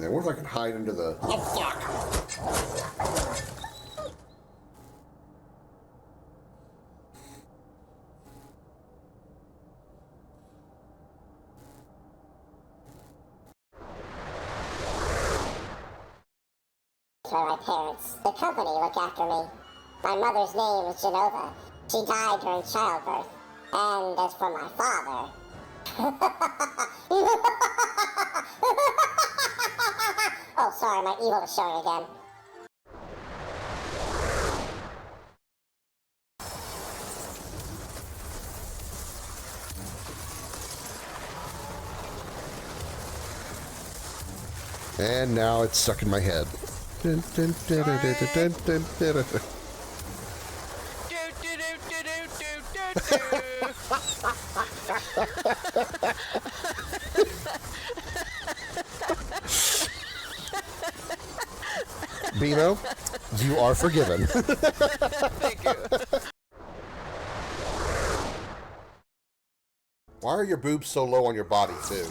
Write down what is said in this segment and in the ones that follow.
there. What if I can hide under the... Oh, fuck! For my parents. The company looked after me. My mother's name is Genova. She died during childbirth. And as for my father... Oh, sorry, my evil is showing again. And now it's stuck in my head. Bino, you are forgiven. Thank you. Why are your boobs so low on your body, too?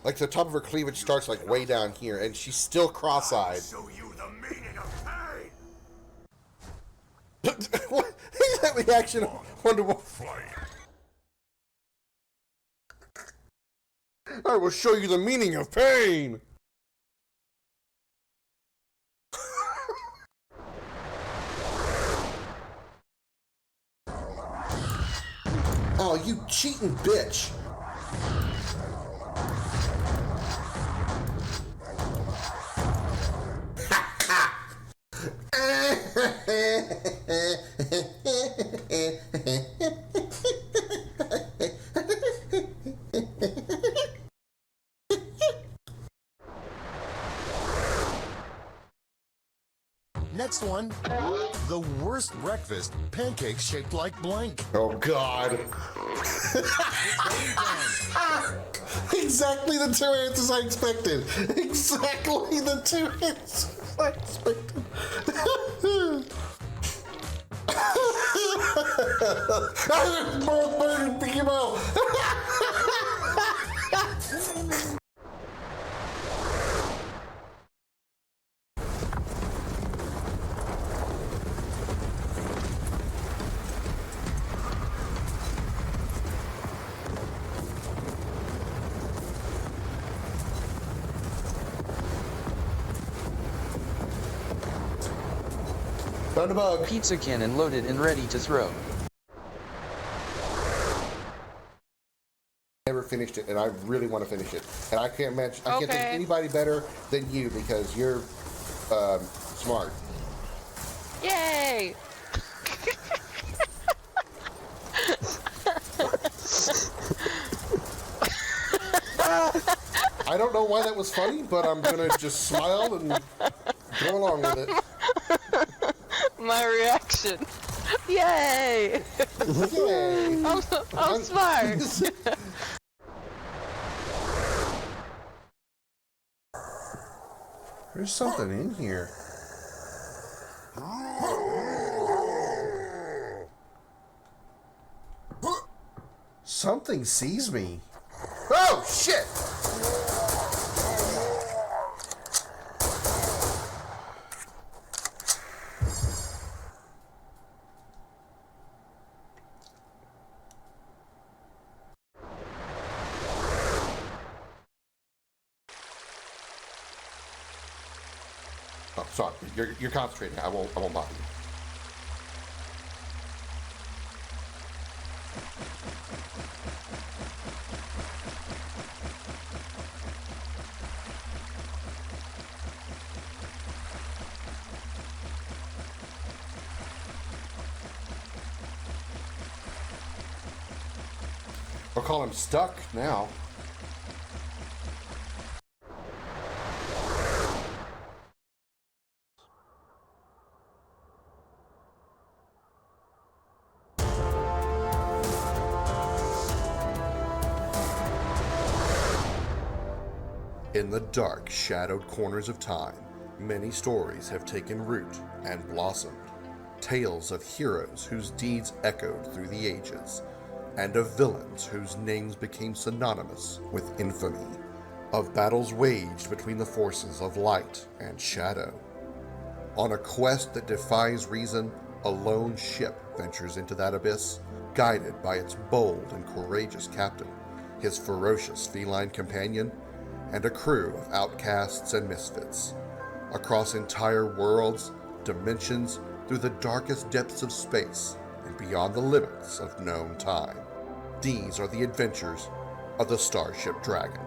Like, the top of her cleavage starts, like, way down here, and she's still cross-eyed. Show you the meaning of pain. What? Is that reaction? Wonder what? I will show you the meaning of pain! Oh, you cheating bitch! Next one, the worst breakfast, pancakes shaped like blank. Oh, God. Exactly the two answers I expected. Exactly the two answers I expected. Found a bug. Pizza cannon loaded and ready to throw. Never finished it, and I really want to finish it. And I can't match. I can't think of anybody better than you because you're smart. Yay! I don't know why that was funny, but I'm gonna just smile and go along with it. My reaction. Yay! Yay! I'm smart. There's something in here. Something sees me. Oh, shit! Oh, sorry. You're concentrating. I won't bother you. I'll call him stuck now. In the dark, shadowed corners of time, many stories have taken root and blossomed. Tales of heroes whose deeds echoed through the ages, and of villains whose names became synonymous with infamy. of battles waged between the forces of light and shadow. On a quest that defies reason, a lone ship ventures into that abyss, guided by its bold and courageous captain, his ferocious feline companion, and a crew of outcasts and misfits. Across entire worlds, dimensions, through the darkest depths of space, and beyond the limits of known time. These are the adventures of the Starship Dragon.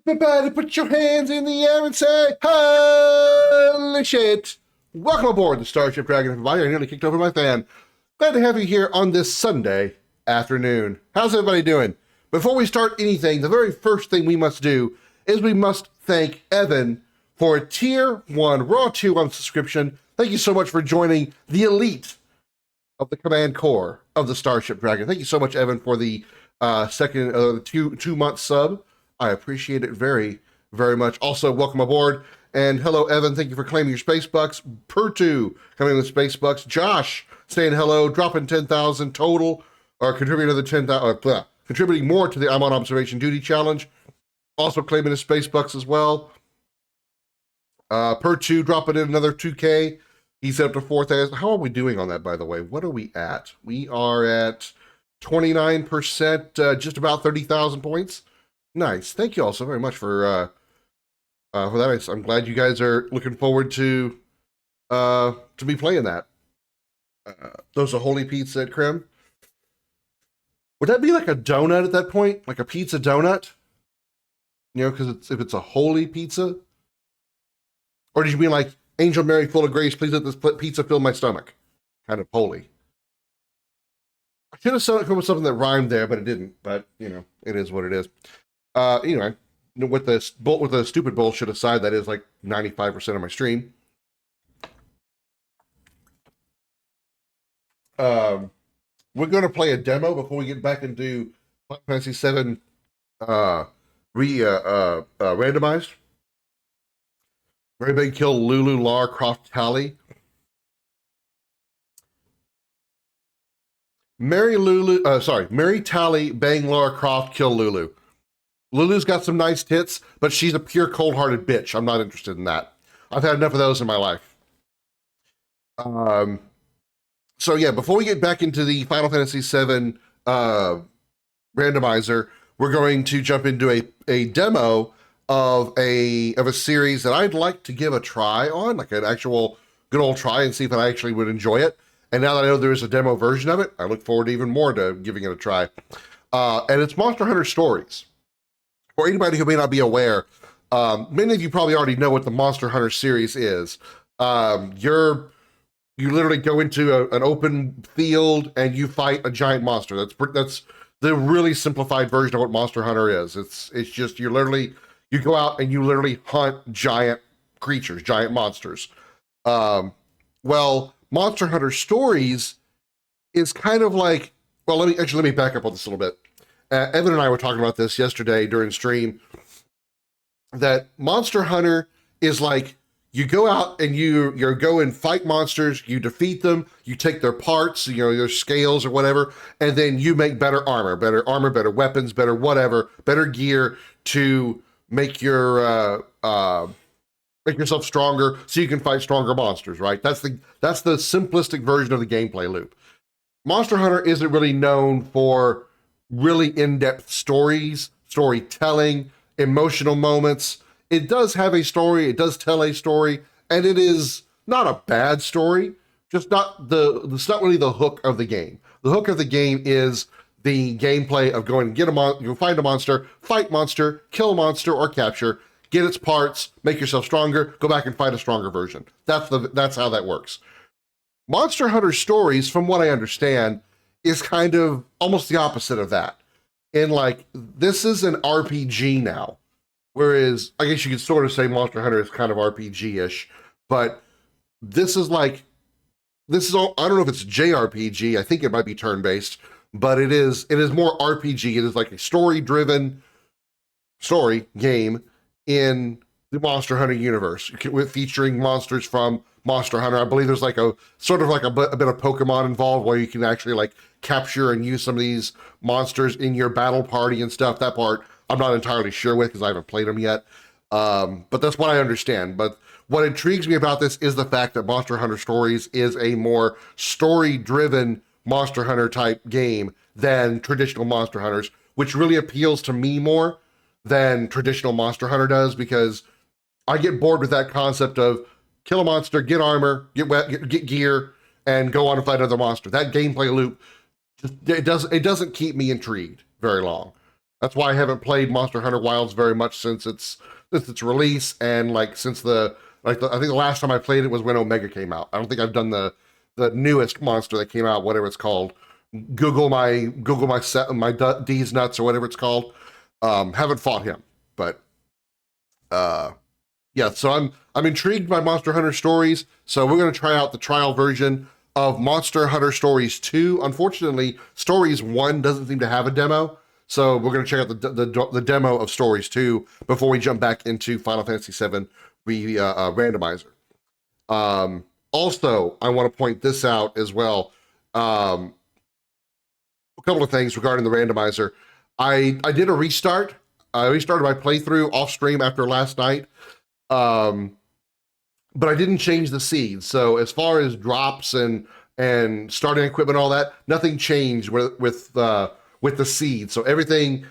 Everybody put your hands in the air and say, holy shit. Welcome aboard the Starship Dragon, everybody. I nearly kicked over my fan. Glad to have you here on this Sunday afternoon. How's everybody doing? Before we start anything, the very first thing we must do is we must thank Evan for a Tier 1 Raw 2 on subscription. Thank you so much for joining the elite of the Command Corps of the Starship Dragon. Thank you so much, Evan, for the second 2-month sub. I appreciate it very, very much. Also, welcome aboard. And hello, Evan. Thank you for claiming your space bucks. Pertu coming with space bucks. Josh saying hello, dropping 10,000 total, or contributing another 10,000, contributing more to the I'm on observation duty challenge. Also claiming his space bucks as well. Pertu dropping in another 2K. He's up to 4,000. How are we doing on that, by the way? What are we at? We are at 29%, just about 30,000 points. Nice. Thank you all so very much for that. I'm glad you guys are looking forward to be playing that. Those are holy pizza at Krim. Would that be like a donut at that point? Like a pizza donut? You know, because if it's a holy pizza? Or did you mean like, Angel Mary full of grace, please let this pizza fill my stomach? Kind of holy. I should have come with something that rhymed there, but it didn't. But, you know, it is what it is. Anyway, with the stupid bullshit aside, that is like 95% of my stream. We're going to play a demo before we get back into Final Fantasy VII randomized. Very big kill Lulu, Lara Croft, Tally. Mary Tally, bang Lara Croft, kill Lulu. Lulu's got some nice tits, but she's a pure cold-hearted bitch. I'm not interested in that. I've had enough of those in my life. So yeah, before we get back into the Final Fantasy VII randomizer, we're going to jump into a demo of a series that I'd like to give a try on, like an actual good old try, and see if I actually would enjoy it. And now that I know there is a demo version of it, I look forward even more to giving it a try. And it's Monster Hunter Stories. For anybody who may not be aware, many of you probably already know what the Monster Hunter series is. You literally go into an open field and you fight a giant monster. That's the really simplified version of what Monster Hunter is. It's just you go out and you literally hunt giant creatures, giant monsters. Well, Monster Hunter Stories is kind of like, well, let me back up on this a little bit. Evan and I were talking about this yesterday during stream, that Monster Hunter is like, you go out and you go and fight monsters, you defeat them, you take their parts, their scales or whatever, and then you make better armor, better weapons, better whatever, better gear to make make yourself stronger so you can fight stronger monsters, right? That's the simplistic version of the gameplay loop. Monster Hunter isn't really known for really in-depth stories, storytelling, emotional moments. It does have a story, it does tell a story, and it is not a bad story, just it's not really the hook of the game. The hook of the game is the gameplay of going and find a monster, fight monster, kill monster or capture, get its parts, make yourself stronger, go back and fight a stronger version. That's how that works. Monster Hunter Stories, from what I understand, is kind of almost the opposite of that. And like, this is an RPG now. Whereas, I guess you could sort of say Monster Hunter is kind of RPG-ish, but this is all, I don't know if it's JRPG, I think it might be turn-based, but it is more RPG. It is like a story-driven story game in the Monster Hunter universe, featuring monsters from Monster Hunter. I believe there's like a bit of Pokemon involved where you can actually like capture and use some of these monsters in your battle party and stuff. That part I'm not entirely sure with because I haven't played them yet. But that's what I understand. But what intrigues me about this is the fact that Monster Hunter Stories is a more story-driven Monster Hunter type game than traditional Monster Hunters, which really appeals to me more than traditional Monster Hunter does, because I get bored with that concept of kill a monster, get armor, get gear, and go on and fight another monster. That gameplay loop, it doesn't keep me intrigued very long. That's why I haven't played Monster Hunter Wilds very much since its release, and like I think the last time I played it was when Omega came out. I don't think I've done the newest monster that came out, whatever it's called. Google my D's nuts or whatever it's called. Haven't fought him, but yeah. So I'm intrigued by Monster Hunter Stories. So we're going to try out the trial version of Monster Hunter Stories 2. Unfortunately, Stories 1 doesn't seem to have a demo. So we're going to check out the demo of Stories 2 before we jump back into Final Fantasy VII Randomizer. Also, I want to point this out as well. A couple of things regarding the Randomizer. I did a restart. I restarted my playthrough off stream after last night, but I didn't change the seeds. So as far as drops and starting equipment, all that, nothing changed with the seed. So everything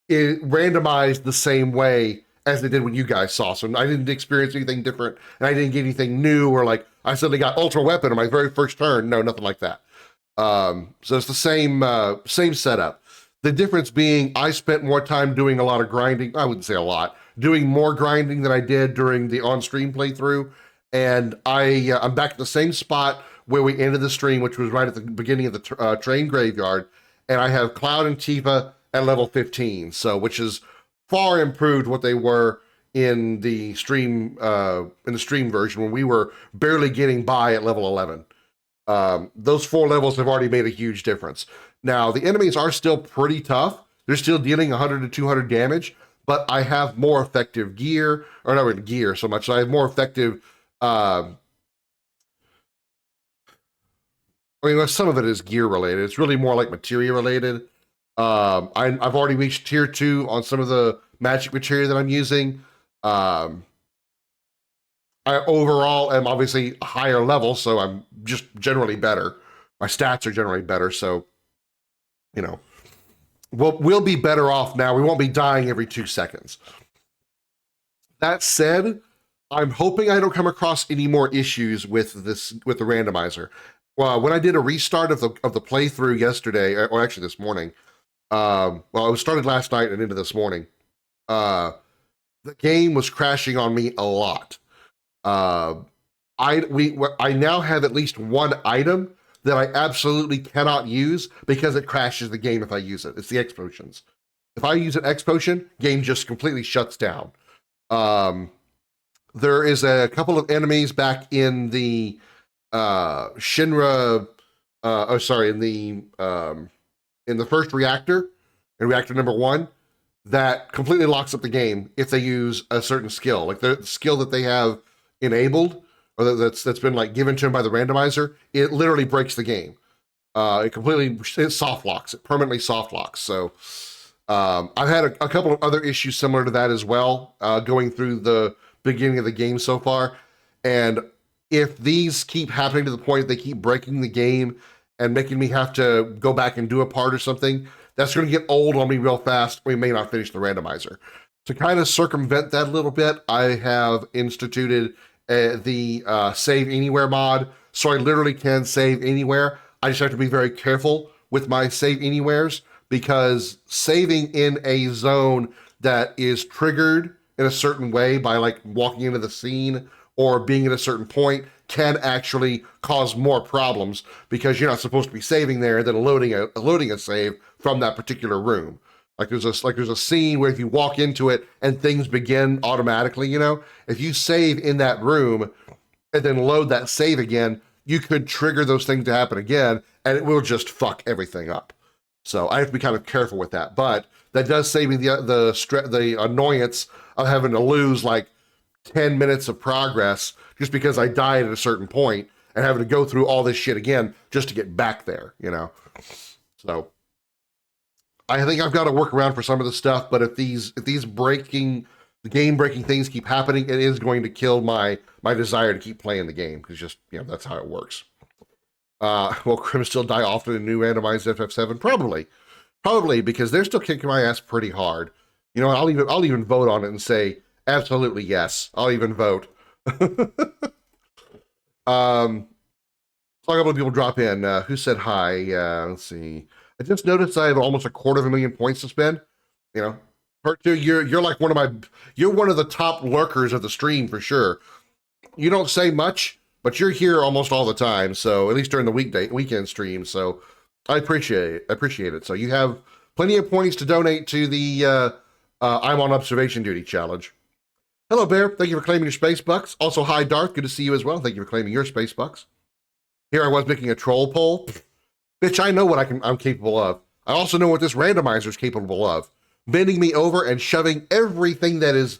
is randomized the same way as they did when you guys saw. So I didn't experience anything different, and I didn't get anything new, or like I suddenly got ultra weapon on my very first turn. No, nothing like that. So it's the same setup. The difference being I spent more time doing a lot of grinding. I wouldn't say a lot, doing more grinding than I did during the on-stream playthrough. And I'm back at the same spot where we ended the stream, which was right at the beginning of the train graveyard. And I have Cloud and Tifa at level 15, so which is far improved what they were in the stream version when we were barely getting by at level 11. Those 4 levels have already made a huge difference. Now, the enemies are still pretty tough. They're still dealing 100 to 200 damage, but I have more effective gear, or not really gear so much. So I have more effective, some of it is gear related. It's really more like materia related. I've already reached tier 2 on some of the magic materia that I'm using. I overall am obviously a higher level, so I'm just generally better. My stats are generally better, so we'll be better off now. We won't be dying every 2 seconds. That said, I'm hoping I don't come across any more issues with the randomizer. Well, when I did a restart of the playthrough yesterday, or actually this morning, it was started last night and into this morning, the game was crashing on me a lot. I now have at least one item that I absolutely cannot use because it crashes the game if I use it. It's the X potions. If I use an X potion, game just completely shuts down. There is a couple of enemies back in the Shinra. In the first reactor, in reactor number 1, that completely locks up the game if they use a certain skill, like the skill that they have enabled or that's been like given to them by the randomizer. It literally breaks the game. It soft locks. It permanently soft locks. So I've had a couple of other issues similar to that as well, going through the beginning of the game so far. And if these keep happening to the point they keep breaking the game and making me have to go back and do a part or something, that's going to get old on me real fast. We may not finish the randomizer. To kind of circumvent that a little bit, I have instituted the save anywhere mod, so I literally can save anywhere. I just have to be very careful with my save anywheres, because saving in a zone that is triggered in a certain way by like walking into the scene or being at a certain point can actually cause more problems, because you're not supposed to be saving there, then loading a save from that particular room. Like there's a scene where if you walk into it and things begin automatically, you know, if you save in that room and then load that save again, you could trigger those things to happen again, and it will just fuck everything up. So I have to be kind of careful with that. But that does save me the annoyance of having to lose like 10 minutes of progress just because I died at a certain point and having to go through all this shit again just to get back there, you know? So I think I've got to work around for some of the stuff, but if these game breaking things keep happening, it is going to kill my desire to keep playing the game, because just, you know, that's how it works. Will Krim still die often in new randomized FF7? Probably, because they're still kicking my ass pretty hard. You know, I'll even vote on it and say absolutely yes. I'll even vote. So a couple of people drop in. Who said hi? Let's see. I just noticed I have almost 250,000 points to spend. You know, part two, you're like you're one of the top lurkers of the stream for sure. You don't say much, but you're here almost all the time. So at least during the weekend stream. So I appreciate it. So you have plenty of points to donate to the I'm on observation duty challenge. Hello, Bear. Thank you for claiming your space bucks. Also, hi, Darth. Good to see you as well. Thank you for claiming your space bucks. Here I was making a troll poll. Bitch, I know what I'm capable of. I also know what this randomizer is capable of. Bending me over and shoving everything that is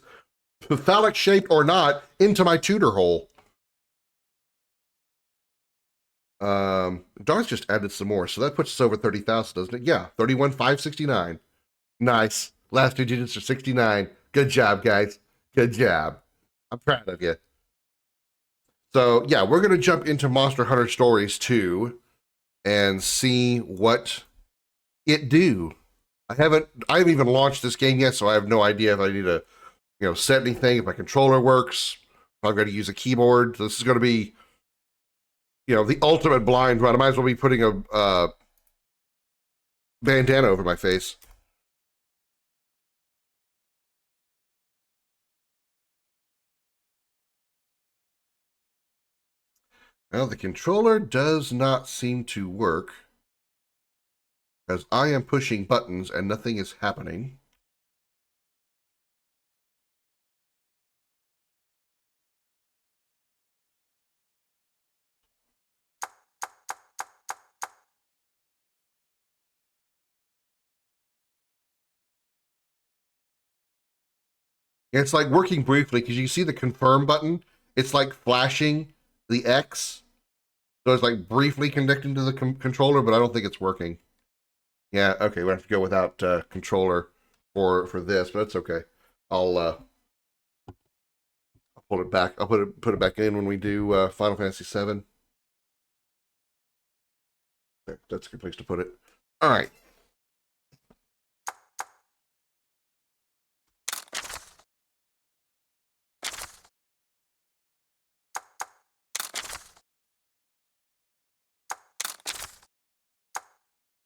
phallic shaped or not into my tutor hole. Darth just added some more, so that puts us over 30,000, doesn't it? Yeah, 31,569. Nice. Last two digits are 69. Good job, guys. Good job. I'm proud of you. So, yeah, we're going to jump into Monster Hunter Stories 2 and see what it do. I haven't even launched this game yet, so I have no idea if I need to, you know, set anything, if my controller works, if I'm going to use a keyboard. This is going to be, you know, the ultimate blind run. I might as well be putting a bandana over my face. Well, the controller does not seem to work, as I am pushing buttons and nothing is happening. And it's like working briefly, because you see the confirm button, it's like flashing the X. So it's like briefly connecting to the controller, but I don't think it's working. Yeah, okay, we have to go without controller for this, but it's okay. I'll pull it back. I'll put it back in when we do Final Fantasy VII. There, that's a good place to put it. All right.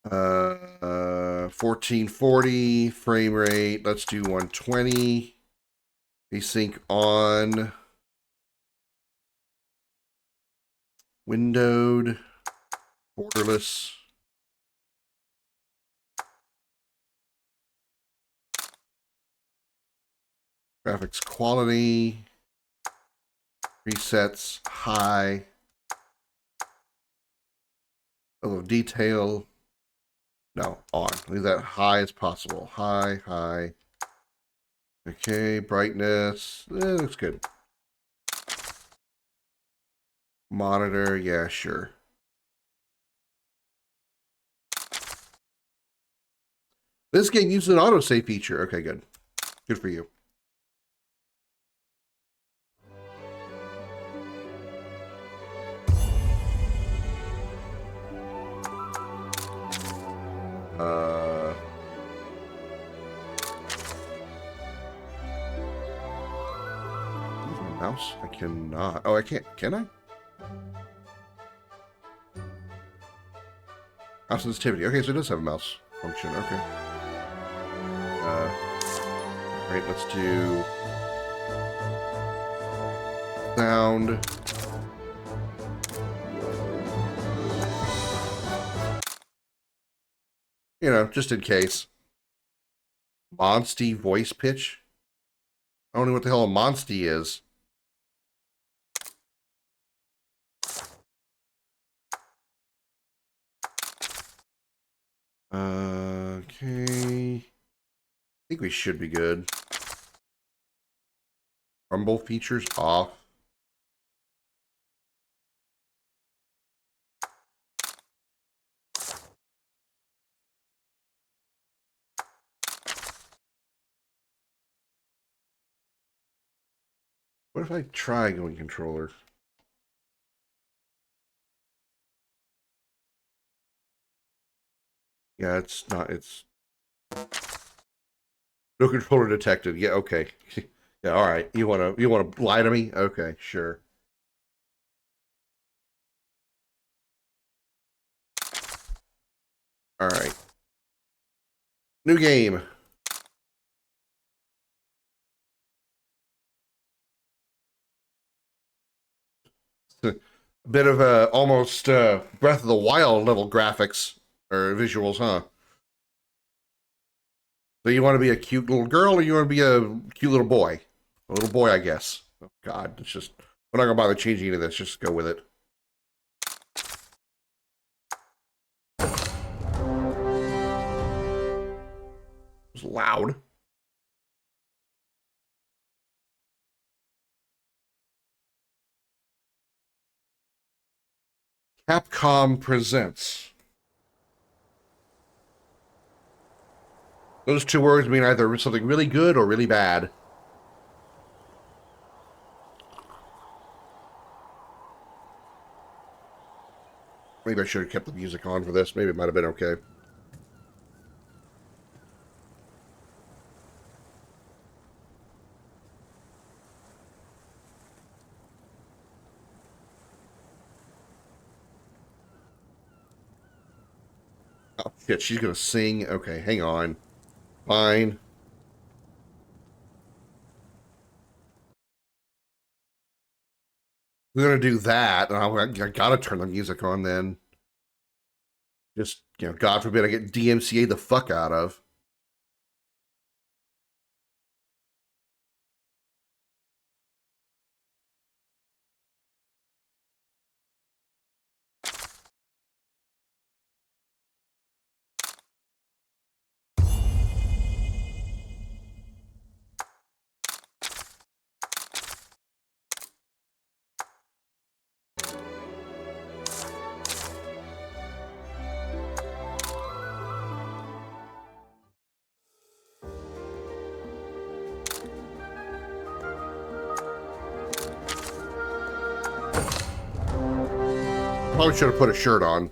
Uh, 1440 frame rate. Let's do 120. Async on. Windowed, borderless. Graphics quality. Presets, high. Level of detail. No, on. Leave that high as possible. High, high. Okay, brightness. Looks good. Monitor, yeah, sure. This game uses an autosave feature. Okay, good. Good for you. Mouse? I cannot. Oh, I can't. Can I? Mouse sensitivity. Okay, so it does have a mouse function. Okay. Right, let's do sound. You know, just in case. Monsty voice pitch. I don't know what the hell a Monsty is. Okay. I think we should be good. Rumble features off. What if I try going controller? Yeah, it's not, it's no controller detected. Yeah, okay. Yeah, all right. You wanna lie to me? Okay, sure. All right. New game. A bit of a almost Breath of the Wild level graphics or visuals, huh? So you want to be a cute little girl or you want to be a cute little boy? A little boy, I guess. Oh, God, it's just, we're not going to bother changing any of this. Just go with it. It was loud. Capcom presents. Those two words mean either something really good or really bad. Maybe I should have kept the music on for this. Maybe it might have been okay. Oh, shit, she's going to sing. Okay, hang on. Fine. We're going to do that. And I got to turn the music on then. Just, you know, God forbid I get DMCA the fuck out of. Probably should have put a shirt on.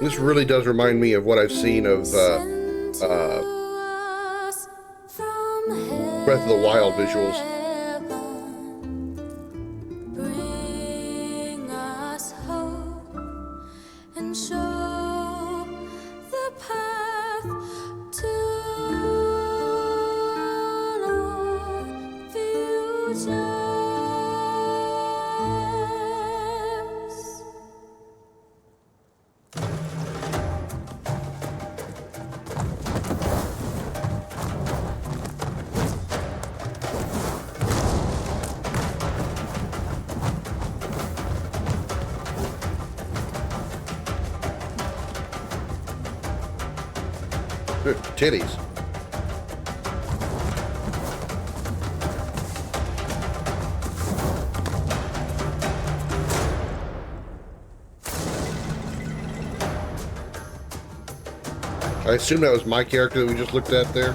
This really does remind me of what I've seen of Breath of the Wild visuals. Bring us hope and show the path to our future. Titties. I assume that was my character that we just looked at there.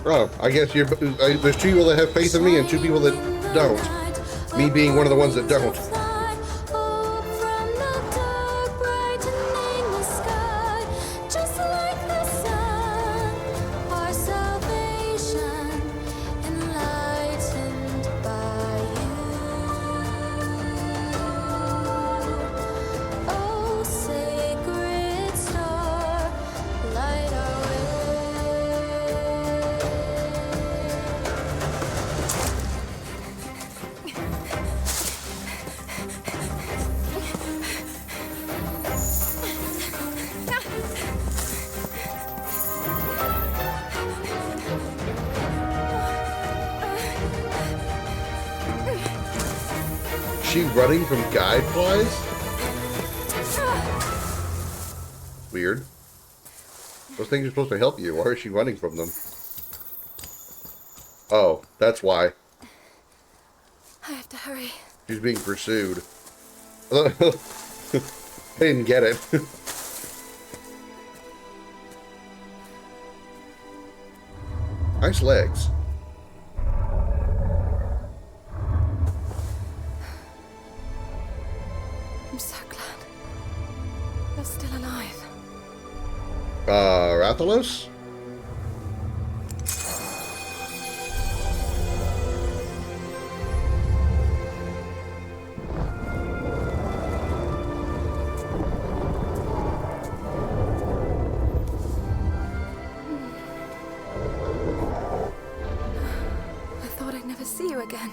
Oh, I guess there's 2 people that have faith in me and 2 people that don't. Me being one of the ones that don't. She running from guide flies? Weird. Those things are supposed to help you. Why is she running from them? Oh, that's why. I have to hurry. She's being pursued. I didn't get it. Nice legs. I'm so glad you're still alive. Rathalos? I thought I'd never see you again.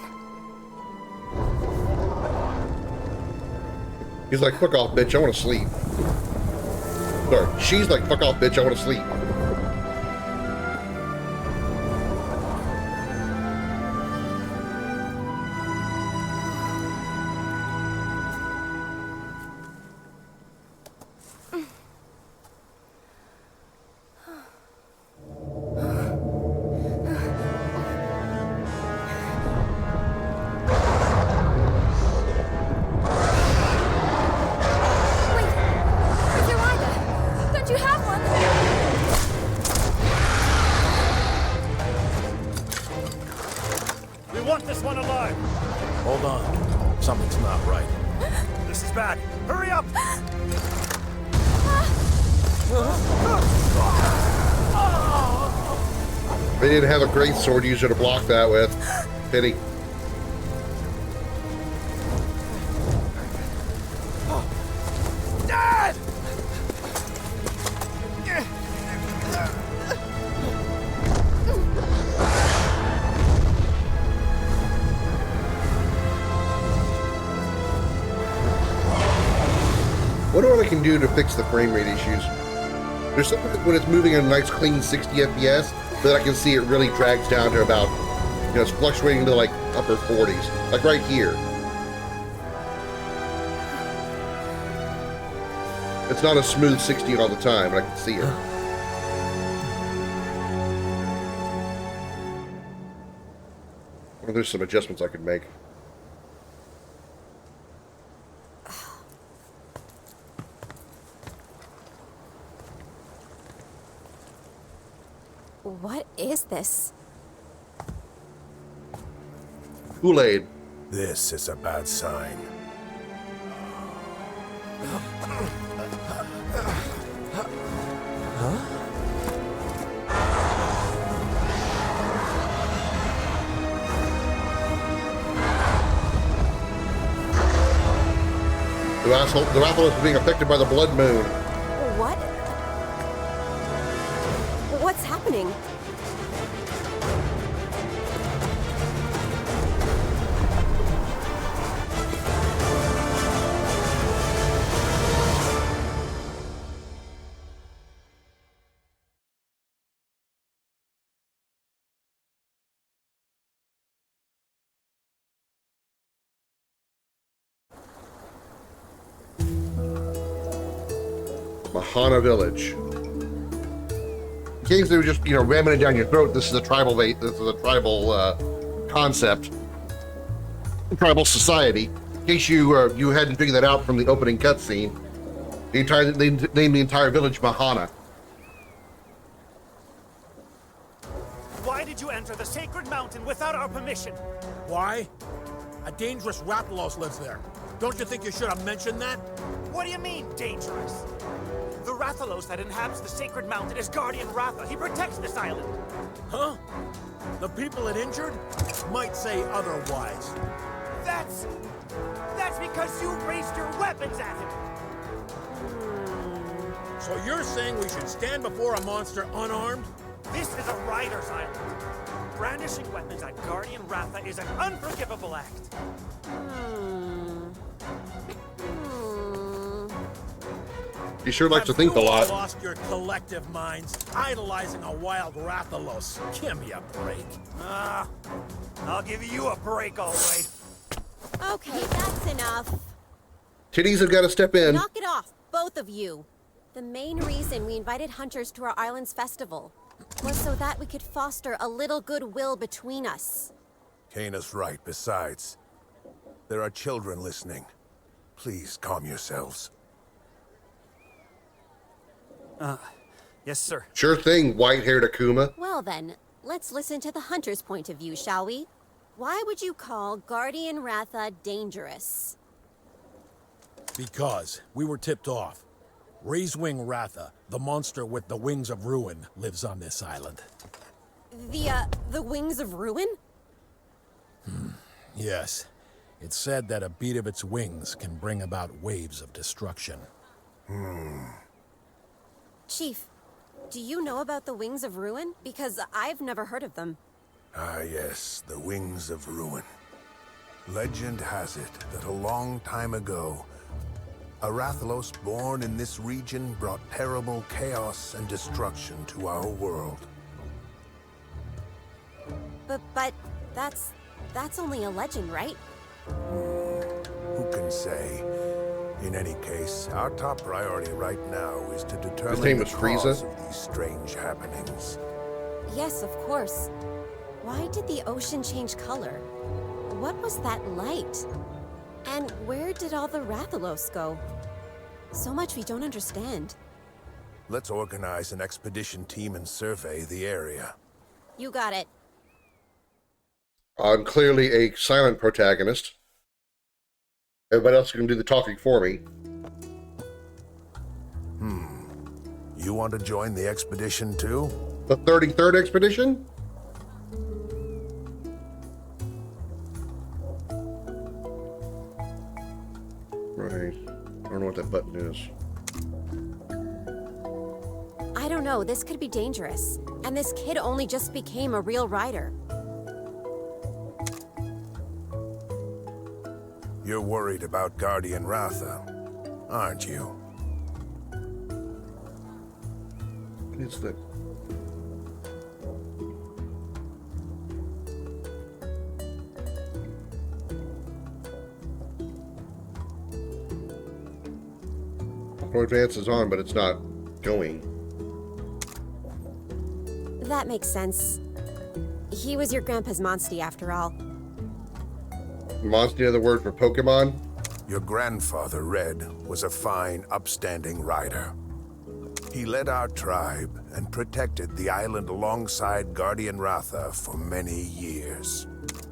He's like, fuck off, bitch, I want to sleep. Sorry, she's like, fuck off, bitch, I want to sleep. They didn't have a great sword user to block that with. Pity. Dad! Wonder what I can do to fix the frame rate issues. There's something that when it's moving at a nice clean 60 FPS that I can see it really drags down to about, you know, it's fluctuating to like upper 40s, like right here. It's not a smooth 60 all the time, but I can see it. Well, there's some adjustments I could make. What is this? Kool-Aid. This is a bad sign. The Rathalos is being affected by the blood moon. What? What's happening? Mahana Village. In case they were just, ramming it down your throat, this is a tribal concept, tribal society. In case you hadn't figured that out from the opening cutscene, they named the entire village Mahana. Why did you enter the sacred mountain without our permission? Why? A dangerous Rathalos lives there. Don't you think you should have mentioned that? What do you mean, dangerous? The Rathalos that inhabits the sacred mountain is Guardian Ratha. He protects this island. Huh? The people it injured might say otherwise. That's because you raised your weapons at him. So you're saying we should stand before a monster unarmed? This is a rider's island. Brandishing weapons at Guardian Ratha is an unforgivable act. He sure likes to think a Have you lot. lost your collective minds, idolizing a wild Rathalos? Give me a break. I'll give you a break, all right. Okay, that's enough. Titties have got to step in. Knock it off, both of you. The main reason we invited hunters to our island's festival was so that we could foster a little goodwill between us. Kana's right. Besides, there are children listening. Please calm yourselves. Yes, sir. Sure thing, white-haired Akuma. Well then, let's listen to the hunter's point of view, shall we? Why would you call Guardian Ratha dangerous? Because we were tipped off. Raisewing Ratha, the monster with the wings of ruin, lives on this island. The wings of ruin? Yes. It's said that a beat of its wings can bring about waves of destruction. Chief, do you know about the wings of ruin? Because I've never heard of them. Ah, yes, the Wings of Ruin. Legend has it that a long time ago, a Rathalos born in this region brought terrible chaos and destruction to our world. But that's only a legend, right? Who can say? In any case, our top priority right now is to determine name the was cause Frieza? of these strange happenings. Yes, of course. Why did the ocean change color? What was that light? And where did all the Rathalos go? So much we don't understand. Let's organize an expedition team and survey the area. You got it. I'm clearly a silent protagonist. Everybody else can do the talking for me. You want to join the expedition too? The 33rd expedition? Right. I don't know what that button is. I don't know, this could be dangerous. And this kid only just became a real rider. You're worried about Guardian Ratha, aren't you? What is that? Auto advance is on, but it's not going. That makes sense. He was your grandpa's monstie after all. Monster, the word for Pokemon? Your grandfather, Red, was a fine, upstanding rider. He led our tribe and protected the island alongside Guardian Ratha for many years.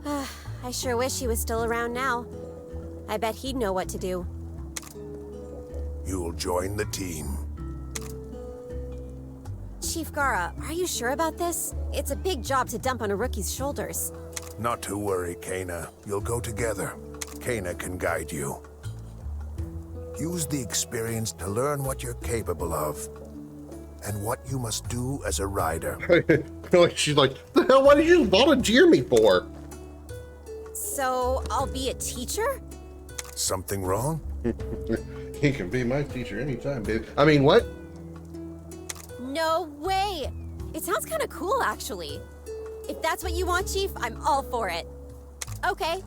I sure wish he was still around now. I bet he'd know what to do. you'll join the team. Chief Gara, are you sure about this? It's a big job to dump on a rookie's shoulders. Not to worry, Kana. You'll go together. Kana can guide you. Use the experience to learn what you're capable of and what you must do as a rider. She's like, the hell, why did you volunteer me for? So, I'll be a teacher? Something wrong? He can be my teacher anytime, babe. I mean, what? No way! It sounds kind of cool, actually. If that's what you want, Chief, I'm all for it. Okay.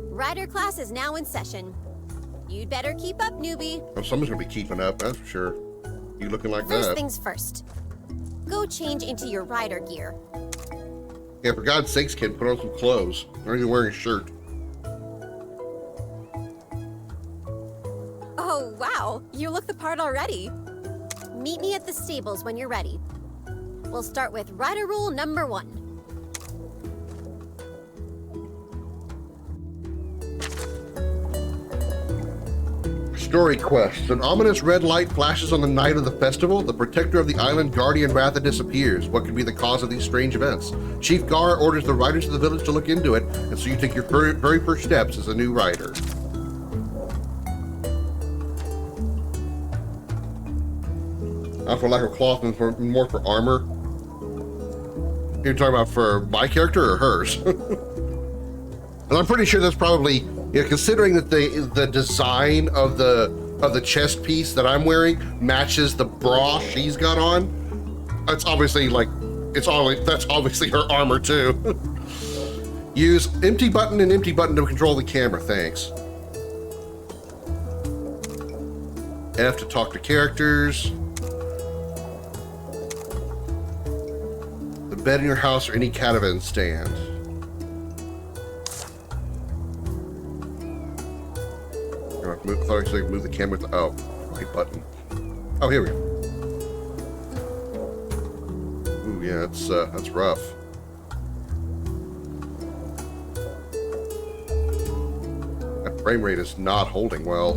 Rider class is now in session. You'd better keep up, newbie. Oh, someone's gonna be keeping up, that's for sure. You looking like First that. things first. Go change into your rider gear. Yeah, for God's sakes, kid, put on some clothes. You're not even wearing a shirt. Oh, wow. You look the part already. Meet me at the stables when you're ready. We'll start with rider rule number 1. Story quest. An ominous red light flashes on the night of the festival. The protector of the island, Guardian Ratha, disappears. What could be the cause of these strange events? Chief Gar orders the riders of the village to look into it, and so you take your very first steps as a new rider. Not for lack of cloth, and more for armor. You're talking about for my character or hers? And I'm pretty sure that's probably, considering that the design of the chest piece that I'm wearing matches the bra she's got on. It's obviously that's obviously her armor too. Use empty button and empty button to control the camera. Thanks. F to talk to characters. The bed in your house or any caravan stand. I thought I could move the camera with the, right button. Oh, here we go. Ooh, yeah, that's rough. That frame rate is not holding well.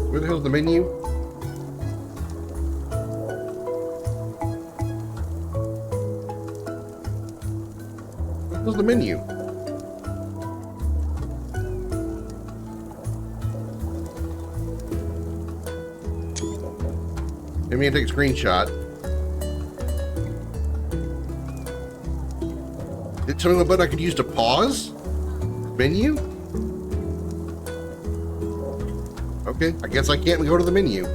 Where the hell's the menu? Where's the menu? Maybe I take a screenshot. Did it tell me what button I could use to pause? Menu? Okay, I guess I can't go to the menu.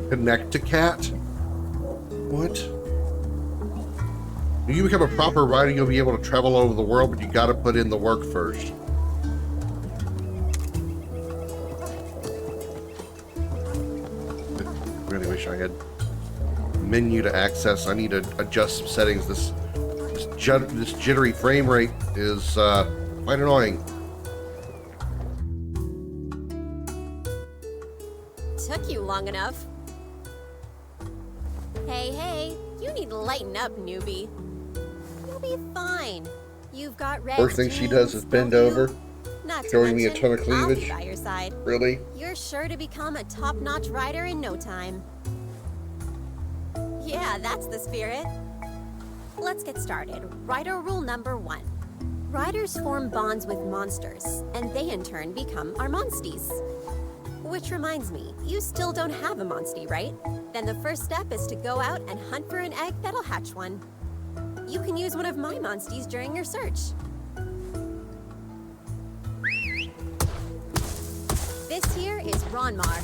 Connect to cat? What? When you become a proper rider, you'll be able to travel all over the world, but you gotta put in the work first. I really wish I had menu to access. I need to adjust some settings. This jittery frame rate is quite annoying. Took you long enough. Hey, you need to lighten up, newbie. You'll be fine. You've got red First thing she does is bend over, showing me a ton of I'll cleavage. be by your side. Really? You're sure to become a top-notch rider in no time. Yeah, that's the spirit. Let's get started. Rider rule number 1. Riders form bonds with monsters, and they in turn become our monsties. Which reminds me, you still don't have a monstie, right? Then the first step is to go out and hunt for an egg that'll hatch one. You can use one of my monsties during your search. This here is Ronmar.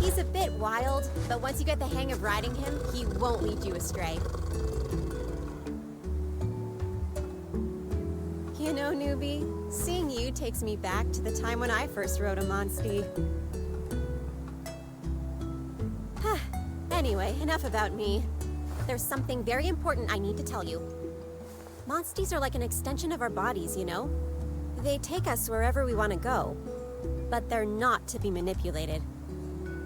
He's a bit wild, but once you get the hang of riding him, he won't lead you astray. You know, newbie, seeing you takes me back to the time when I first rode a Monstie. Anyway, enough about me. There's something very important I need to tell you. Monsties are like an extension of our bodies, you know? They take us wherever we want to go. But they're not to be manipulated.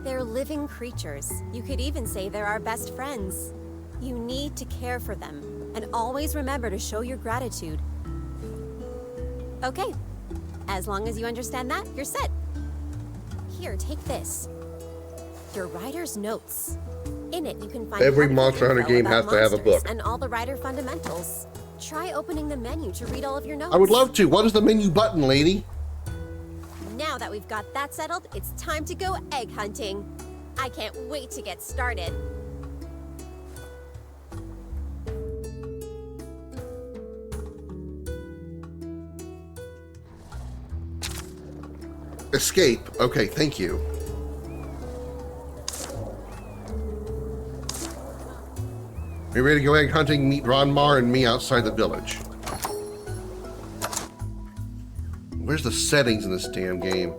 They're living creatures. You could even say they're our best friends. You need to care for them, and always remember to show your gratitude. Okay. As long as you understand that, you're set. Here, take this. Your rider's notes. In it, you can find Every Monster Hunter game has to have a book. And all the rider fundamentals. Try opening the menu to read all of your notes. I would love to. What is the menu button, lady? Now that we've got that settled, it's time to go egg hunting. I can't wait to get started. Escape. Okay, thank you. Are you ready to go egg hunting? Meet Ronmar and me outside the village. Where's the settings in this damn game?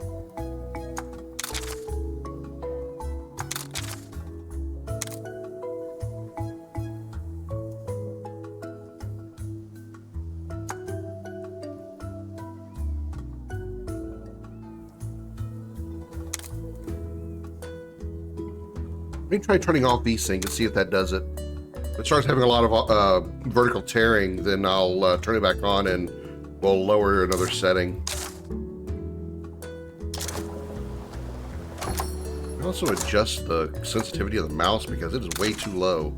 Let me try turning off VSync and see if that does it. If it starts having a lot of vertical tearing, then I'll turn it back on and we'll lower another setting. I also adjust the sensitivity of the mouse because it is way too low.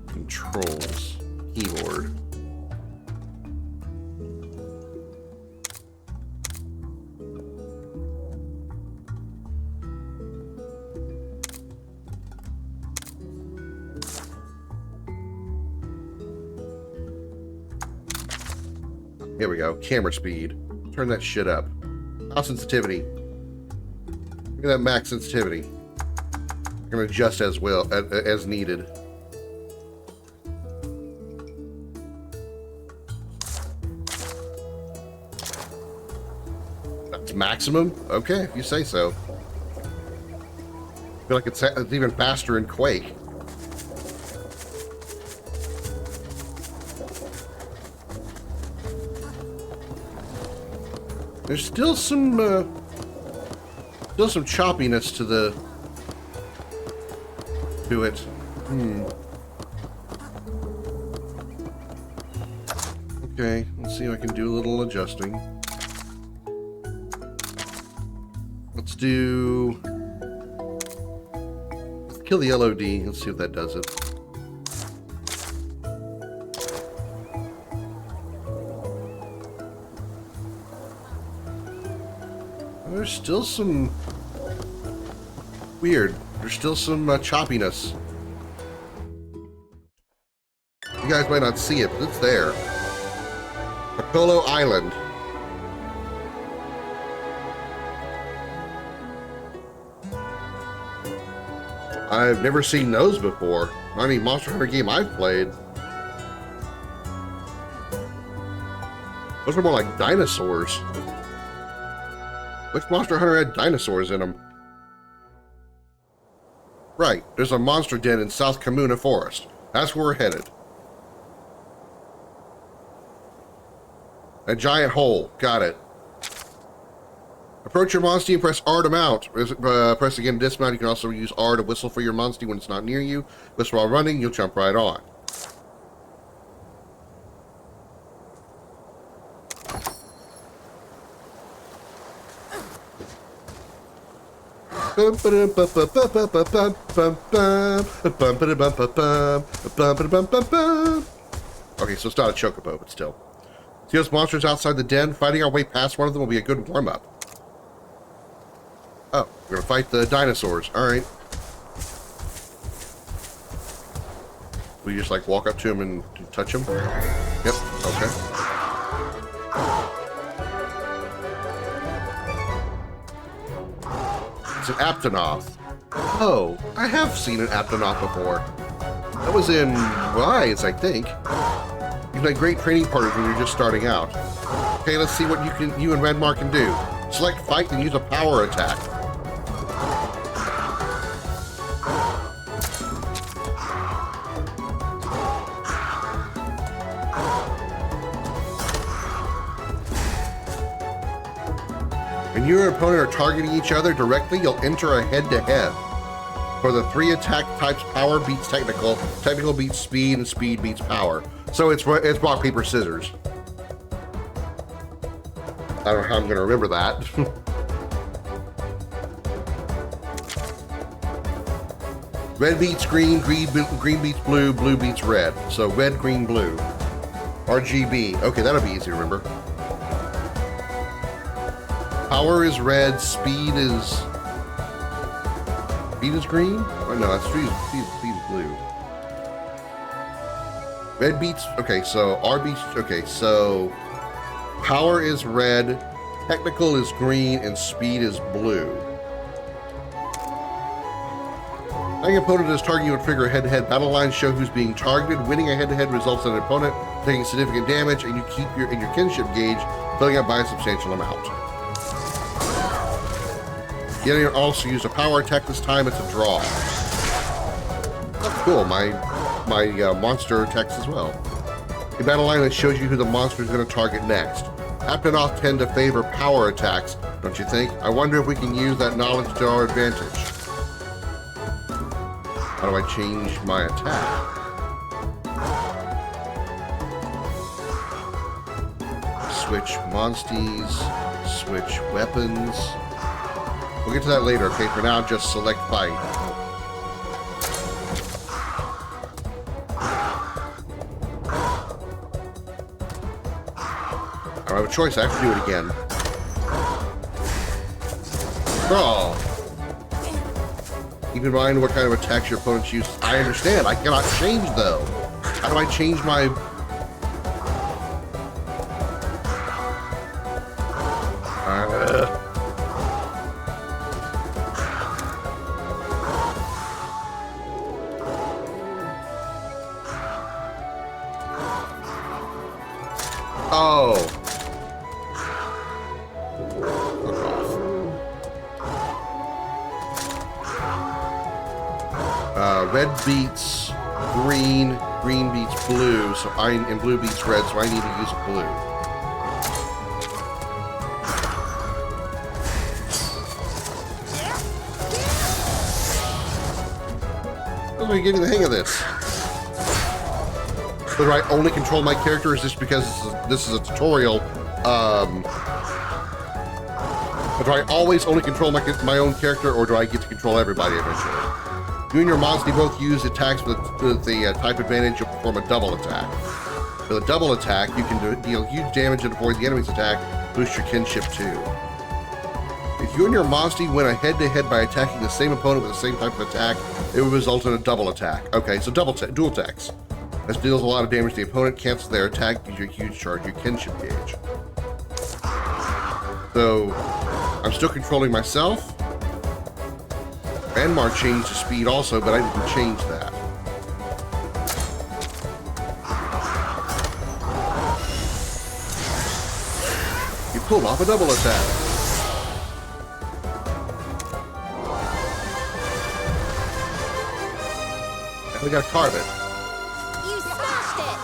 Controls, keyboard. Here we go. Camera speed. Turn that shit up. Mouse sensitivity. Look at that max sensitivity. I'm gonna adjust as well as needed. That's maximum? Okay, if you say so. I feel like it's even faster in Quake. There's still some choppiness to it. Okay, let's see if I can do a little adjusting. Let's kill the LOD. Let's see if that does it. There's still some weird. There's still some choppiness. You guys might not see it, but it's there. Apollo Island. I've never seen those before. Not any Monster Hunter game I've played. Those are more like dinosaurs. Which Monster Hunter had dinosaurs in them? Right, there's a monster den in South Kamuna Forest. That's where we're headed. A giant hole. Got it. Approach your Monstie and press R to mount. Press again to dismount. You can also use R to whistle for your Monstie when it's not near you. Whistle while running, you'll jump right on. Okay, so it's not a chocobo, but still. See those monsters outside the den? Fighting our way past one of them will be a good warm-up. Oh, we're gonna fight the dinosaurs. Alright. We just like walk up to them and touch them? Yep, okay. It's an Aptonoth. Oh, I have seen an Aptonoth before. That was in Rise, I think. You've had great training partners when you're just starting out. Okay, let's see what you and Redmar can do. Select fight and use a power attack. When you and your opponent are targeting each other directly, you'll enter a head-to-head. For the 3 attack types, power beats technical, technical beats speed, and speed beats power. So it's rock, paper, scissors. I don't know how I'm going to remember that. Red beats green, green beats blue, blue beats red. So red, green, blue. RGB. Okay, that'll be easy to remember. Power is red, speed is green? Oh no, that's speed is blue. Red beats, okay, so R beats, okay, so power is red, technical is green, and speed is blue. An opponent is targeting you to trigger a head-to-head battle line, show who's being targeted. Winning a head-to-head results in an opponent taking significant damage, and you keep your kinship gauge filling up by a substantial amount. The enemy also used a power attack this time. It's a draw. That's cool. My monster attacks as well. A battle line that shows you who the monster is going to target next. Aptonoth tend to favor power attacks, don't you think? I wonder if we can use that knowledge to our advantage. How do I change my attack? Switch monsties, switch weapons. We'll get to that later, okay? For now, just select fight. I don't have a choice, I have to do it again. Draw. Keep in mind what kind of attacks your opponents use. I understand, I cannot change though. How do I change my... Oh. Red beats green, green beats blue, and blue beats red, so I need to use a blue. I'm getting the hang of this. So do I only control my character? Is this because this is a tutorial? Do I always only control my own character, or do I get to control everybody eventually? You and your monster both use attacks with the type advantage to perform a double attack. With a double attack, you can deal huge damage and avoid the enemy's attack, boost your kinship too. If you and your monster win a head-to-head by attacking the same opponent with the same type of attack, it will result in a double attack. Okay, so dual attacks. This deals a lot of damage to the opponent, cancels their attack, gives you a huge charge, your kinship gauge. So, I'm still controlling myself. Ranmar changed the speed also, but I didn't change that. You pulled off a double attack. And we gotta carve it. You smashed it!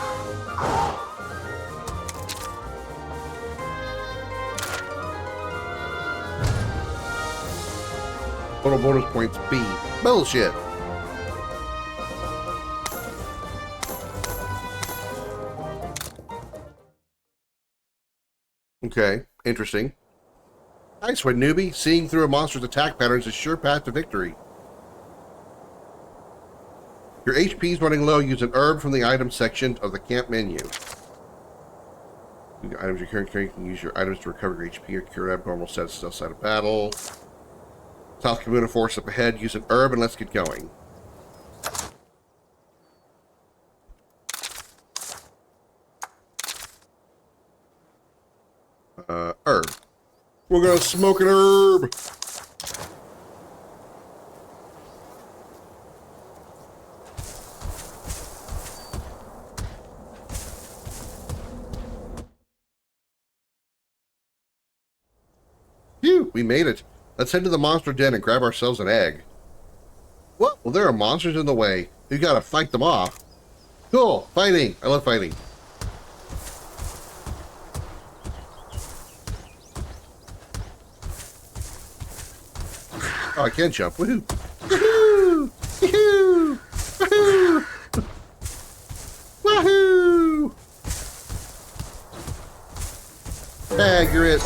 Total bonus points B. Bullshit. Okay, interesting. Nice one, newbie. Seeing through a monster's attack patterns is a sure path to victory. Your HP is running low. Use an herb from the item section of the camp menu. Items you're carrying, you can use your items to recover your HP or cure abnormal status outside of battle. South Comuna Force up ahead. Use an herb and let's get going. Herb. We're gonna smoke an herb. Woohoo! We made it. Let's head to the monster den and grab ourselves an egg. What? Well, there are monsters in the way. You gotta fight them off. Cool. Fighting. I love fighting. Oh, I can jump. Woohoo! Woohoo! Woohoo! Woohoo! Woohoo! Tag, you're it.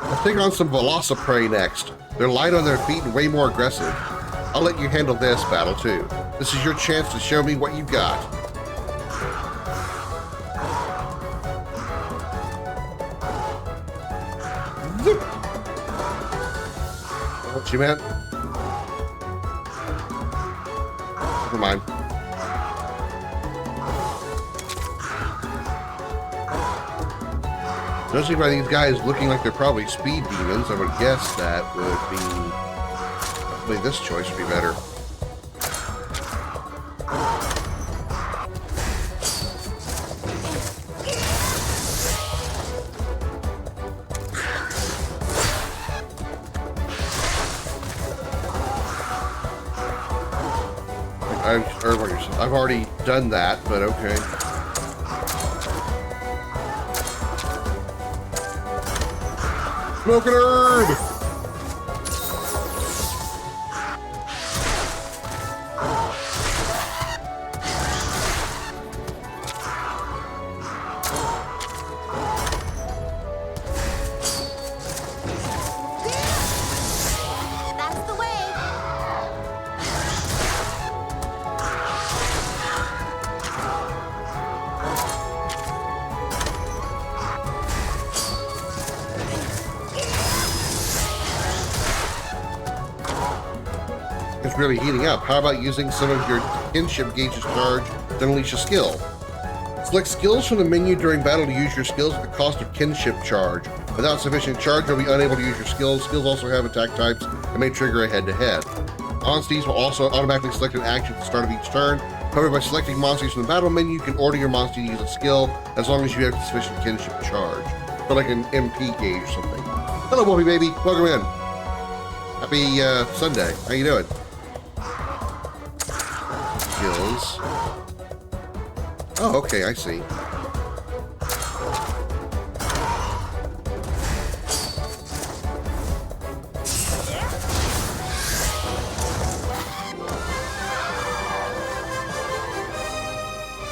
Let's take on some Velociprey next. They're light on their feet and way more aggressive. I'll let you handle this battle too. This is your chance to show me what you got. What you meant? Never mind. Judging by these guys looking like they're probably speed demons, I would guess that would be... Probably this choice would be better. I've already done that, but okay. Smoking herb! That's the way. It's really heating up. How about using some of your kinship gauge's charge to unleash a skill? Select skills from the menu during battle to use your skills at the cost of kinship charge. Without sufficient charge, you'll be unable to use your skills. Skills also have attack types and may trigger a head-to-head. Monsters will also automatically select an action at the start of each turn. However, by selecting monsters from the battle menu, you can order your monster to use a skill as long as you have sufficient kinship charge. Or like an MP gauge or something. Hello, Wolfie baby. Welcome in. Happy Sunday. How you doing? Skills. Oh, okay, I see.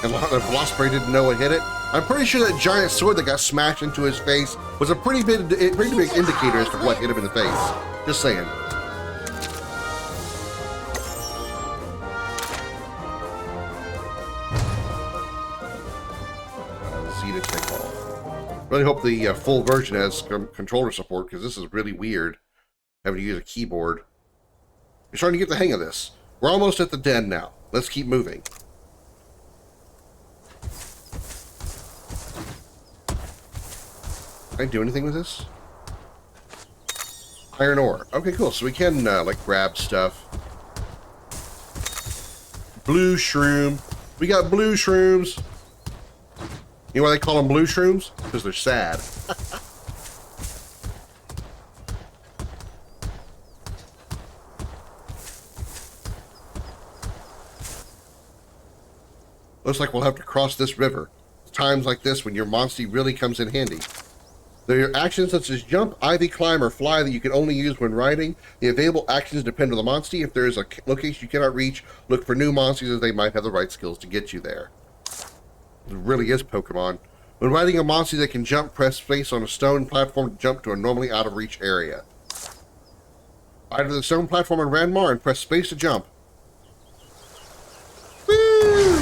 And the Velociprey didn't know it hit it. I'm pretty sure that giant sword that got smashed into his face was a pretty big indicator as to what hit him in the face. Just saying. To take off. Really hope the full version has controller support, because this is really weird having to use a keyboard. You're starting to get the hang of this. We're almost at the den now. Let's keep moving. Can I do anything with this? Iron ore. Okay, cool. So we can like grab stuff. Blue shroom. We got blue shrooms. You know why they call them blue shrooms? Because they're sad. Looks like we'll have to cross this river. It's times like this when your monster really comes in handy. There are actions such as jump, ivy, climb, or fly that you can only use when riding. The available actions depend on the monster. If there is a location you cannot reach, look for new monsters as they might have the right skills to get you there. It really is Pokemon. When riding a monster that can jump, press space on a stone platform to jump to a normally out-of-reach area. Ride the stone platform in Ranmar and press space to jump. Woo!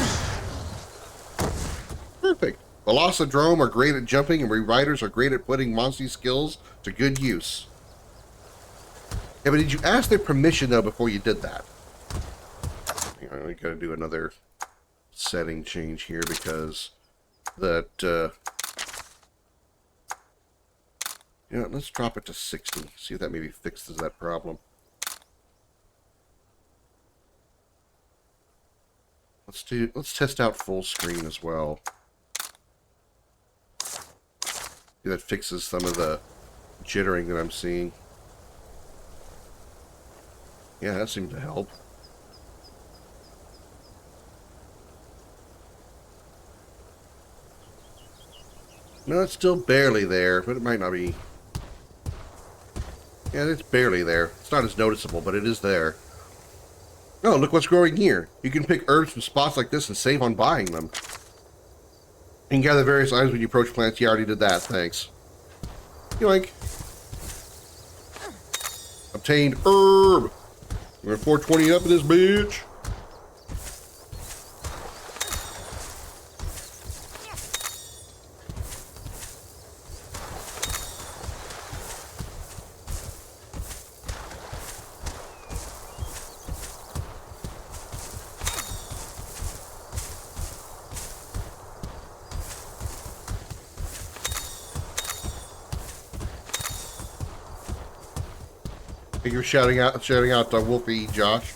Perfect. Velocidrome are great at jumping, and Reriders are great at putting monster skills to good use. Yeah, but did you ask their permission, though, before you did that? Hang on, we gotta do another setting change here, because that, yeah, let's drop it to 60. See if that maybe fixes that problem. Let's test out full screen as well. That fixes some of the jittering that I'm seeing. Yeah, that seemed to help. No, it's still barely there, but it might not be. Yeah, it's barely there. It's not as noticeable, but it is there. Oh, look what's growing here. You can pick herbs from spots like this and save on buying them. You can gather various items when you approach plants. You already did that, thanks. Yoink. Obtained herb. We're at 420 up in this bitch. You're shouting out Wolfie, Josh.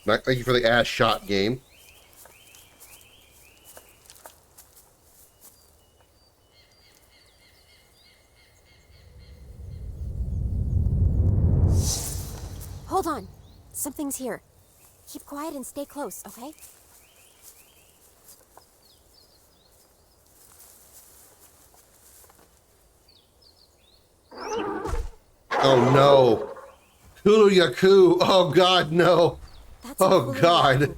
Thank you for the ass shot game. Hold on. Something's here. Keep quiet and stay close, okay? Oh no. Hulu Yaku. Oh god, no. That's Oh god.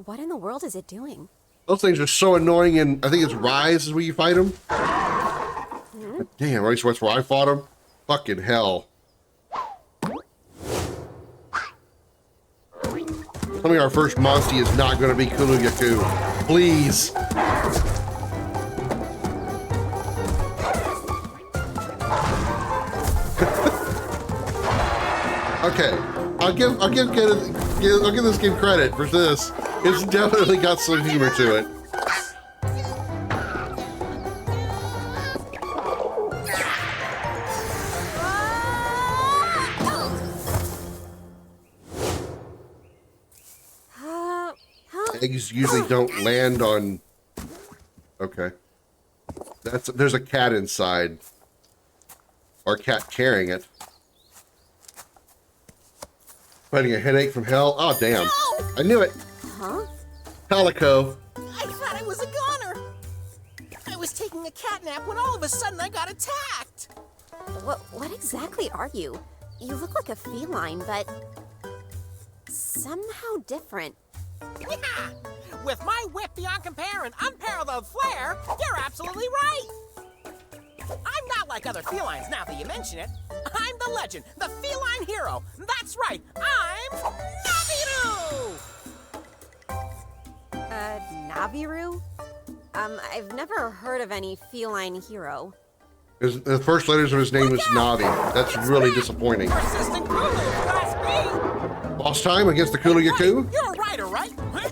What in the world is it doing? Those things are so annoying, and I think it's Rise is where you fight them. Damn, at least that's where I fought him. Fucking hell. Tell me our first Monstie is not going to be Kulu Yaku. Please. Okay. I'll give this game credit for this. It's definitely got some humor to it. Eggs usually don't land on... Okay. There's a cat inside. Or a cat carrying it. Fighting a headache from hell? Oh, damn. No! I knew it. Huh? Palico. I thought I was a goner. I was taking a cat nap when all of a sudden I got attacked. What exactly are you? You look like a feline, but somehow different. Yeah. With my whip beyond compare and unparalleled flair, you're absolutely right. I'm not like other felines now that you mention it. I'm the legend, the feline hero. That's right, I'm Naviru! Naviru? I've never heard of any feline hero. The first letters of his name is Navi. That's really disappointing. Persistent Kulu, Class B! Boss time against the Kulu Yaku? You're a rider, right? Huh?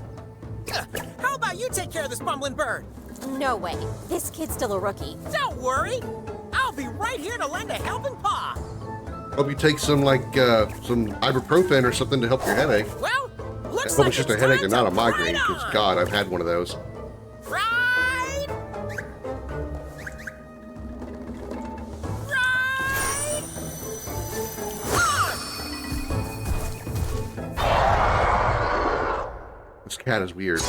How about you take care of this bumbling bird? No way. This kid's still a rookie. Don't worry. I'll be right here to lend a helping paw. Hope you take some some ibuprofen or something to help your headache. Well, looks I hope like it's just a headache and not a migraine, because on. God, I've had one of those. Ride! Ride! This cat is weird.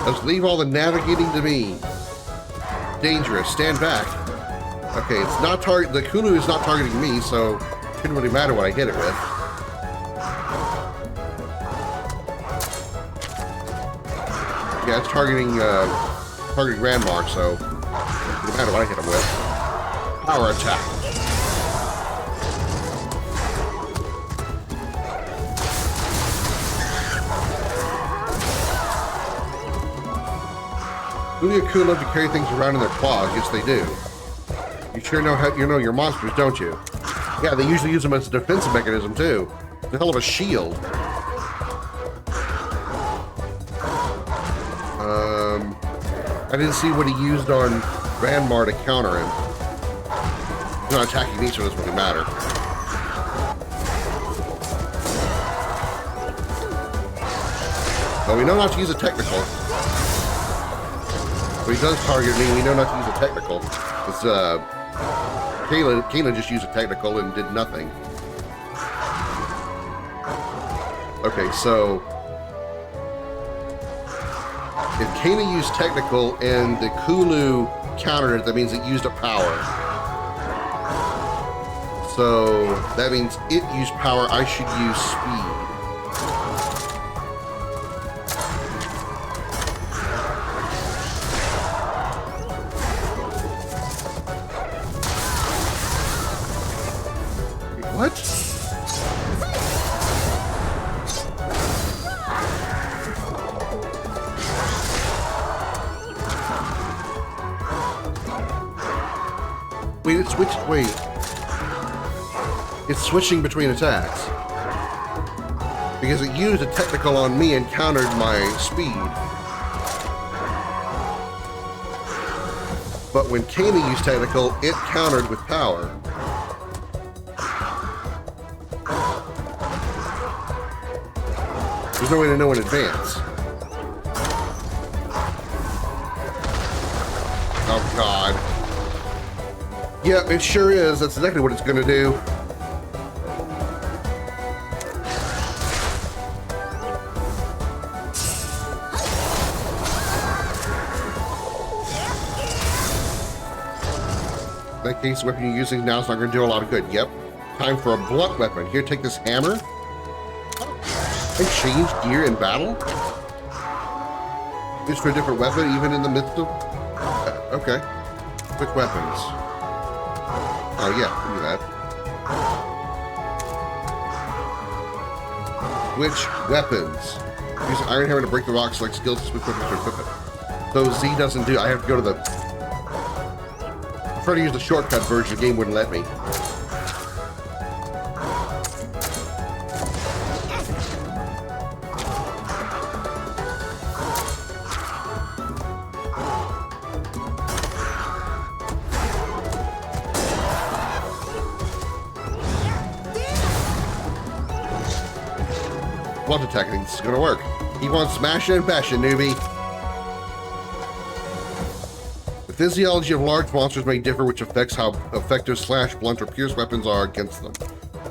Let's leave all the navigating to me. Dangerous. Stand back. Okay, it's not the Kulu is not targeting me, so it couldn't really matter what I hit it with. Yeah, it's targeting Grandmark, so it doesn't matter what I hit him with. Power attack. Kulu Yaku love to carry things around in their claws. Yes, they do. You sure know your monsters, don't you? Yeah, they usually use them as a defensive mechanism too. It's a hell of a shield. I I didn't see what he used on Ranmar to counter him. He's not attacking me, so it doesn't really matter. But we know not to use a technical. When he does target me, we know not to use a technical. It's, Kayla just used a technical and did nothing. Okay, so if Kayla used technical and the Kulu countered it, that means it used a power. So that means it used power, I should use speed. What? Wait, wait. It's switching between attacks. Because it used a technical on me and countered my speed. But when Kayla used technical, it countered with power. There's no way to know in advance. Oh, God. Yeah, it sure is. That's exactly what it's going to do. In that case, the weapon you're using now is not going to do a lot of good. Yep. Time for a blunt weapon. Here, take this hammer. And change gear in battle? Use for a different weapon, even in the midst of... okay. Which weapons? Oh, yeah, do that. Which weapons? Use an iron hammer to break the rocks, like skills to switch weapons to equip it. So Z doesn't do... I have to go to the... I tried to use the shortcut version, the game wouldn't let me. Blunt attack, I think this is gonna work. He wants smashing and bashing, newbie. The physiology of large monsters may differ, which affects how effective slash, blunt, or pierce weapons are against them.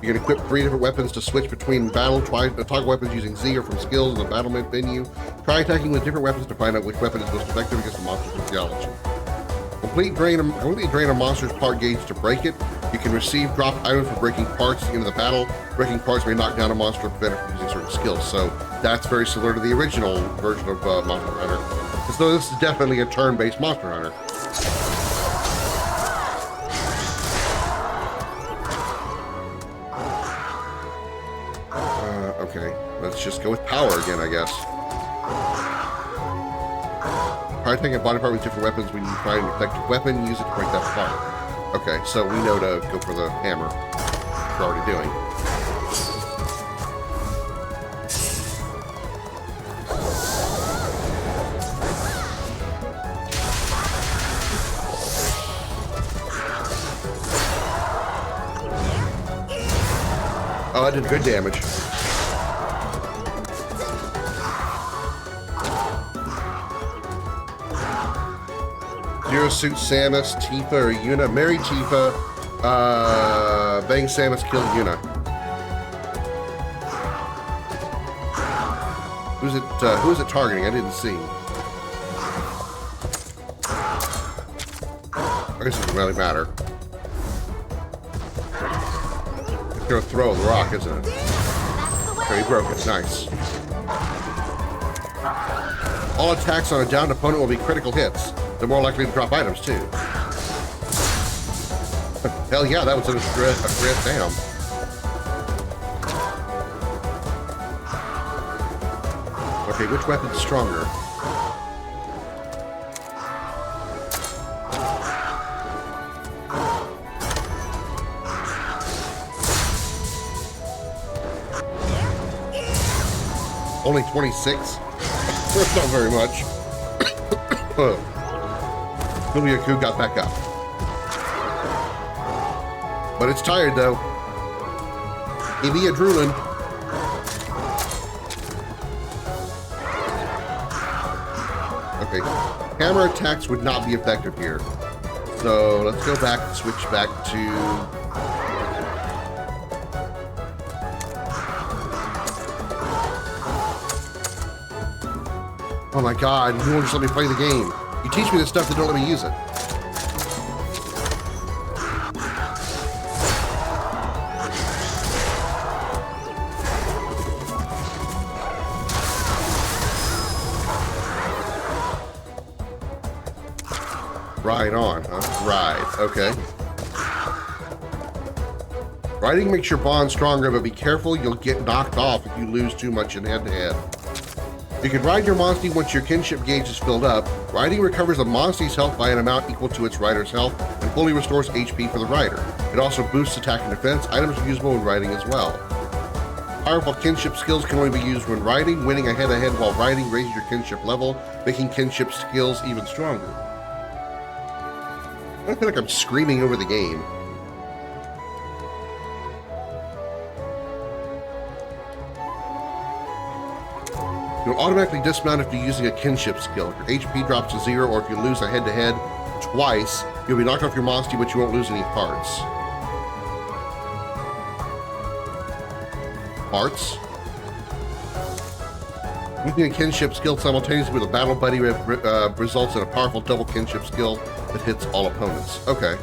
You can equip 3 different weapons to switch between battle, toggle weapons using Z or from skills in the battle menu. Try attacking with different weapons to find out which weapon is most effective against the monster's physiology. Completely drain a monster's part gauge to break it. You can receive drop items for breaking parts into the battle. Breaking parts may knock down a monster or prevent it from using certain skills. So that's very similar to the original version of Monster Hunter. So this is definitely a turn-based Monster Hunter. Okay, let's just go with power again, I guess. Try taking a body part with different weapons. When you find an effective weapon, use it to break that apart. Okay, so we know to go for the hammer. We're already doing. Oh, that did good damage. Zero Suit Samus, Tifa, or Yuna. Marry Tifa. Bang Samus, kill Yuna. Who is it targeting? I didn't see. I guess it doesn't really matter. It's gonna throw the rock, isn't it? Okay, he broke it. Nice. All attacks on a downed opponent will be critical hits. They're more likely to drop items, too. Hell yeah, that was a crit down. Okay, which weapon's stronger? Only 26? That's not very much. Yaku got back up. But it's tired, though. Give me a drooling. Okay. Hammer attacks would not be effective here. So let's go back and switch back to... Oh my god, you won't just let me play the game. You teach me this stuff, then don't let me use it. Ride on, huh? Ride, okay. Riding makes your bond stronger, but be careful, you'll get knocked off if you lose too much in head-to-head. You can ride your Monstie once your kinship gauge is filled up. Riding recovers a Monstie's health by an amount equal to its rider's health and fully restores HP for the rider. It also boosts attack and defense. Items are usable when riding as well. Powerful kinship skills can only be used when riding. Winning a head-to-head while riding raises your kinship level, making kinship skills even stronger. I feel like I'm screaming over the game. You'll automatically dismount if you're using a kinship skill. If your HP drops to 0, or if you lose a head-to-head twice, you'll be knocked off your Monstie, but you won't lose any parts. Parts? Using a kinship skill simultaneously with a battle buddy results in a powerful double kinship skill that hits all opponents. Okay.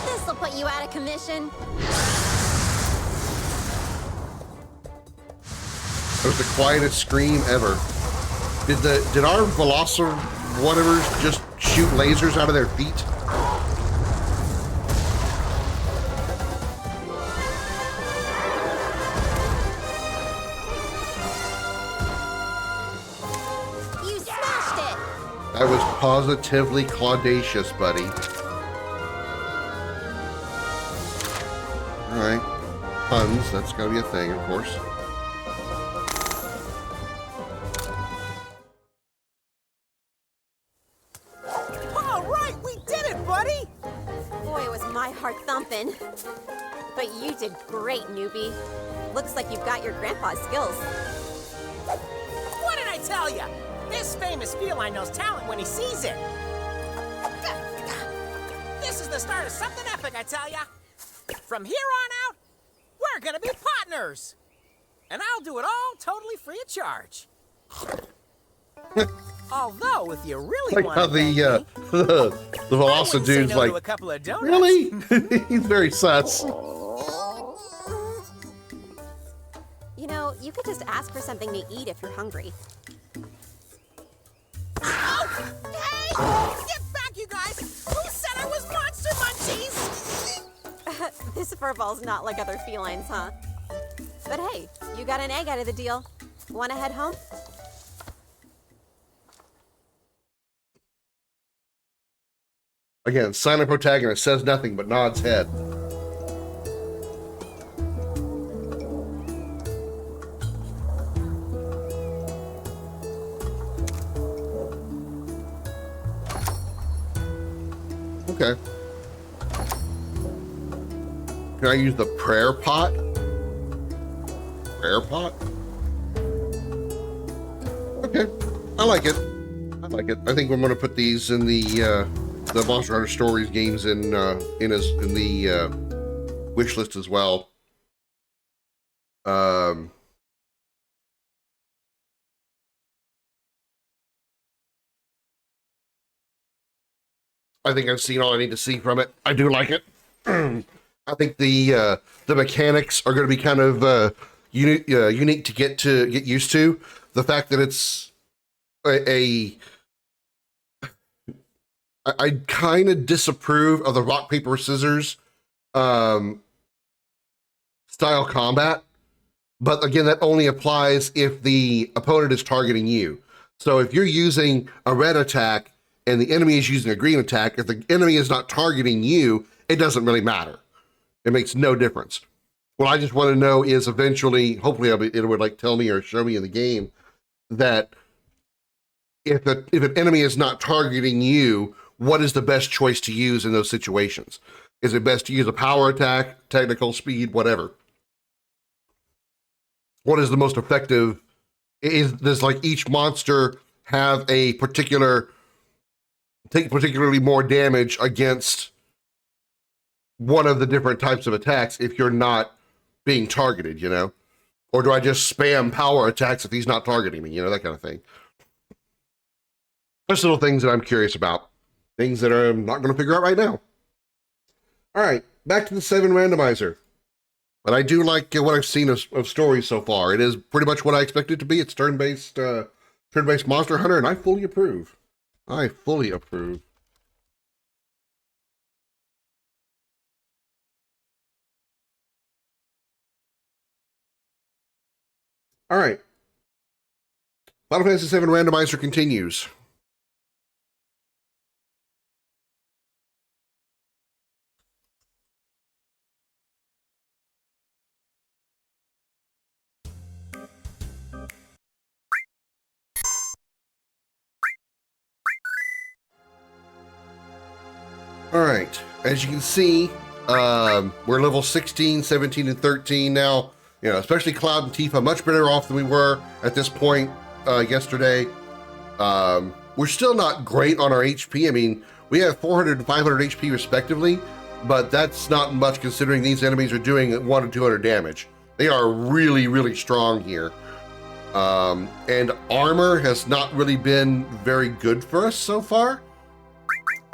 This'll put you out of commission. That was the quietest scream ever. Did our Velocer whatever just shoot lasers out of their feet? You smashed it! That was positively claudacious, buddy. Alright. Puns, that's gotta be a thing, of course. All right, we did it, buddy! Boy, was my heart thumping. But you did great, newbie. Looks like you've got your grandpa's skills. What did I tell you? This famous feline knows talent when he sees it. This is the start of something epic, I tell ya. From here on out, we're gonna be partners. And I'll do it all totally free of charge. Although, if you really Like want how to the Veloci dude's like, a couple of donuts. really? He's very sus. You know, you could just ask for something to eat if you're hungry. Oh, hey! Get back, you guys! Who said I was Monster Munchies? This furball's not like other felines, huh? But hey, you got an egg out of the deal. Wanna head home? Again, silent protagonist says nothing but nods head. Okay. Can I use the prayer pot? Prayer pot? Okay. I like it. I like it. I think I'm gonna put these in the Monster Hunter Stories games in the wish list as well. I think I've seen all I need to see from it. I do like it. I think the mechanics are going to be kind of unique to get used to. The fact that it's I kind of disapprove of the rock paper scissors style combat. But again, that only applies if the opponent is targeting you. So if you're using a red attack and the enemy is using a green attack, if the enemy is not targeting you, it doesn't really matter. It makes no difference. What I just want to know is eventually, hopefully it would like tell me or show me in the game that if an enemy is not targeting you, what is the best choice to use in those situations? Is it best to use a power attack, technical speed, whatever? What is the most effective? Does like each monster have a take particularly more damage against one of the different types of attacks if you're not being targeted, you know? Or do I just spam power attacks if he's not targeting me, you know, that kind of thing. Just little things that I'm curious about. Things that I'm not going to figure out right now. All right, back to the VII randomizer. But I do like what I've seen of stories so far. It is pretty much what I expected it to be. It's turn-based Monster Hunter, and I fully approve. I fully approve. All right. Final Fantasy VII randomizer continues. All right, as you can see, we're level 16, 17, and 13 now. You know, especially Cloud and Tifa, much better off than we were at this point yesterday. We're still not great on our HP. I mean, we have 400 and 500 HP respectively, but that's not much considering these enemies are doing 1 to 200 damage. They are really, really strong here. And armor has not really been very good for us so far.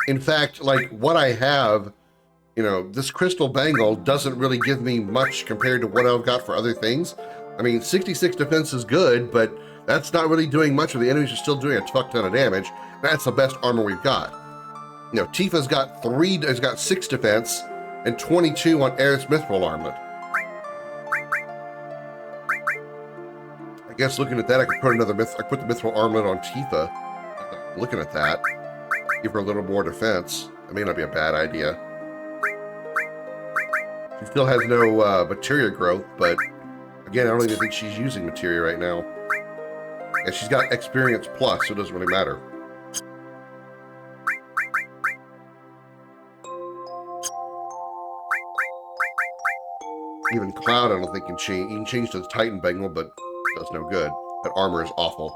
In fact, like what I have, you know, this crystal bangle doesn't really give me much compared to what I've got for other things. I mean, 66 defense is good, but that's not really doing much of the enemies are still doing a fuck ton of damage. That's the best armor we've got. You know, Tifa's got 6 defense and 22 on Aerith's mithril armlet. I guess looking at that, I could put I put the mithril armlet on Tifa. Looking at that. Give her a little more defense. That may not be a bad idea. She still has no materia growth, but again, I don't even think she's using materia right now. And she's got experience plus, so it doesn't really matter. Even Cloud, I don't think can change. You can change to the Titan Bangle, but it does no good. That armor is awful.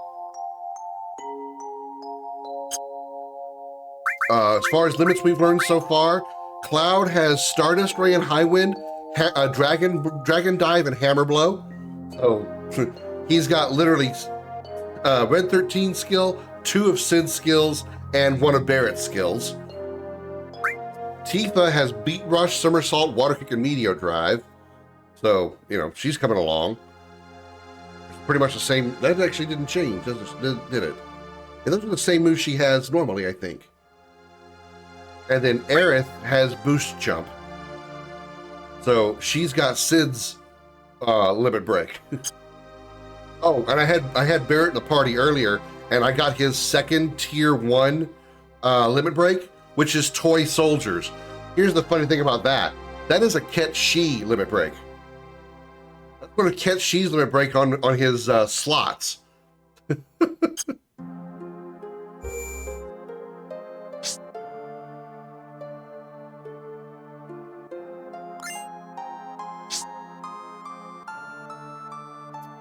As far as limits we've learned so far, Cloud has Stardust Ray and High Wind, Dragon Dive, and Hammer Blow. So he's got literally Red 13 skill, 2 of Sid's skills, and 1 of Barrett's skills. Tifa has Beat Rush, Somersault, Water Kick, and Meteor Drive. So, you know, she's coming along. It's pretty much the same. That actually didn't change, did it? And those are the same moves she has normally, I think. And then Aerith has Boost Jump. So she's got Sid's Limit Break. Oh, and I had Barrett in the party earlier, and I got his second tier 1 Limit Break, which is Toy Soldiers. Here's the funny thing about that. That is a Ket Shi Limit Break. That's going to Ket Shi's Limit Break on his slots.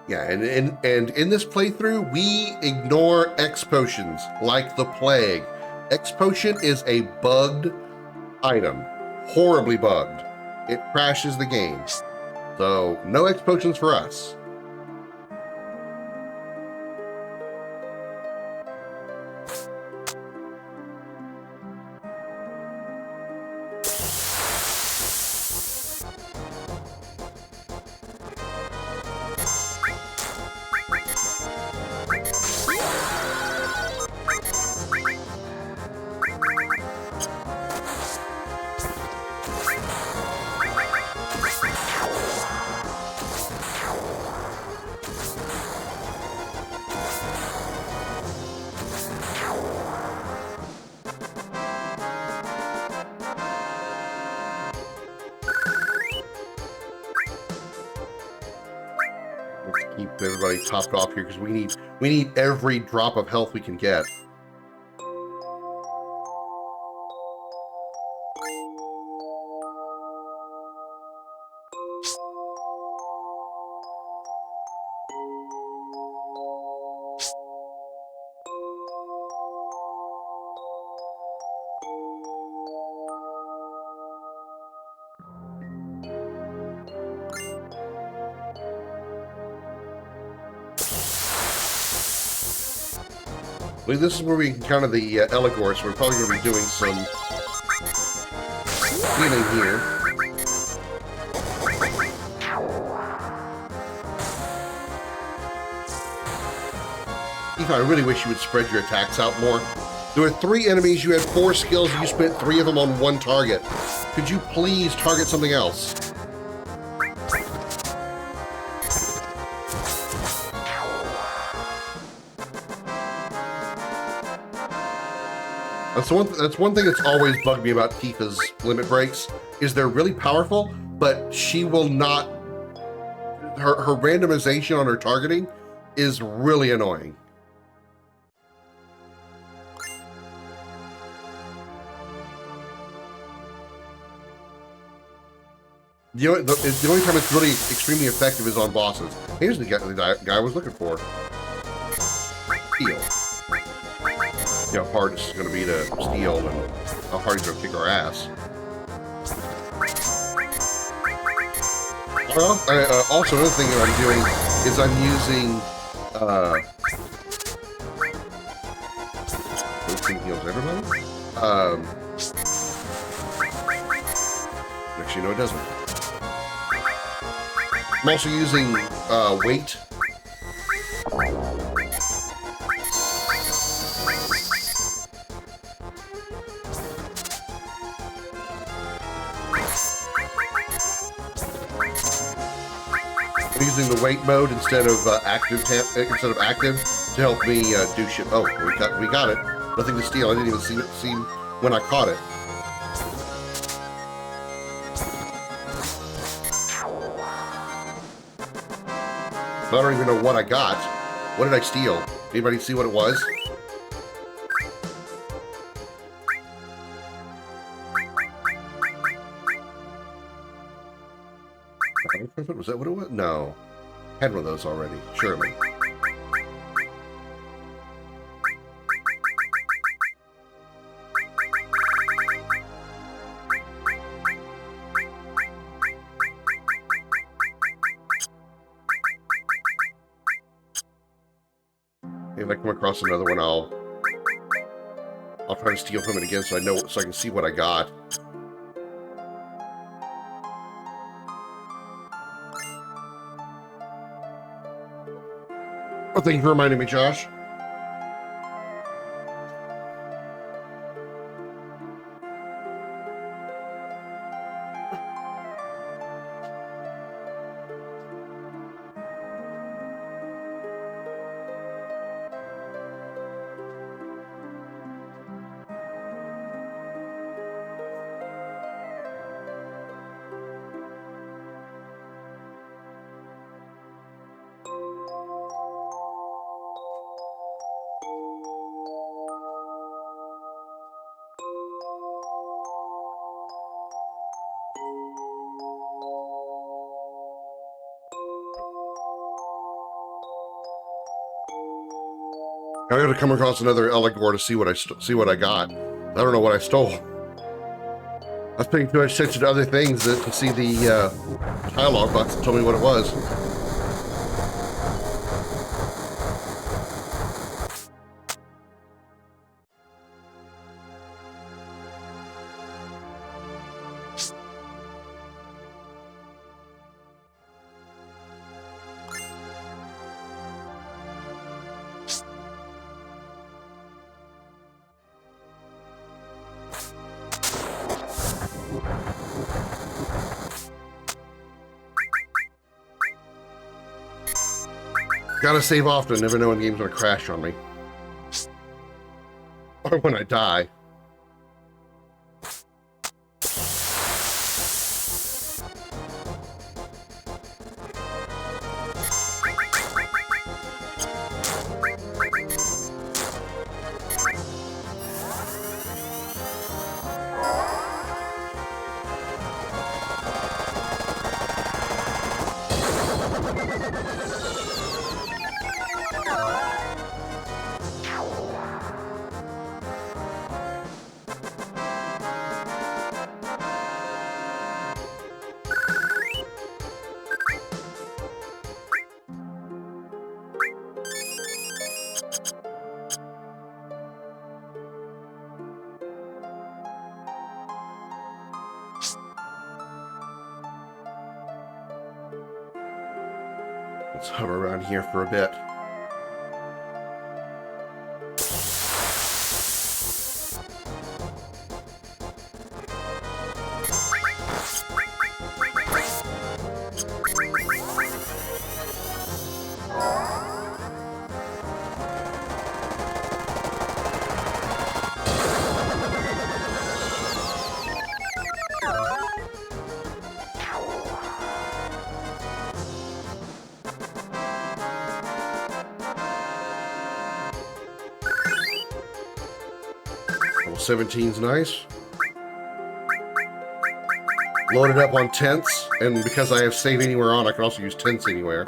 Yeah, and in this playthrough, we ignore X potions like the plague. X potion is a bugged item, horribly bugged. It crashes the game. So no X potions for us. keep everybody topped off here because we need every drop of health we can get. I mean, this is where we encounter the Eligor, so we're probably going to be doing some healing here. Eva, I really wish you would spread your attacks out more. There were 3 enemies, you had 4 skills, and you spent 3 of them on 1 target. Could you please target something else? That's one thing that's always bugged me about Tifa's limit breaks, is they're really powerful, but she will not... Her randomization on her targeting is really annoying. The only time it's really extremely effective is on bosses. Here's the guy I was looking for. Heal. You know, how hard this is going to be to steal and how hard he's going to kick our ass. Well, also another thing that I'm doing is I'm using, this thing heals everybody? Actually, no, it doesn't. I'm also using, weight. I'm using the weight mode instead of active to help me do shit. Oh, we got it. Nothing to steal. I didn't even see when I caught it. I don't even know what I got. What did I steal? Anybody see what it was? Was that what it was? No. Had one of those already, surely. If I come across another one, I'll try to steal from it again so I can see what I got. Oh, thank you for reminding me, Josh. I gotta come across another Eligor to see what I got. I don't know what I stole. I was paying too much attention to other things to see the dialogue box that told me what it was. Gotta save often, never know when the game's gonna crash on me. Or when I die. Let's hover around here for a bit. Level 17's nice. Loaded up on tents, and because I have save anywhere on, I can also use tents anywhere.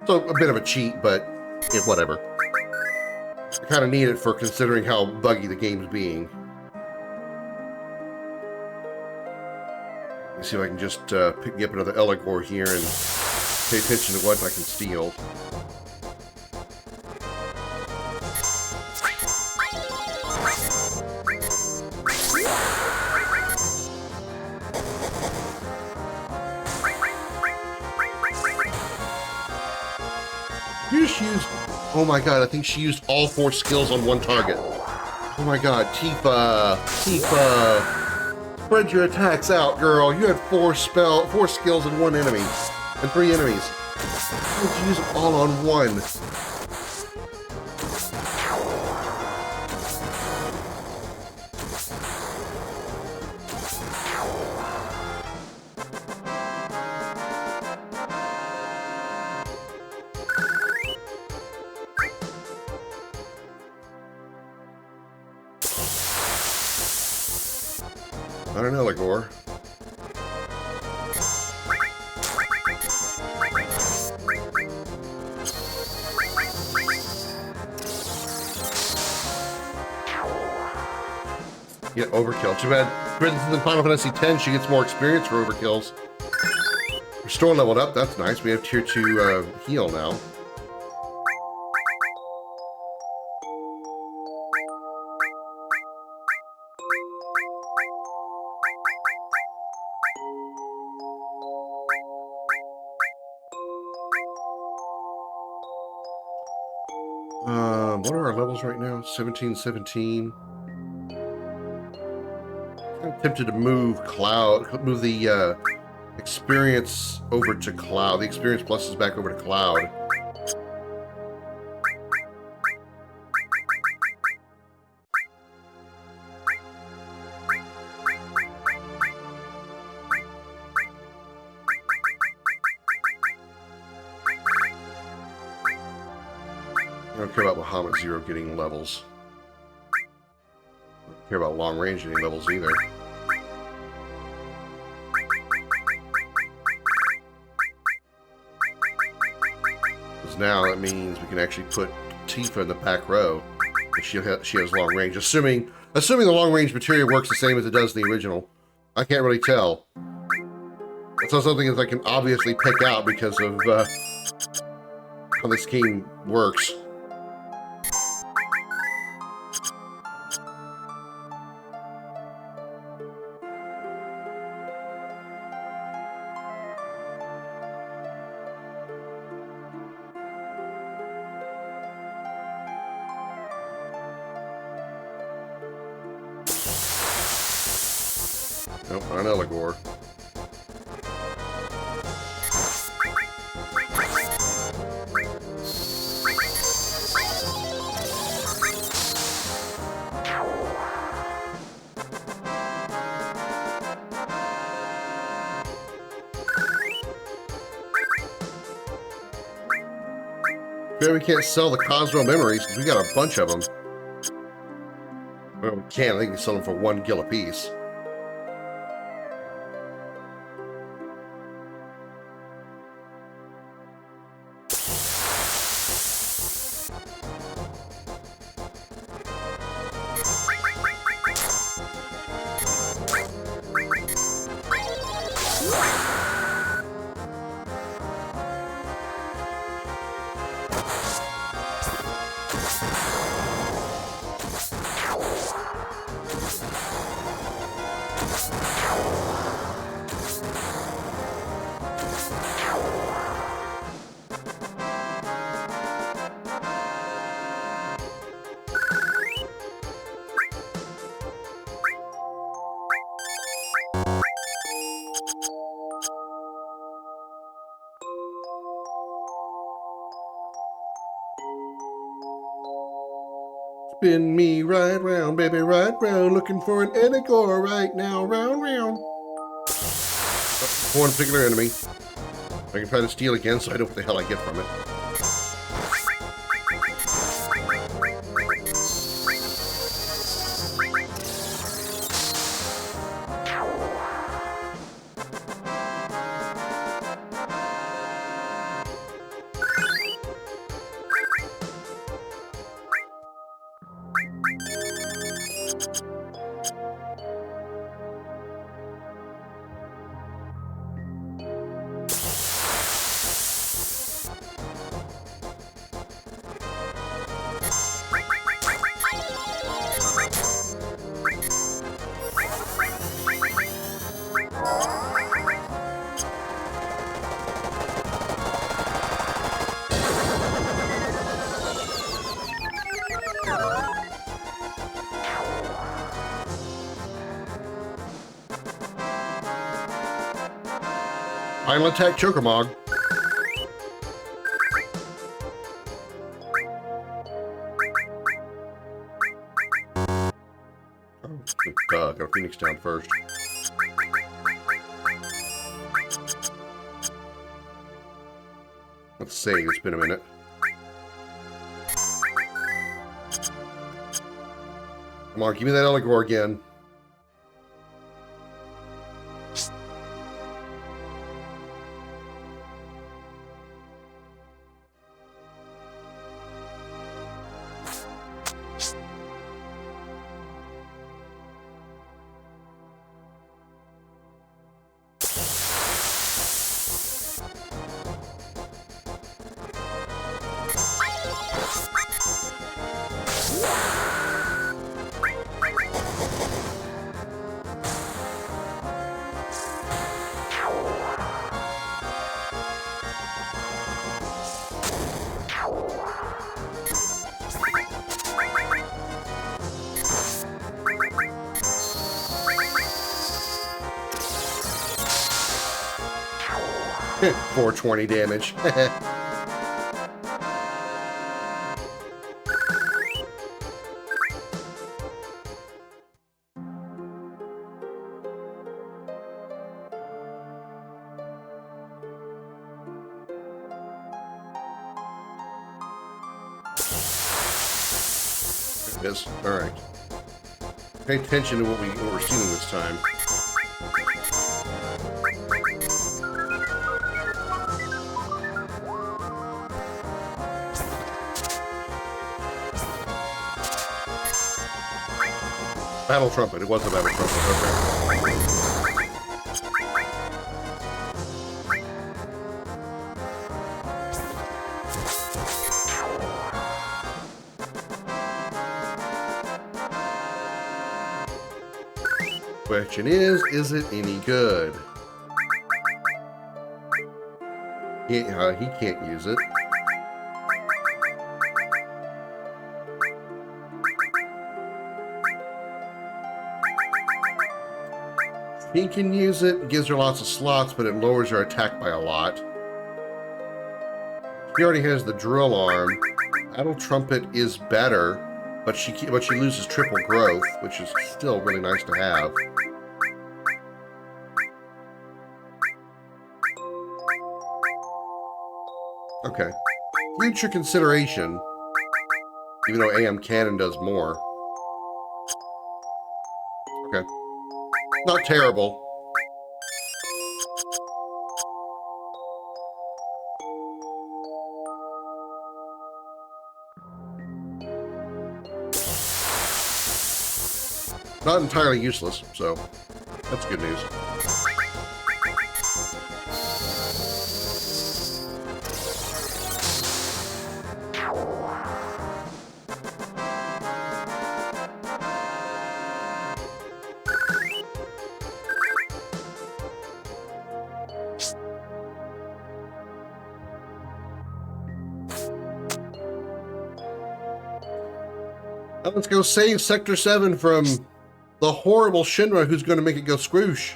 So a bit of a cheat, but yeah, whatever. I kind of need it for considering how buggy the game's being. Let me see if I can just pick me up another Eligor here and pay attention to what I can steal. You just used... Oh my god, I think she used all 4 skills on one target. Oh my god, Tifa! Tifa! Spread your attacks out, girl. You had 4 skills in one enemy. And 3 enemies. How did you use them all on one? Not an Eligor. Yeah, overkill. Too bad. For instance, in Final Fantasy X, she gets more experience for overkills. We're still leveled up. That's nice. We have tier 2 heal now. What are our levels right now? 17, 17. I'm tempted to move move the experience over to Cloud. The experience plus is back over to Cloud. I don't care about Bahamut Zero getting levels. I don't care about long range getting levels either. Because now that means we can actually put Tifa in the back row. If she has long range. Assuming the long range material works the same as it does in the original. I can't really tell. That's not something that I can obviously pick out because of how this game works. Nope, not an Eligor. Yeah, we can't sell the Cosmo memories because we got a bunch of them. Well, we can. I think we can sell them for 1 gil apiece. Spin me right round, baby, right round. Looking for an Enigor right now. Round, round. For one particular enemy. I can try to steal again so I know what the hell I get from it. Final attack Chokermog. Oh, got a Phoenix down first. Let's save, it's been a minute. Come on, give me that Eligor again. Heh, 420 damage. There it is. All right. Pay attention to what we're seeing this time. Battle Trumpet. It was a Battle Trumpet. Okay. Question is it any good? He can't use it. He can use it, gives her lots of slots, but it lowers her attack by a lot. She already has the drill arm. Battle Trumpet is better, but she loses triple growth, which is still really nice to have. Okay. Future consideration, even though AM Cannon does more. Okay. Not terrible. Not entirely useless, so that's good news. Now let's go save Sector 7 from the horrible Shinra who's going to make it go squoosh.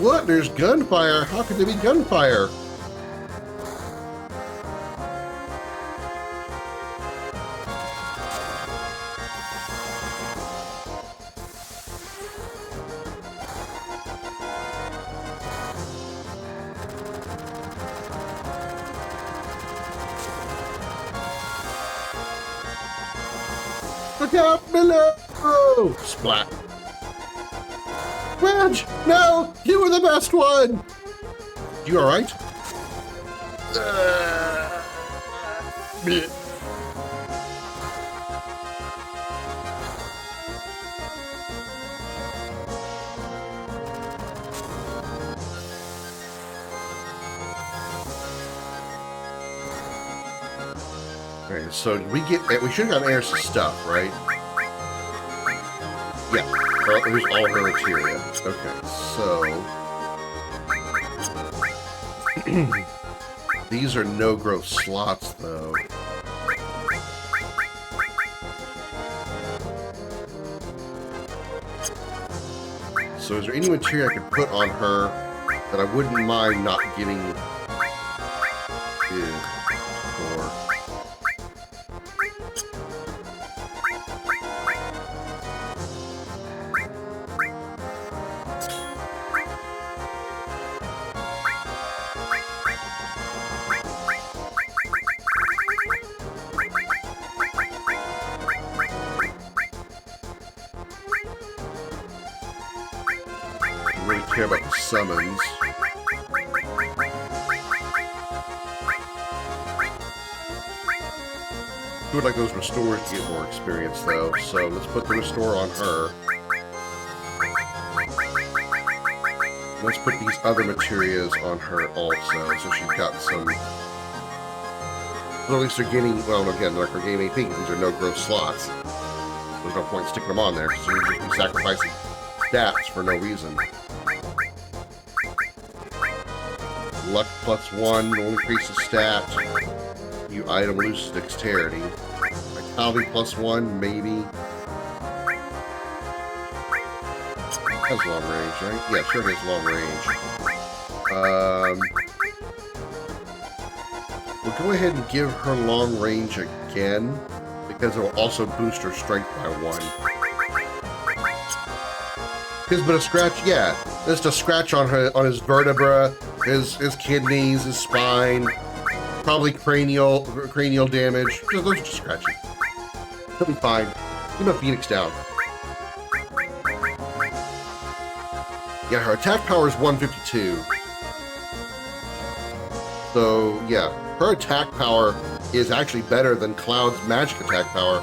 What? There's gunfire? How could there be gunfire? Look out below! Splat. Reg! No! You were the best one! You alright? Bleh. Okay, so we should have gotten Eris's stuff, right? Yeah, here's all her materia. Okay, so these are no growth slots, though. So is there any material I could put on her that I wouldn't mind not getting for? Really care about the summons. I would like those restores to get more experience, though, so let's put the restore on her. Let's put these other materials on her also, so she's got some... Well, at least they're gaining... Well, again, they're not gaining AP, because these are no growth slots. There's no point in sticking them on there, because you're just sacrificing stats for no reason. Luck +1 will increase the stat. New item loses dexterity. Vitality +1, maybe. Has long range, right? Yeah, sure has long range. We'll go ahead and give her long range again, because it will also boost her strength by 1. His bit of scratch, yeah. Just a scratch on his vertebra, his kidneys, his spine, probably cranial damage. Those are just scratches. He'll be fine. Keep my Phoenix down. Yeah, her attack power is 152. So yeah, her attack power is actually better than Cloud's magic attack power.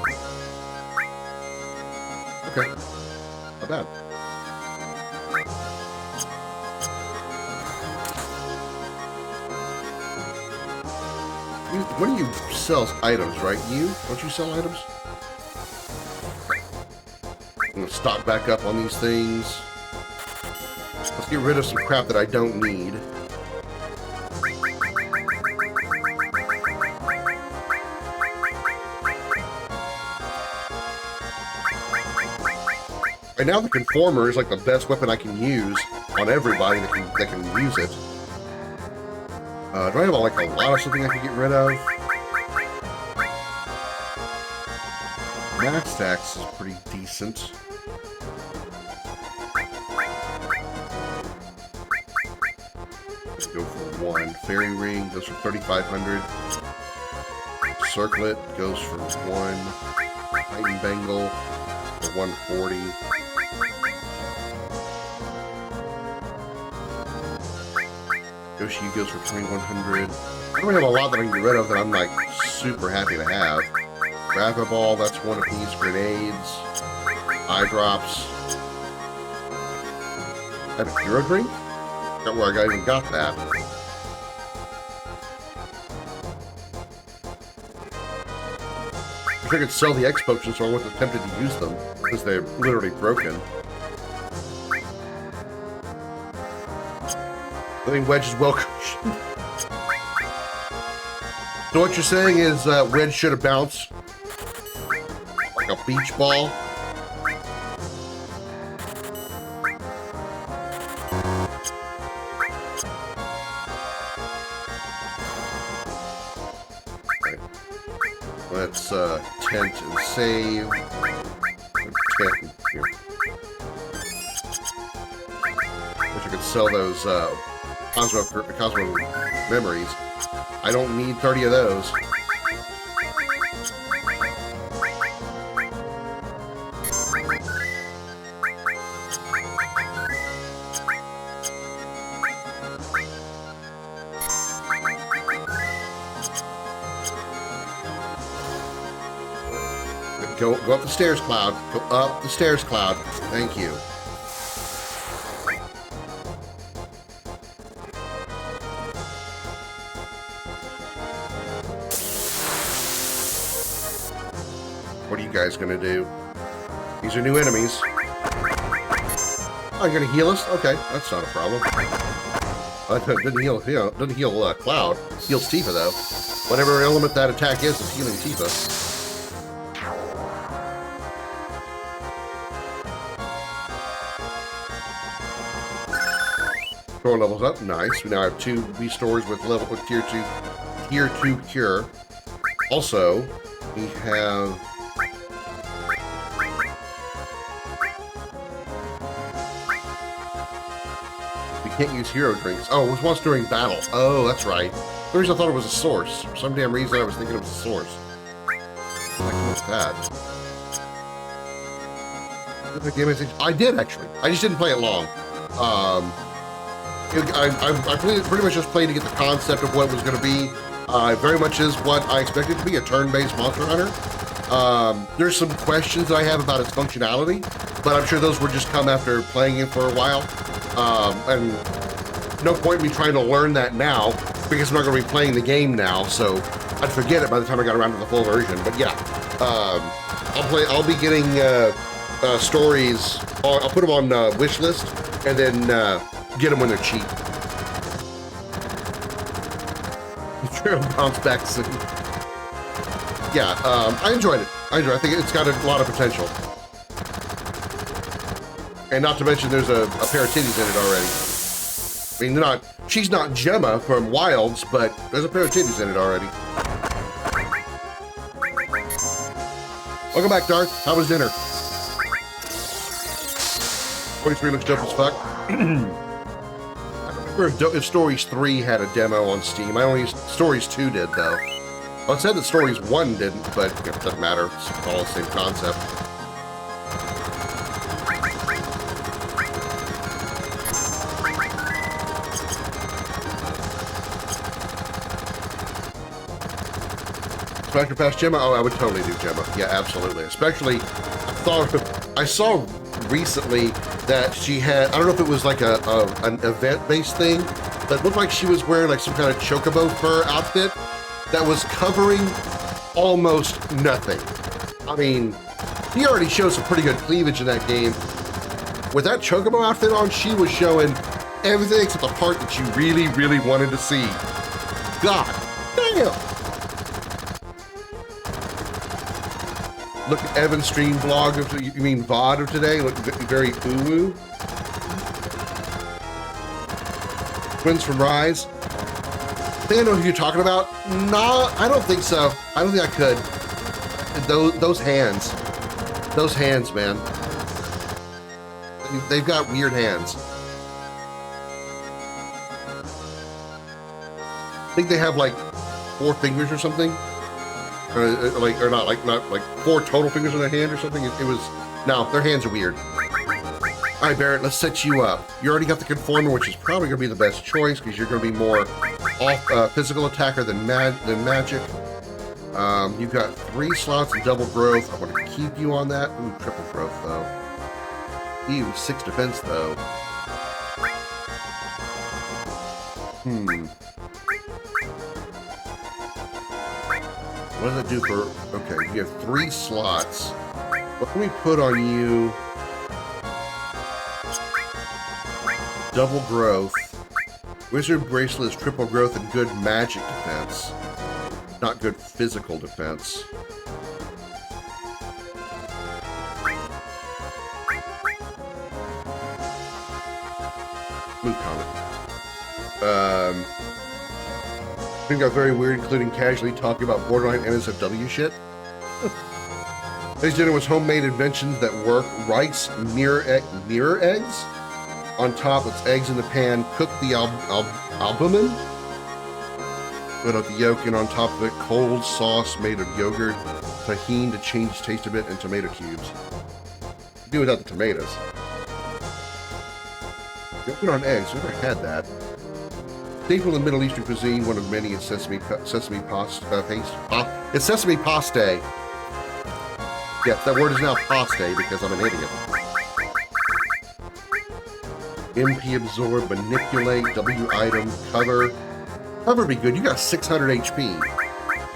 Okay, not bad. One of you sells items, right? Don't you sell items? I'm gonna stock back up on these things. Let's get rid of some crap that I don't need. And now the Conformer is like the best weapon I can use on everybody that can use it. Do I have like a lot of something I can get rid of? Max Stacks is pretty decent. Let's go for 1. Fairy Ring goes for 3,500. Circlet goes for 1. Titan Bangle for 140. Yoshi goes for 2,100. I don't have a lot that I can get rid of that I'm like super happy to have. Grappa Ball, that's 1 apiece. Grenades. Eye Drops. I have a Hero Drink? I forgot where I even got that. I could sell the X potions, so I wasn't tempted to use them, because they're literally broken. I think Wedge is well cushioned. So what you're saying is Wedge should have bounced like a beach ball? tent and save. Tent here. Wish I could sell those Cosmo memories. I don't need 30 of those. Go up the stairs, Cloud. Go up the stairs, Cloud. Thank you. What are you guys gonna do? These are new enemies. Oh, you're gonna heal us? Okay, that's not a problem. Doesn't heal Cloud. Heals Tifa though. Whatever element that attack is healing Tifa. Store levels up, nice. We now have 2 restores with tier 2 cure. Also, we have we can't use hero drinks. Oh, it was once during battle. Oh, that's right. The reason I thought it was a source. For some damn reason I was thinking it was a source. What's that? I did actually. I just didn't play it long. I pretty much just played to get the concept of what it was going to be. Very much is what I expected to be, a turn-based Monster Hunter. There's some questions that I have about its functionality, but I'm sure those would just come after playing it for a while. And no point in me trying to learn that now, because I'm not going to be playing the game now, so I'd forget it by the time I got around to the full version. But yeah, I'll be getting stories. I'll put them on wish list, and then get them when they're cheap. The trail bounce back soon. Yeah, I enjoyed it. I think it's got a lot of potential. And not to mention there's a pair of titties in it already. I mean, she's not Gemma from Wilds, but there's a pair of titties in it already. Welcome back, Darth. How was dinner? 23 looks dope as fuck. If Stories 3 had a demo on Steam. Stories 2 did, though. Well, it said that Stories 1 didn't, but it doesn't matter. It's all the same concept. Spectre Pass Gemma? Oh, I would totally do Gemma. Yeah, absolutely. Especially, I saw recently that she had, I don't know if it was like an event-based thing, but it looked like she was wearing like some kind of chocobo fur outfit that was covering almost nothing. I mean, he already showed some pretty good cleavage in that game. With that chocobo outfit on, she was showing everything except the part that you really, really wanted to see. God damn! Look at Evan's stream vlog of, you mean VOD of today? Look very ooh-woo. Twins from Rise. I think I know who you're talking about. No, I don't think so. I don't think I could. Those hands. Those hands, man. They've got weird hands. I think they have like 4 fingers or something. Not like 4 total fingers on their hand or something. No, their hands are weird. All right, Barrett, let's set you up. You already got the Conformer, which is probably going to be the best choice because you're going to be more physical attacker than magic. You've got 3 slots in double growth. I want to keep you on that. Ooh, triple growth, though. Ew, 6 defense, though. What does that do for... Okay, you have 3 slots. What can we put on you? Double growth. Wizard Bracelet is triple growth and good magic defense. Not good physical defense. Move comment. I think that's very weird, including casually talking about borderline NSFW shit. His dinner was homemade inventions that work. Rice mirror eggs. On top, it's eggs in the pan. Cook the albumin. Put out the yolk, and on top of it, cold sauce made of yogurt, tahini to change the taste of it, and tomato cubes. Do without the tomatoes. Yogurt on eggs. Never had that. Staple in Middle Eastern cuisine, one of many in sesame paste. It's sesame paste. Yes, that word is now paste because I'm an idiot. MP absorb, manipulate, W item, cover. Cover be good. You got 600 HP.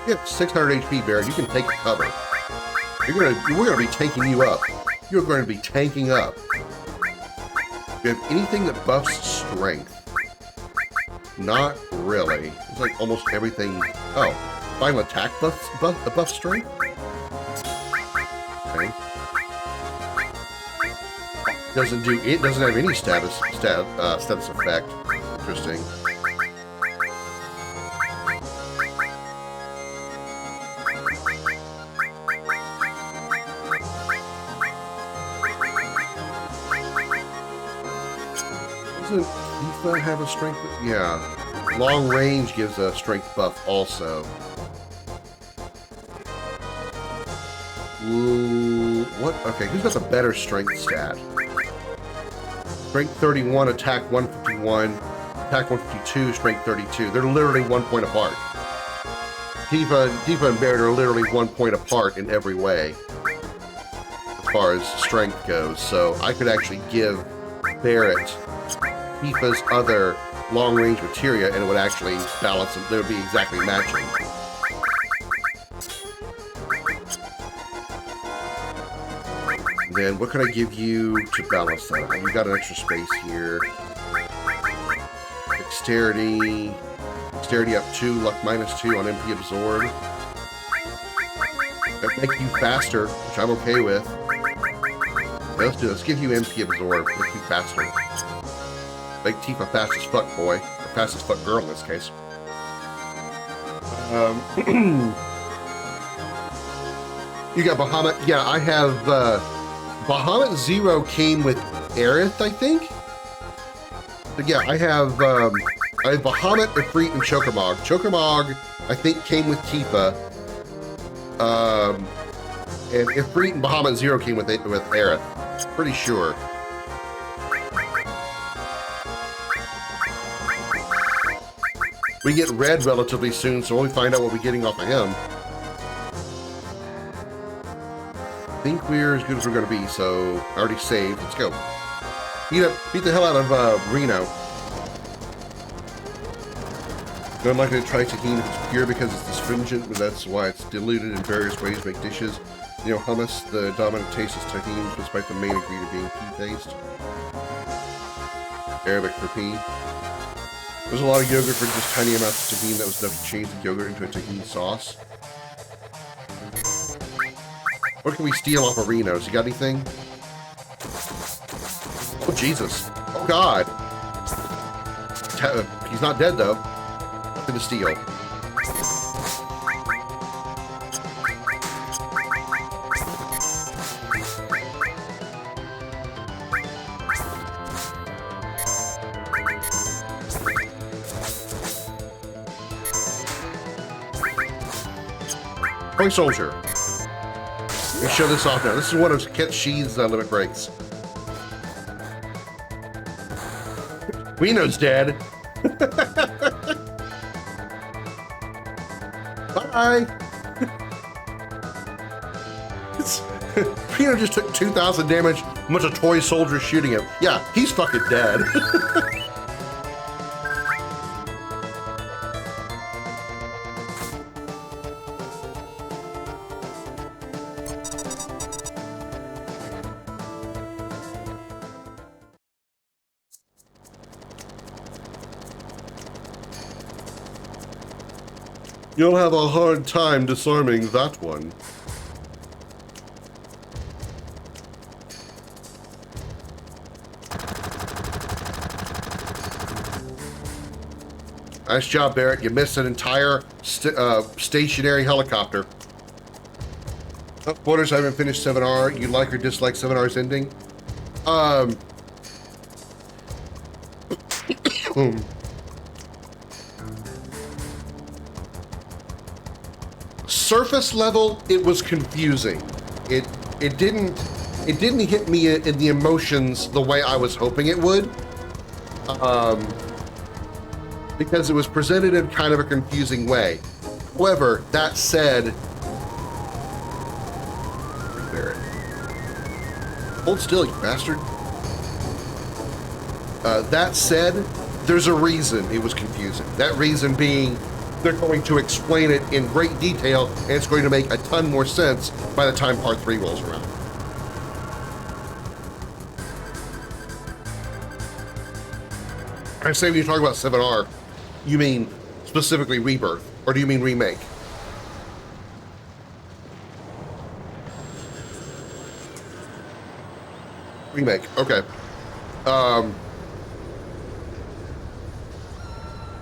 You have 600 HP, Barrett. You can take a cover. We're gonna be tanking you up. You're going to be tanking up. Do you have anything that buffs strength? Not really. It's like almost everything. Oh, final attack buff strength. Okay. It doesn't have any status effect. Interesting. Doesn't Tifa have a strength? Yeah. Long range gives a strength buff also. Ooh, what? Okay, who's got the better strength stat? Strength 31, attack 151, attack 152, strength 32. They're literally 1 point apart. Tifa and Barrett are literally 1 point apart in every way as far as strength goes. So I could actually give Barrett Tifa's other long-range materia, and it would actually balance them. They would be exactly matching. And then what can I give you to balance that? You got an extra space here. Dexterity. Dexterity up 2, luck -2 on MP absorb. That make you faster, which I'm okay with. Okay, let's do this. Let's give you MP absorb. Make you faster. Make Tifa fast as fuck, boy. Or fast as fuck girl in this case. You got Bahamut. Yeah, I have, Bahamut Zero came with Aerith, I think? But yeah, I have Bahamut, Ifrit, and Chokamog. Chokamog, I think, came with Tifa. And Ifrit and Bahamut Zero came with Aerith. Pretty sure. We get Red relatively soon, so we'll find out what we're getting off of him. I think we're as good as we're going to be, so I already saved. Let's go. Beat the hell out of Reno. You're unlikely to try tahini if it's pure because it's astringent, but that's why it's diluted in various ways to make dishes. You know, hummus, the dominant taste is tahini, despite the main ingredient being pea paste. Arabic for pea. There's a lot of yogurt for just tiny amounts of tahini that was enough to change the yogurt into a tahini sauce. What can we steal off of Reno's? You got anything? Oh, Jesus. Oh, God. He's not dead, though. Nothing to steal. Toy Soldier. Let me show this off now. This is one of Ket Shee's limit breaks. Reno's dead. Bye. Reno just took 2,000 damage. A bunch of toy soldiers shooting him. Yeah, he's fucking dead. You'll have a hard time disarming that one. Nice job, Barrett. You missed an entire stationary helicopter. Spoilers, I haven't finished 7R. You like or dislike 7R's ending? Surface level, it was confusing. It didn't hit me in the emotions the way I was hoping it would. Because it was presented in kind of a confusing way. However, that said, hold still, you bastard. That said, there's a reason it was confusing. That reason being they're going to explain it in great detail, and it's going to make a ton more sense by the time part 3 rolls around. I say when you talk about 7R, you mean specifically Rebirth, or do you mean Remake? Remake, okay.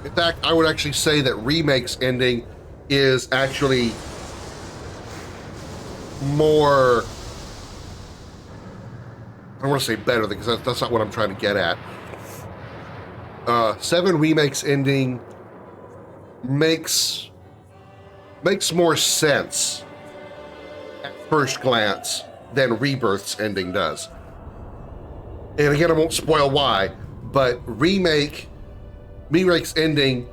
In fact, I would actually say that Remake's ending is actually more, I don't want to say better because that's not what I'm trying to get at. 7 Remake's ending makes more sense at first glance than Rebirth's ending does. And again, I won't spoil why, but Remake's ending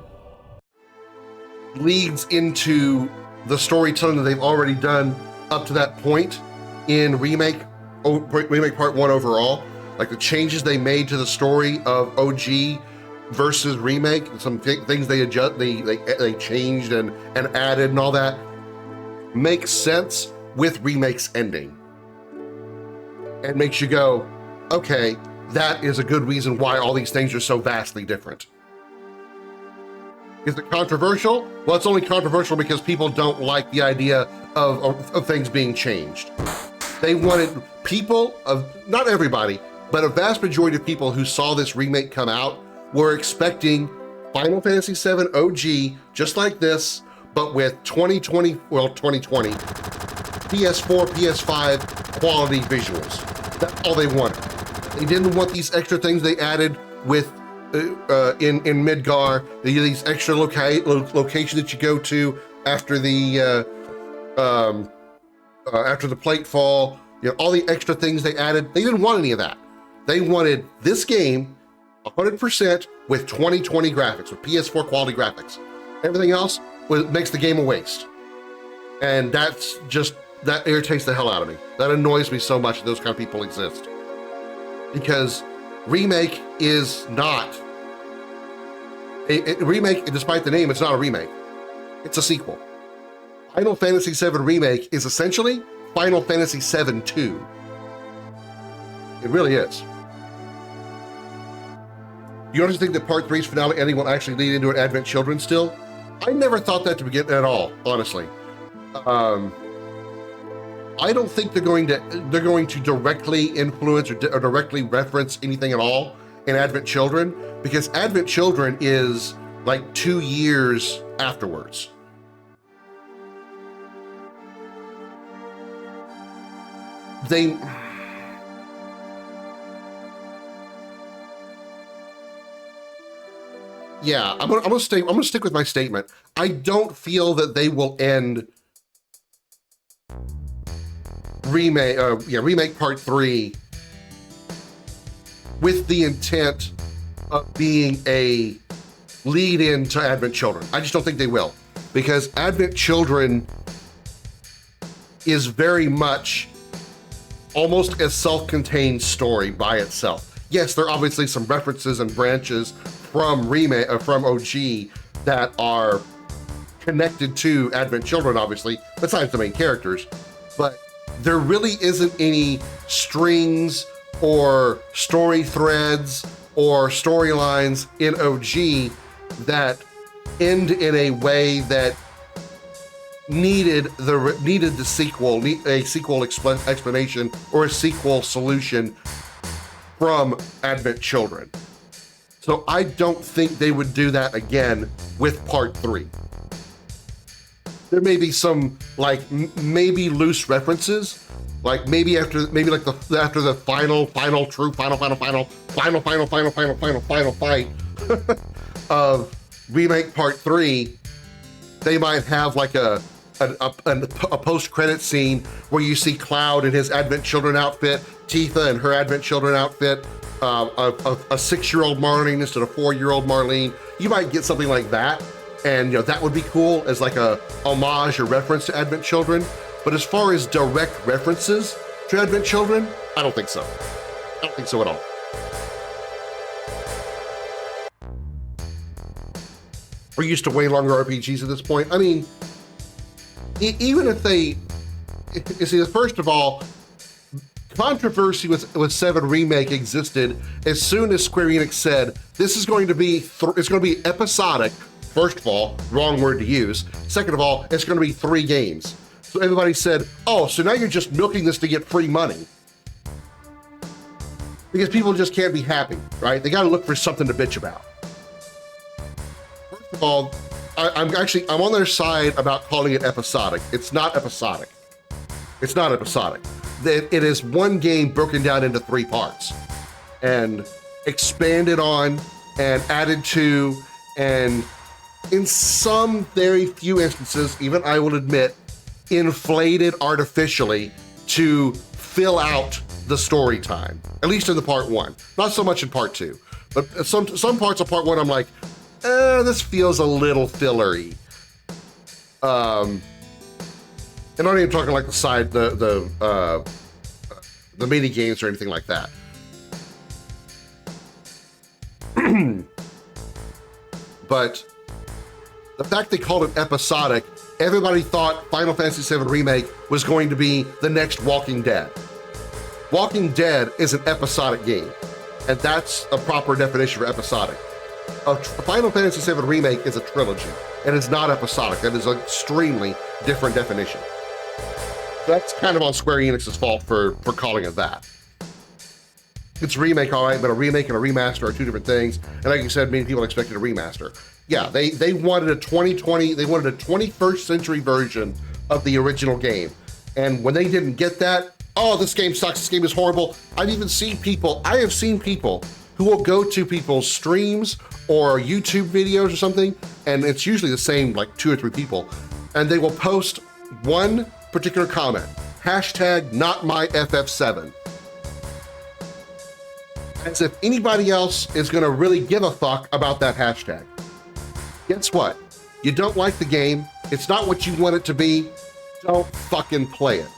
leads into the storytelling that they've already done up to that point in Remake Part 1 overall. Like the changes they made to the story of OG versus Remake, some things they changed and added and all that, makes sense with Remake's ending. And makes you go, okay, that is a good reason why all these things are so vastly different. Is it controversial? Well, it's only controversial because people don't like the idea of things being changed. They wanted people not everybody, but a vast majority of people who saw this remake come out were expecting Final Fantasy VII OG, just like this, but with 2020, PS4, PS5 quality visuals. That's all they wanted. They didn't want these extra things they added with in Midgar, these extra locations that you go to after the plate fall, all the extra things they added. They didn't want any of that. They wanted this game 100% with 2020 graphics, with PS4 quality graphics. Everything else makes the game a waste. And that irritates the hell out of me. That annoys me so much that those kind of people exist. Because Remake is not a remake. Despite the name, it's not a remake. It's a sequel. Final Fantasy VII Remake is essentially Final Fantasy VII 2. It really is. You honestly think that Part 3's finale ending will actually lead into an Advent Children still? I never thought that to begin at all, honestly. I don't think they're going to directly influence or directly reference anything at all in Advent Children, because Advent Children is like 2 years afterwards. Yeah, I'm gonna stick with my statement. I don't feel that they will end Remake Part 3 with the intent of being a lead-in to Advent Children. I just don't think they will, because Advent Children is very much almost a self-contained story by itself. Yes, there are obviously some references and branches from OG that are connected to Advent Children, obviously, besides the main characters, but there really isn't any strings or story threads or storylines in OG that end in a way that needed the sequel, a sequel explanation or a sequel solution from Advent Children. So I don't think they would do that again with Part 3. There may be some like maybe loose references, like maybe after the final fight of Remake Part 3, they might have like a post-credit scene where you see Cloud in his Advent Children outfit, Tifa in her Advent Children outfit, a 6-year-old Marlene instead of 4-year-old Marlene. You might get something like that, and that would be cool as like a homage or reference to Advent Children. But as far as direct references to Advent Children, I don't think so. I don't think so at all. We're used to way longer RPGs at this point. I mean, even if they, you see, first of all, controversy with VII Remake existed as soon as Square Enix said this is going to be it's going to be episodic. First of all, wrong word to use. Second of all, it's going to be 3 games. So everybody said, oh, so now you're just milking this to get free money. Because people just can't be happy, right? They got to look for something to bitch about. First of all, I'm on their side about calling it episodic. It's not episodic. It's not episodic. It is one game broken down into 3 parts and expanded on and added to, and in some very few instances, even I will admit, inflated artificially to fill out the story time, at least in the part 1. Not so much in part 2, but some parts of part 1 I'm like, this feels a little fillery. And I'm not even talking like the side, the mini games or anything like that. But the fact they called it episodic, everybody thought Final Fantasy VII Remake was going to be the next Walking Dead. Walking Dead is an episodic game, and that's a proper definition for episodic. A Final Fantasy VII Remake is a trilogy, and it's not episodic. That is an extremely different definition. That's kind of on Square Enix's fault for calling it that. It's a remake, all right, but a remake and a remaster are 2 different things. And like you said, many people expected a remaster. Yeah, they wanted a 2020, they wanted a 21st century version of the original game. And when they didn't get that, oh, this game sucks, this game is horrible. I have seen people who will go to people's streams or YouTube videos or something, and it's usually the same, like 2 or 3 people, and they will post one particular comment, hashtag not my FF7. As if anybody else is gonna really give a fuck about that hashtag. Guess what? You don't like the game, it's not what you want it to be, don't fucking play it.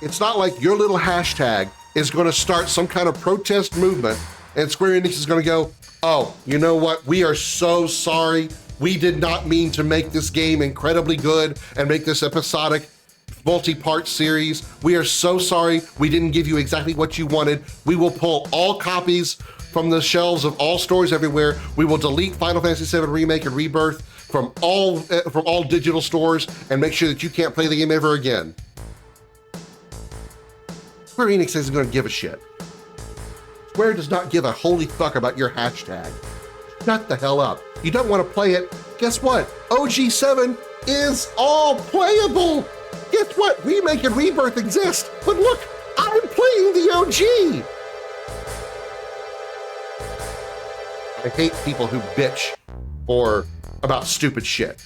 It's not like your little hashtag is gonna start some kind of protest movement and Square Enix is gonna go, oh, you know what? We are so sorry. We did not mean to make this game incredibly good and make this episodic multi-part series. We are so sorry. We didn't give you exactly what you wanted. We will pull all copies from the shelves of all stores everywhere. We will delete Final Fantasy VII Remake and Rebirth from all digital stores and make sure that you can't play the game ever again. Square Enix isn't gonna give a shit. Square does not give a holy fuck about your hashtag. Shut the hell up. You don't want to play it? Guess what? OG7 is all playable. Guess what? Remake and Rebirth exist. But look, I'm playing the OG. I hate people who bitch about stupid shit.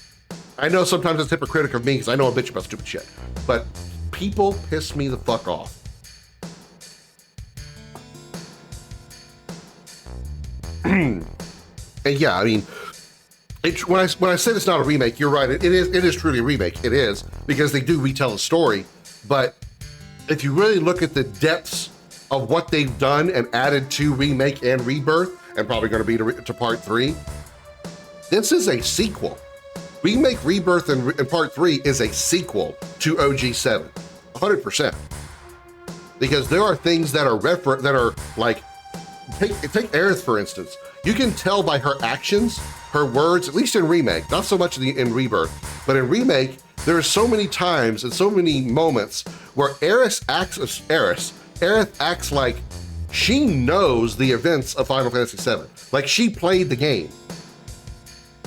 I know sometimes it's hypocritical of me because I know I bitch about stupid shit, but people piss me the fuck off. And yeah, I mean, when I said it's not a remake, you're right. It is truly a remake. It is, because they do retell a story. But if you really look at the depths of what they've done and added to Remake and Rebirth, and probably going to be to Part 3, this is a sequel. Remake, Rebirth, and Part 3 is a sequel to OG7, 100%. Because there are things that are like, take Aerith for instance. You can tell by her actions, her words, at least in Remake, not so much in Rebirth, but in Remake, there are so many times and so many moments where Aerith acts like she knows the events of Final Fantasy VII, like she played the game.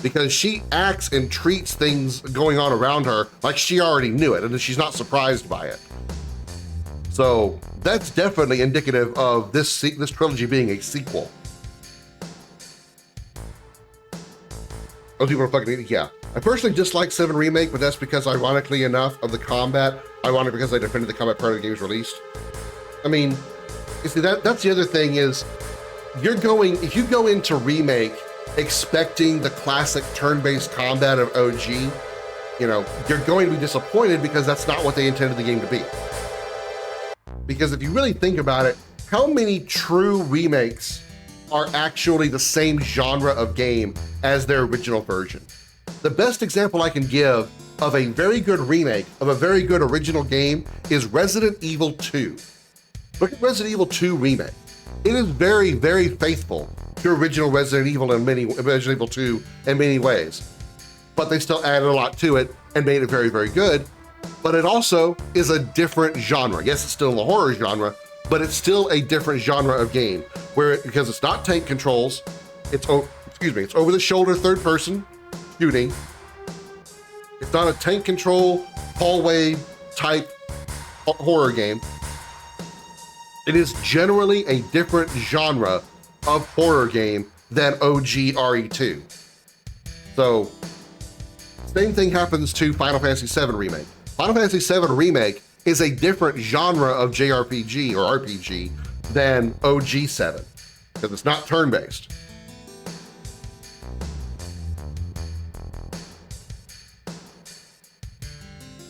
because she acts and treats things going on around her like she already knew it and that she's not surprised by it. So that's definitely indicative of this trilogy being a sequel. Oh, people are fucking, yeah. I personally dislike 7 Remake, but that's because, ironically enough, of the combat. Ironic because I defended the combat part of the game's released. I mean, you see, that's the other thing is, if you go into Remake expecting the classic turn-based combat of OG, you know, you're going to be disappointed because that's not what they intended the game to be. Because if you really think about it, how many true remakes are actually the same genre of game as their original version? The best example I can give of a very good remake of a very good original game is Resident Evil 2. Look at Resident Evil 2 Remake. It is very, very faithful to original Resident Evil 2 in many ways. But they still added a lot to it and made it very, very good. But it also is a different genre. Yes, it's still in the horror genre, but it's still a different genre of game because it's not tank controls, it's over the shoulder third person shooting. It's not a tank control hallway type horror game. It is generally a different genre of horror game than OG RE2. So same thing happens to Final Fantasy VII Remake. Final Fantasy VII Remake is a different genre of JRPG or RPG than OG 7 because it's not turn-based.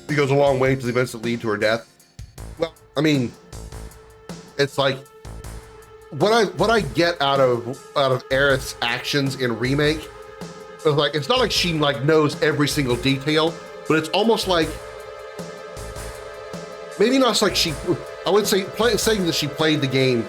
It goes a long way to the events that lead to her death. Well, I mean, it's like what I get out of Aerith's actions in Remake is like, it's not like she like knows every single detail, but it's almost like, maybe not like she, I would say saying that she played the game,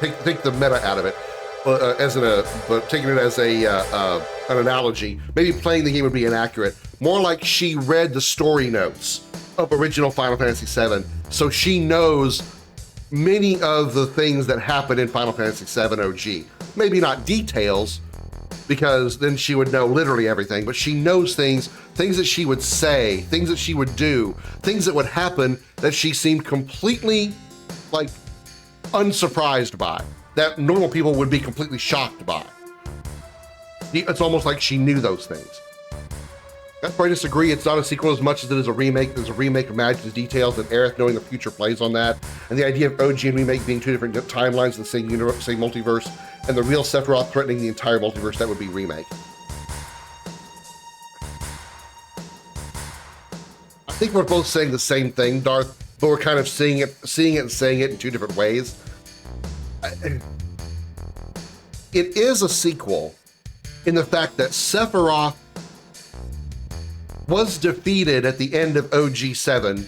take the meta out of it, but taking it as an analogy. Maybe playing the game would be inaccurate. More like she read the story notes of original Final Fantasy VII, so she knows many of the things that happen in Final Fantasy VII OG. Maybe not details, because then she would know literally everything, but she knows things that she would say, things that she would do, things that would happen that she seemed completely like unsurprised by, that normal people would be completely shocked by. It's almost like she knew those things. That's where I disagree. It's not a sequel as much as it is a remake. There's a remake of Magic's details and Aerith knowing the future plays on that. And the idea of OG and remake being two different timelines in the same universe, same multiverse, and the real Sephiroth threatening the entire multiverse, that would be remake. I think we're both saying the same thing, Darth, but we're kind of seeing it and saying it in two different ways. It is a sequel in the fact that Sephiroth was defeated at the end of OG 7,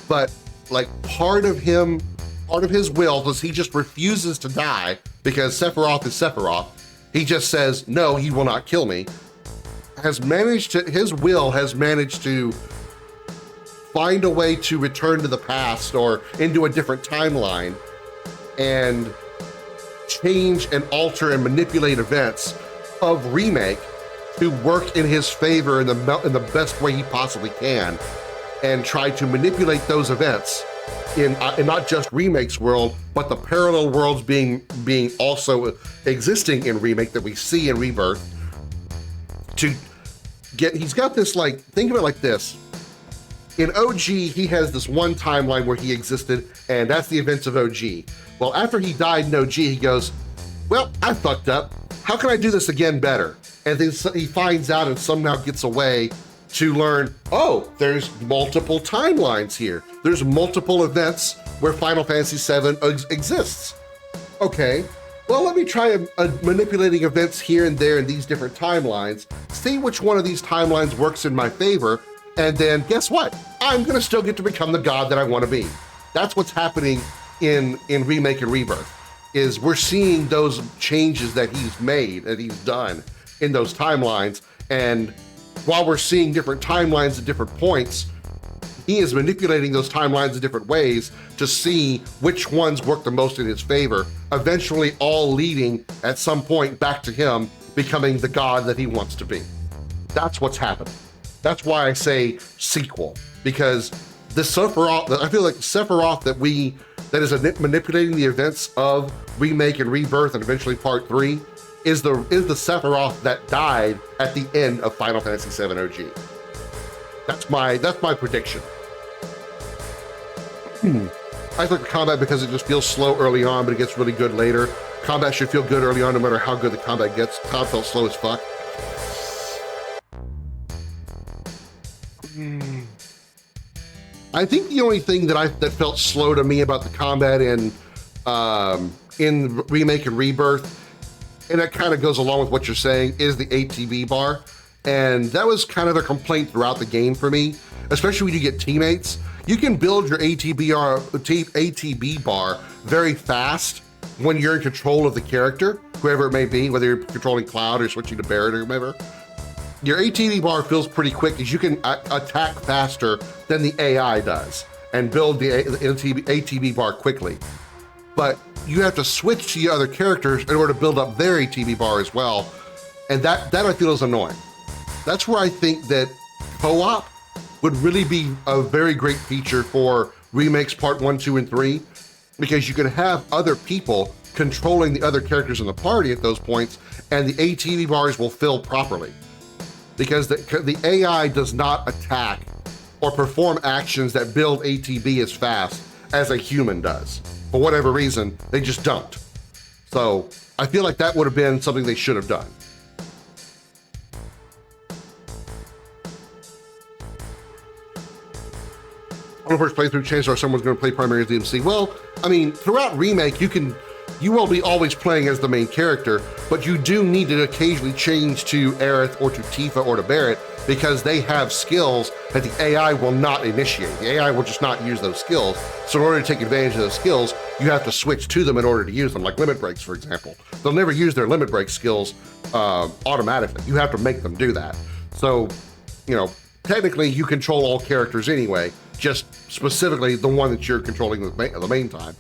but like part of his will was he just refuses to die because Sephiroth is Sephiroth. He just says, no, he will not kill me. His will has managed to find a way to return to the past or into a different timeline and change and alter and manipulate events of Remake to work in his favor in the best way he possibly can, and try to manipulate those events in not just Remake's world, but the parallel worlds being also existing in Remake that we see in Rebirth. He's got this, like, think of it like this. In OG, he has this one timeline where he existed, and that's the events of OG. Well, after he died in OG, he goes, well, I fucked up. How can I do this again better? And then he finds out and somehow gets away to learn, oh, there's multiple timelines here. There's multiple events where Final Fantasy VII exists. Okay, well, let me try manipulating events here and there in these different timelines, see which one of these timelines works in my favor, and then guess what? I'm gonna still get to become the god that I wanna be. That's what's happening in Remake and Rebirth, is we're seeing those changes that he's made, that he's done in those timelines, and while we're seeing different timelines at different points, he is manipulating those timelines in different ways to see which ones work the most in his favor, eventually all leading at some point back to him becoming the god that he wants to be. That's what's happening. That's why I say sequel, because the Sephiroth, I feel like Sephiroth that is manipulating the events of Remake and Rebirth and eventually Part 3 is the Sephiroth that died at the end of Final Fantasy VII OG. That's my prediction. I like the combat because it just feels slow early on, but it gets really good later. Combat should feel good early on no matter how good the combat gets. Combat felt slow as fuck. I think the only thing that felt slow to me about the combat in Remake and Rebirth, and that kind of goes along with what you're saying, is the ATB bar. And that was kind of a complaint throughout the game for me, especially when you get teammates. You can build your ATB bar very fast when you're in control of the character, whoever it may be, whether you're controlling Cloud or switching to Barret or whatever. Your ATB bar feels pretty quick as you can attack faster than the AI does and build the ATB bar quickly. But you have to switch to your other characters in order to build up their ATB bar as well. And that I feel is annoying. That's where I think that co-op would really be a very great feature for remakes Part 1, 2, and 3, because you can have other people controlling the other characters in the party at those points, and the ATB bars will fill properly. Because the AI does not attack or perform actions that build ATB as fast as a human does. For whatever reason, they just don't. So I feel like that would have been something they should have done. On the first playthrough, chances are someone's going to play primary as DMC. Well, I mean, throughout Remake, you will be always playing as the main character, but you do need to occasionally change to Aerith or to Tifa or to Barret because they have skills that the AI will not initiate. The AI will just not use those skills. So in order to take advantage of those skills, you have to switch to them in order to use them, like limit breaks, for example. They'll never use their limit break skills automatically. You have to make them do that. So, technically you control all characters anyway, just specifically the one that you're controlling the main time.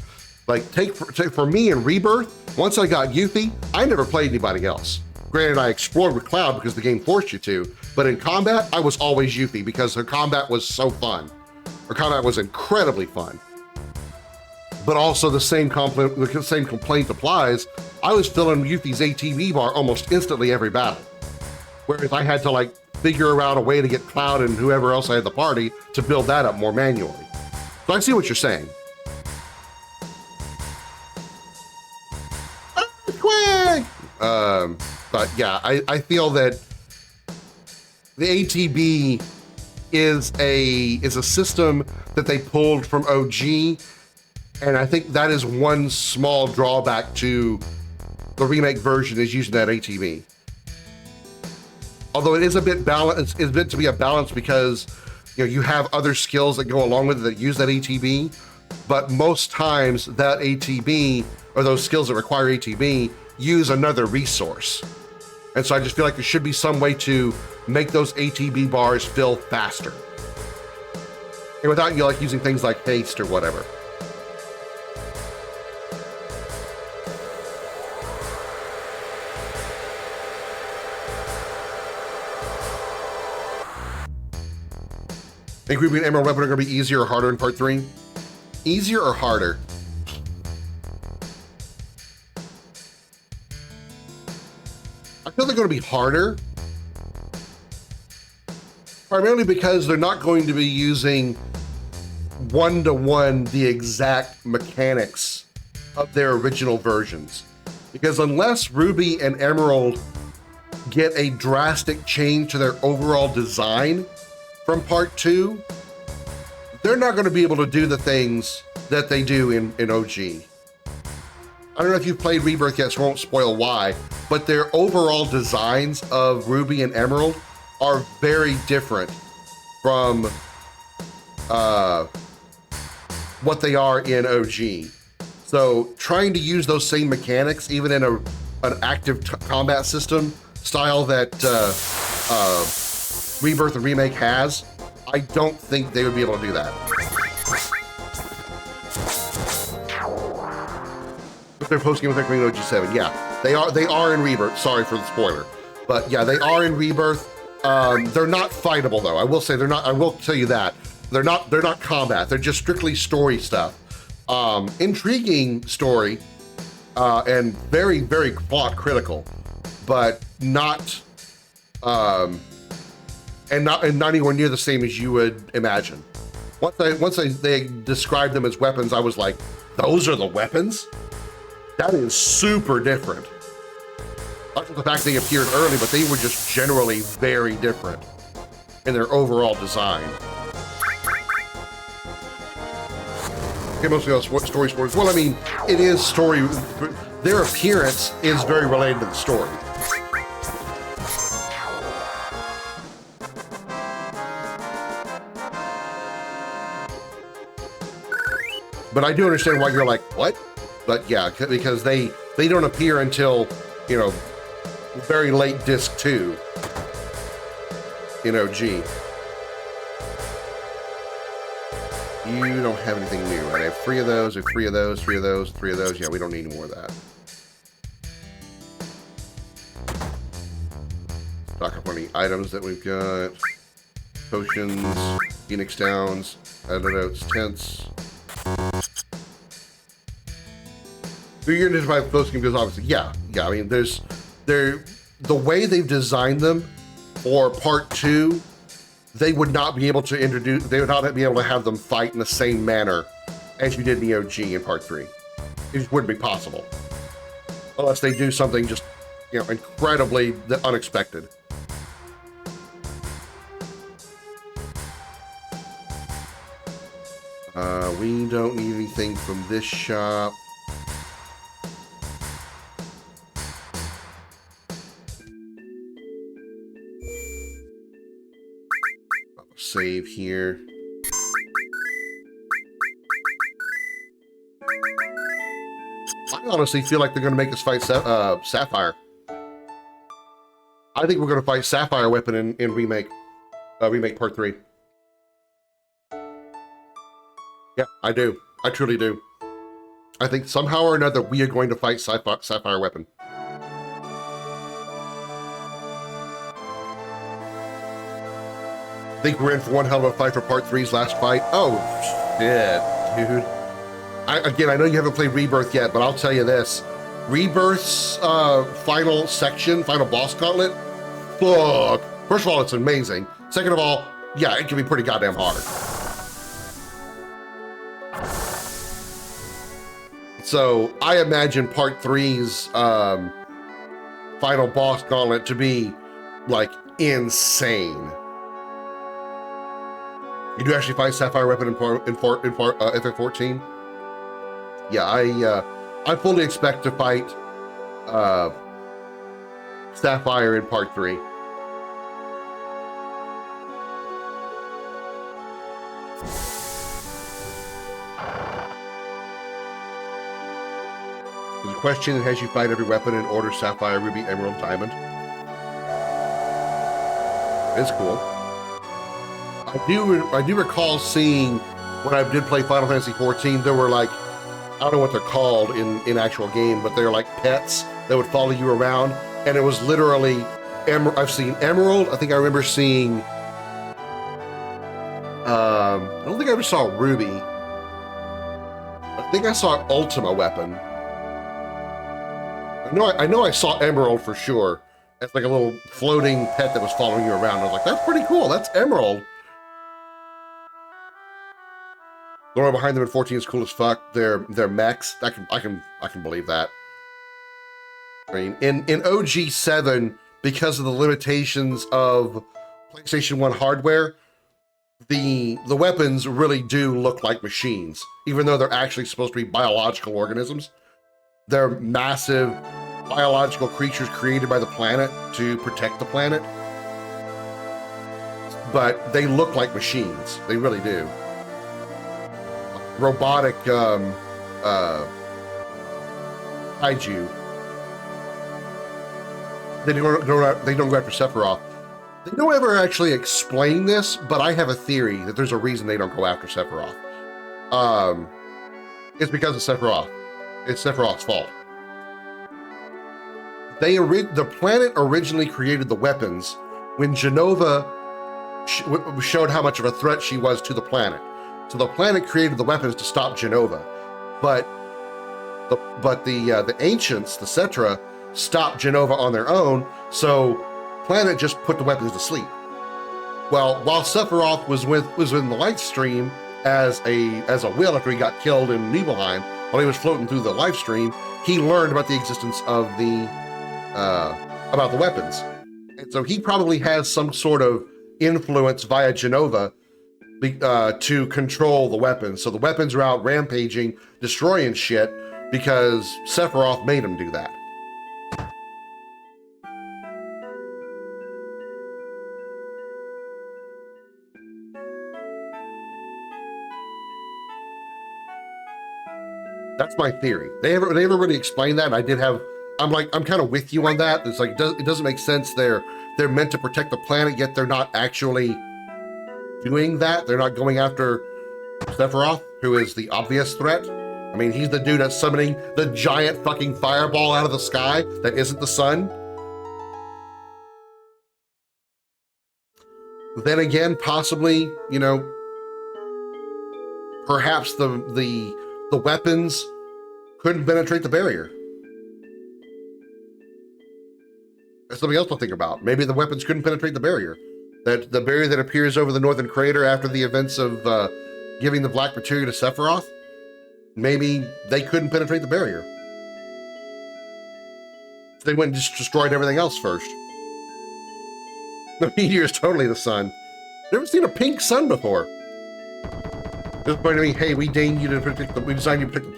Like, take for me in Rebirth, once I got Yuffie, I never played anybody else. Granted, I explored with Cloud because the game forced you to, but in combat, I was always Yuffie because her combat was so fun. Her combat was incredibly fun. But also the same complaint applies. I was filling Yuffie's ATB bar almost instantly every battle. Whereas I had to figure out a way to get Cloud and whoever else I had the party to build that up more manually. So I see what you're saying. But yeah, I feel that the ATB is a system that they pulled from OG, and I think that is one small drawback to the remake version is using that ATB. Although it is a bit balanced, it's meant to be a balance because you have other skills that go along with it that use that ATB, but most times that ATB or those skills that require ATB use another resource. And so I just feel like there should be some way to make those ATB bars fill faster. And without using things like haste or whatever. Think Ruby and Emerald Weapon are going to be easier or harder in Part 3? Easier or harder? I feel they're going to be harder, primarily because they're not going to be using one-to-one the exact mechanics of their original versions. Because unless Ruby and Emerald get a drastic change to their overall design from Part 2, they're not going to be able to do the things that they do in OG. I don't know if you've played Rebirth yet, so I won't spoil why, but their overall designs of Ruby and Emerald are very different from what they are in OG. So trying to use those same mechanics, even in an active combat system style that Rebirth and Remake has, I don't think they would be able to do that. If they're posting with OG7, yeah. They are in Rebirth. Sorry for the spoiler, but yeah, they are in Rebirth. They're not fightable though. I will say they're not. I will tell you that they're not combat. They're just strictly story stuff. Intriguing story and very plot critical, but not and not anywhere near the same as you would imagine. Once they described them as weapons, I was like, those are the weapons? That is super different. Not just the fact they appeared early, but they were just generally very different in their overall design. Okay, mostly on story sports. Well, I mean, it is story. Their appearance is very related to the story. But I do understand why you're like, what? But yeah, because they don't appear until, you know, very late disc 2 in OG. You don't have anything new, right? I have 3 of those, 3 of those, 3 of those, 3 of those. Yeah, we don't need any more of that. Stock up on the items that we've got. Potions, Phoenix Downs, antidotes, tents. So you're gonna identify those because obviously, yeah. I mean, the way they've designed them for part 2, they would not be able to introduce. They would not be able to have them fight in the same manner as you did in the OG in part 3. It just wouldn't be possible unless they do something just, you know, incredibly unexpected. We don't need anything from this shop. Save here. I honestly feel like they're going to make us fight Sapphire. I think we're going to fight Sapphire weapon in remake part 3. Yeah, I do. I truly do. I think somehow or another we are going to fight Sapphire weapon. I think we're in for one hell of a fight for part 3's last fight. Oh, shit, dude. Again, I know you haven't played Rebirth yet, but I'll tell you this. Rebirth's final section, final boss gauntlet, fuck. First of all, it's amazing. Second of all, yeah, it can be pretty goddamn hard. So I imagine part 3's final boss gauntlet to be like insane. You do actually fight Sapphire weapon in FF14? Yeah, I fully expect to fight Sapphire in part 3. There's a question that has you fight every weapon in order: Sapphire, Ruby, Emerald, Diamond. It's cool. I do recall seeing when I did play Final Fantasy XIV, there were like, I don't know what they're called in actual game, but they're like pets that would follow you around, and it was literally, I've seen Emerald. I think I remember seeing, I don't think I ever saw Ruby. I think I saw Ultima weapon. I know I saw Emerald for sure. It's like a little floating pet that was following you around. I was like, that's pretty cool. That's Emerald. The one behind them in 14 is cool as fuck. They're mechs. I can believe that. I mean, in OG 7, because of the limitations of PlayStation 1 hardware, the weapons really do look like machines, even though they're actually supposed to be biological organisms. They're massive biological creatures created by the planet to protect the planet. But they look like machines. They really do. Robotic kaiju. They don't go after Sephiroth. They don't ever actually explain this, but I have a theory that there's a reason they don't go after Sephiroth. It's because of Sephiroth. It's Sephiroth's fault. the planet originally created the weapons when Genova showed how much of a threat she was to the planet. So the planet created the weapons to stop Genova, but the ancients, the Cetra, stopped Genova on their own. So planet just put the weapons to sleep. Well, while Sephiroth was in the light stream as a will after he got killed in Nibelheim, while he was floating through the life stream, he learned about the existence of about the weapons. And so he probably has some sort of influence via Genova to control the weapons. So the weapons are out rampaging, destroying shit because Sephiroth made him do that. That's my theory. They never really explained that. And I'm kind of with you on that. It's like it doesn't make sense. They're meant to protect the planet, yet they're not actually doing that. They're not going after Sephiroth, who is the obvious threat. I mean, he's the dude that's summoning the giant fucking fireball out of the sky that isn't the sun. Then again, possibly, you know, perhaps the weapons couldn't penetrate the barrier. That's something else to think about. Maybe the weapons couldn't penetrate the barrier. That the barrier that appears over the northern crater after the events of giving the black materia to Sephiroth, maybe they couldn't penetrate the barrier. They went and just destroyed everything else first. The meteor is totally the sun. Never seen a pink sun before. This point to me, hey, we designed you to protect the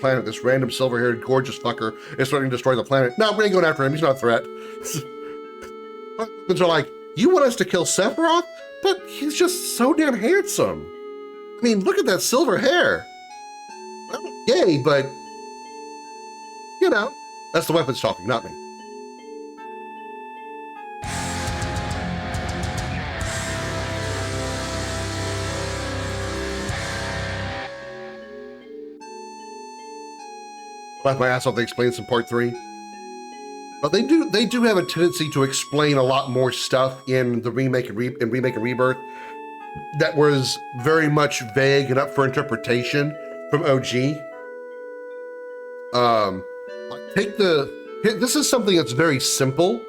planet. This random silver-haired gorgeous fucker is starting to destroy the planet. No, we ain't going after him. He's not a threat. Weapons are like, you want us to kill Sephiroth? But he's just so damn handsome. I mean, look at that silver hair. I'm not gay, but you know, that's the weapons talking, not me. I'll laugh my ass off. They explain this in part 3. But they do have a tendency to explain a lot more stuff in the remake and Rebirth that was very much vague and up for interpretation from OG. This is something that's very simple,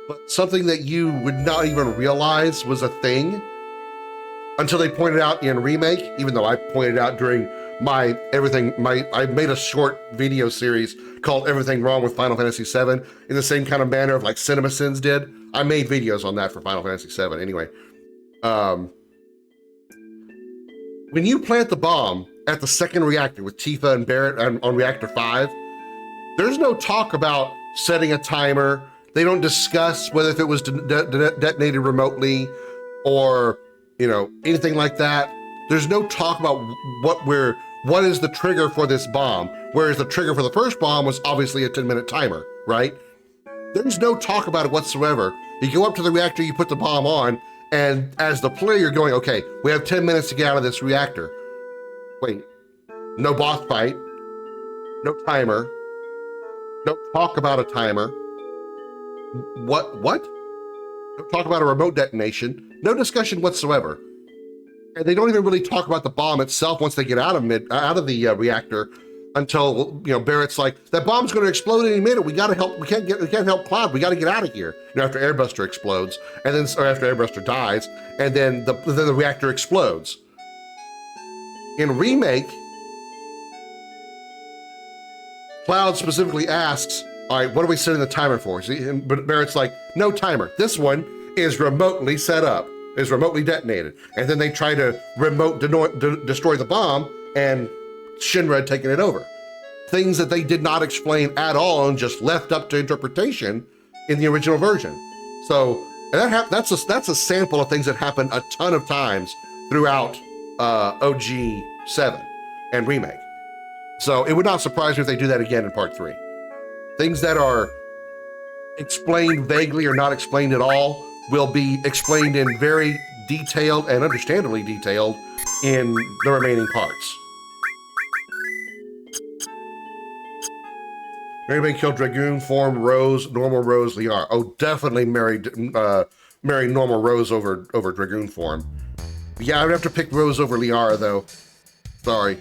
but something that you would not even realize was a thing until they pointed out in Remake, even though I pointed out during I made a short video series called Everything Wrong with Final Fantasy VII in the same kind of manner of like CinemaSins did. I made videos on that for Final Fantasy VII anyway. When you plant the bomb at the second reactor with Tifa and Barrett on reactor 5, there's no talk about setting a timer. They don't discuss whether if it was detonated remotely or, you know, anything like that. There's no talk about what is the trigger for this bomb, whereas the trigger for the first bomb was obviously a 10-minute timer, right? There's no talk about it whatsoever. You go up to the reactor, you put the bomb on, and as the player, you're going, okay, we have 10 minutes to get out of this reactor. Wait, no boss fight, no timer, no talk about a timer. What? No talk about a remote detonation, no discussion whatsoever. And they don't even really talk about the bomb itself once they get out of the reactor until, you know, Barrett's like, that bomb's going to explode any minute. We got to help. We can't help Cloud. We got to get out of here. You know, after Airbuster explodes, and then or after Airbuster dies, and then the reactor explodes. In Remake, Cloud specifically asks, "All right, what are we setting the timer for?" But Barrett's like, "No timer. This one is remotely set up." Is remotely detonated. And then they try to destroy the bomb, and Shinra had taken it over. Things that they did not explain at all and just left up to interpretation in the original version. So that's a sample of things that happened a ton of times throughout OG 7 and Remake. So it would not surprise me if they do that again in part 3. Things that are explained vaguely or not explained at all will be explained in very detailed and understandably detailed in the remaining parts. Anybody kill Dragoon form, Rose, normal Rose, Liara? Oh, definitely marry normal Rose over Dragoon form. Yeah, I would have to pick Rose over Liara though. Sorry.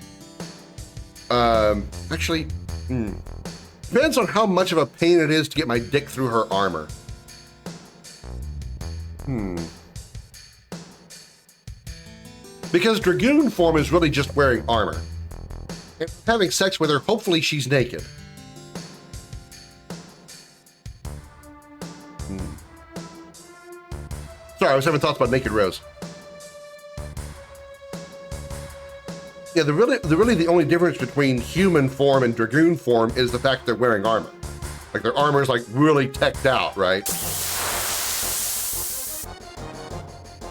Actually, depends on how much of a pain it is to get my dick through her armor. Because Dragoon form is really just wearing armor. If I'm having sex with her, hopefully she's naked. Sorry, I was having thoughts about naked Rose. Yeah, the only difference between human form and Dragoon form is the fact they're wearing armor. Like their armor is like really teched out, right?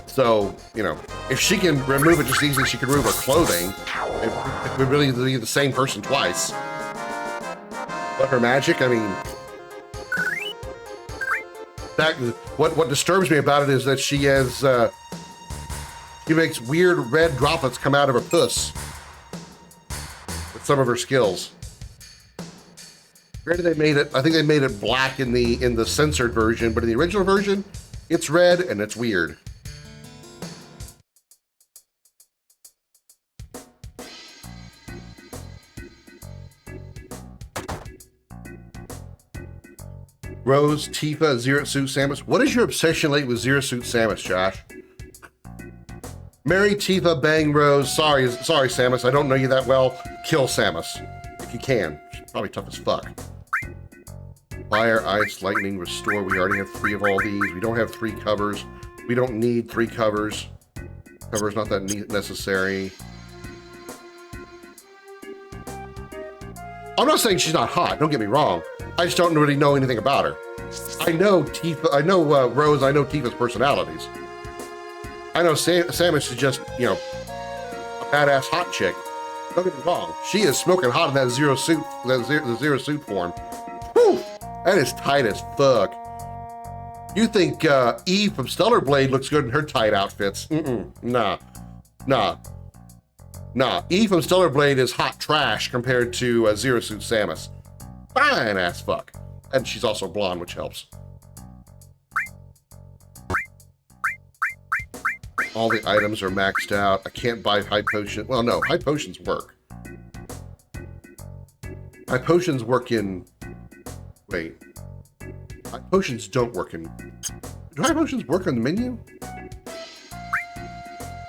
So, you know, if she can remove it just as easily as she can remove her clothing, it would really be the same person twice. But her magic, I mean, what disturbs me about it is that she has, she makes weird red droplets come out of her puss with some of her skills. Granted, they made it, I think they made it black in the censored version, but in the original version, it's red and it's weird. Rose, Tifa, Zero Suit Samus. What is your obsession lately with Zero Suit Samus, Josh? Marry Tifa, bang Rose. Sorry, Samus, I don't know you that well. Kill Samus, if you can. She's probably tough as fuck. Fire, Ice, Lightning, Restore. We already have 3 of all these. We don't have 3 covers. We don't need 3 covers. Cover's not that necessary. I'm not saying she's not hot, don't get me wrong. I just don't really know anything about her. I know Tifa, I know Rose, I know Tifa's personalities. I know Samus is just, you know, a badass hot chick. Don't get me wrong. She is smoking hot in that Zero Suit, the Zero Suit form. Whew, that is tight as fuck. You think Eve from Stellar Blade looks good in her tight outfits? Nah. Eve from Stellar Blade is hot trash compared to Zero Suit Samus. Fine ass fuck. And she's also blonde, which helps. All the items are maxed out. I can't buy high potion. Well, no, high potions work. High potions work in... Wait. High potions don't work in... Do high potions work on the menu?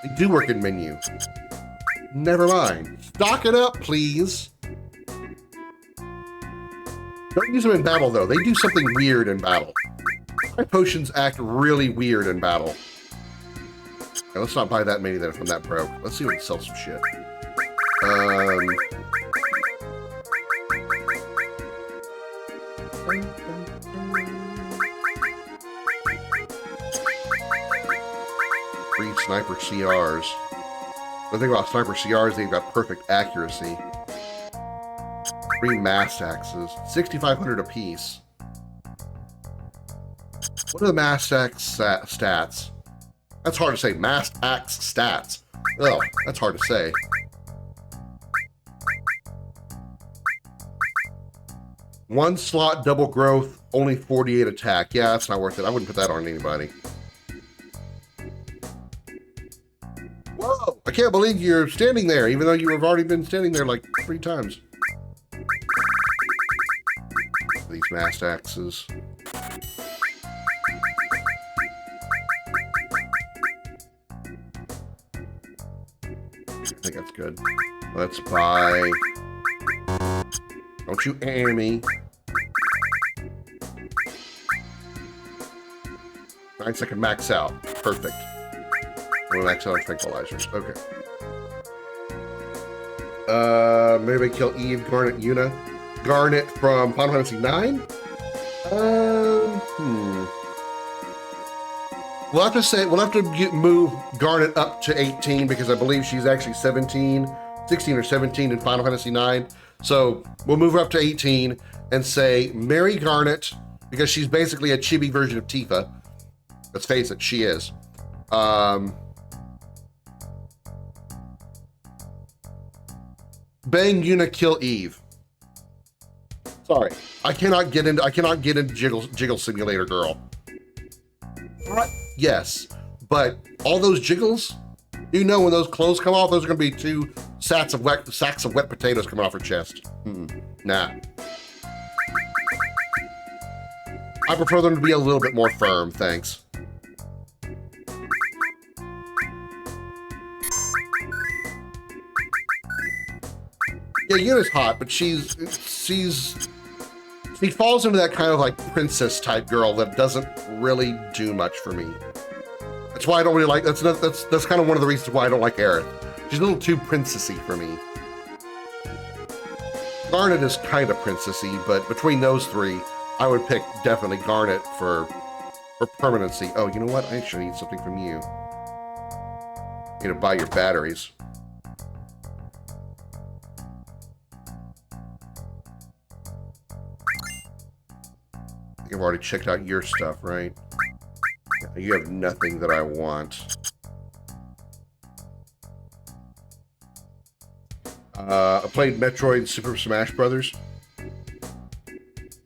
They do work in menu. Never mind. Stock it up, please. Don't use them in battle, though. They do something weird in battle. My potions act really weird in battle. Okay, let's not buy that many then if I'm that broke. Let's see if we can sell some shit. Free sniper CRs. The thing about sniper CRs, they've got perfect accuracy. 3 mass axes, 6,500 apiece. What are the mass axe stats? That's hard to say. Mass axe stats. Oh, that's hard to say. One slot, double growth, only 48 attack. Yeah, that's not worth it. I wouldn't put that on anybody. Whoa! I can't believe you're standing there, even though you have already been standing there like 3 times. These mass axes. I think that's good. Let's buy... Don't you aim me. 9-second max out. Perfect. We'll max out on tranquilizers. Okay. Maybe kill Eve, Garnet, Yuna. Garnet from Final Fantasy IX? We'll have to say, move Garnet up to 18 because I believe she's actually 16 or 17 in Final Fantasy IX. So we'll move her up to 18 and say, marry Garnet because she's basically a chibi version of Tifa. Let's face it, she is. Bang Yuna, kill Eve. Sorry, I cannot get into Jiggle Simulator, girl. What? Yes, but all those jiggles, you know, when those clothes come off, those are gonna be two sacks of wet potatoes coming off her chest. Nah. I prefer them to be a little bit more firm, thanks. Yeah, Yuna's hot, but she falls into that kind of like princess type girl that doesn't really do much for me. That's why I don't really like, that's kind of one of the reasons why I don't like Aerith. She's a little too princessy for me. Garnet is kind of princessy, but between those three, I would pick definitely Garnet for permanency. Oh, you know what? I actually need something from you. You know, buy your batteries. I've already checked out your stuff, right? You have nothing that I want. I played Metroid and Super Smash Brothers.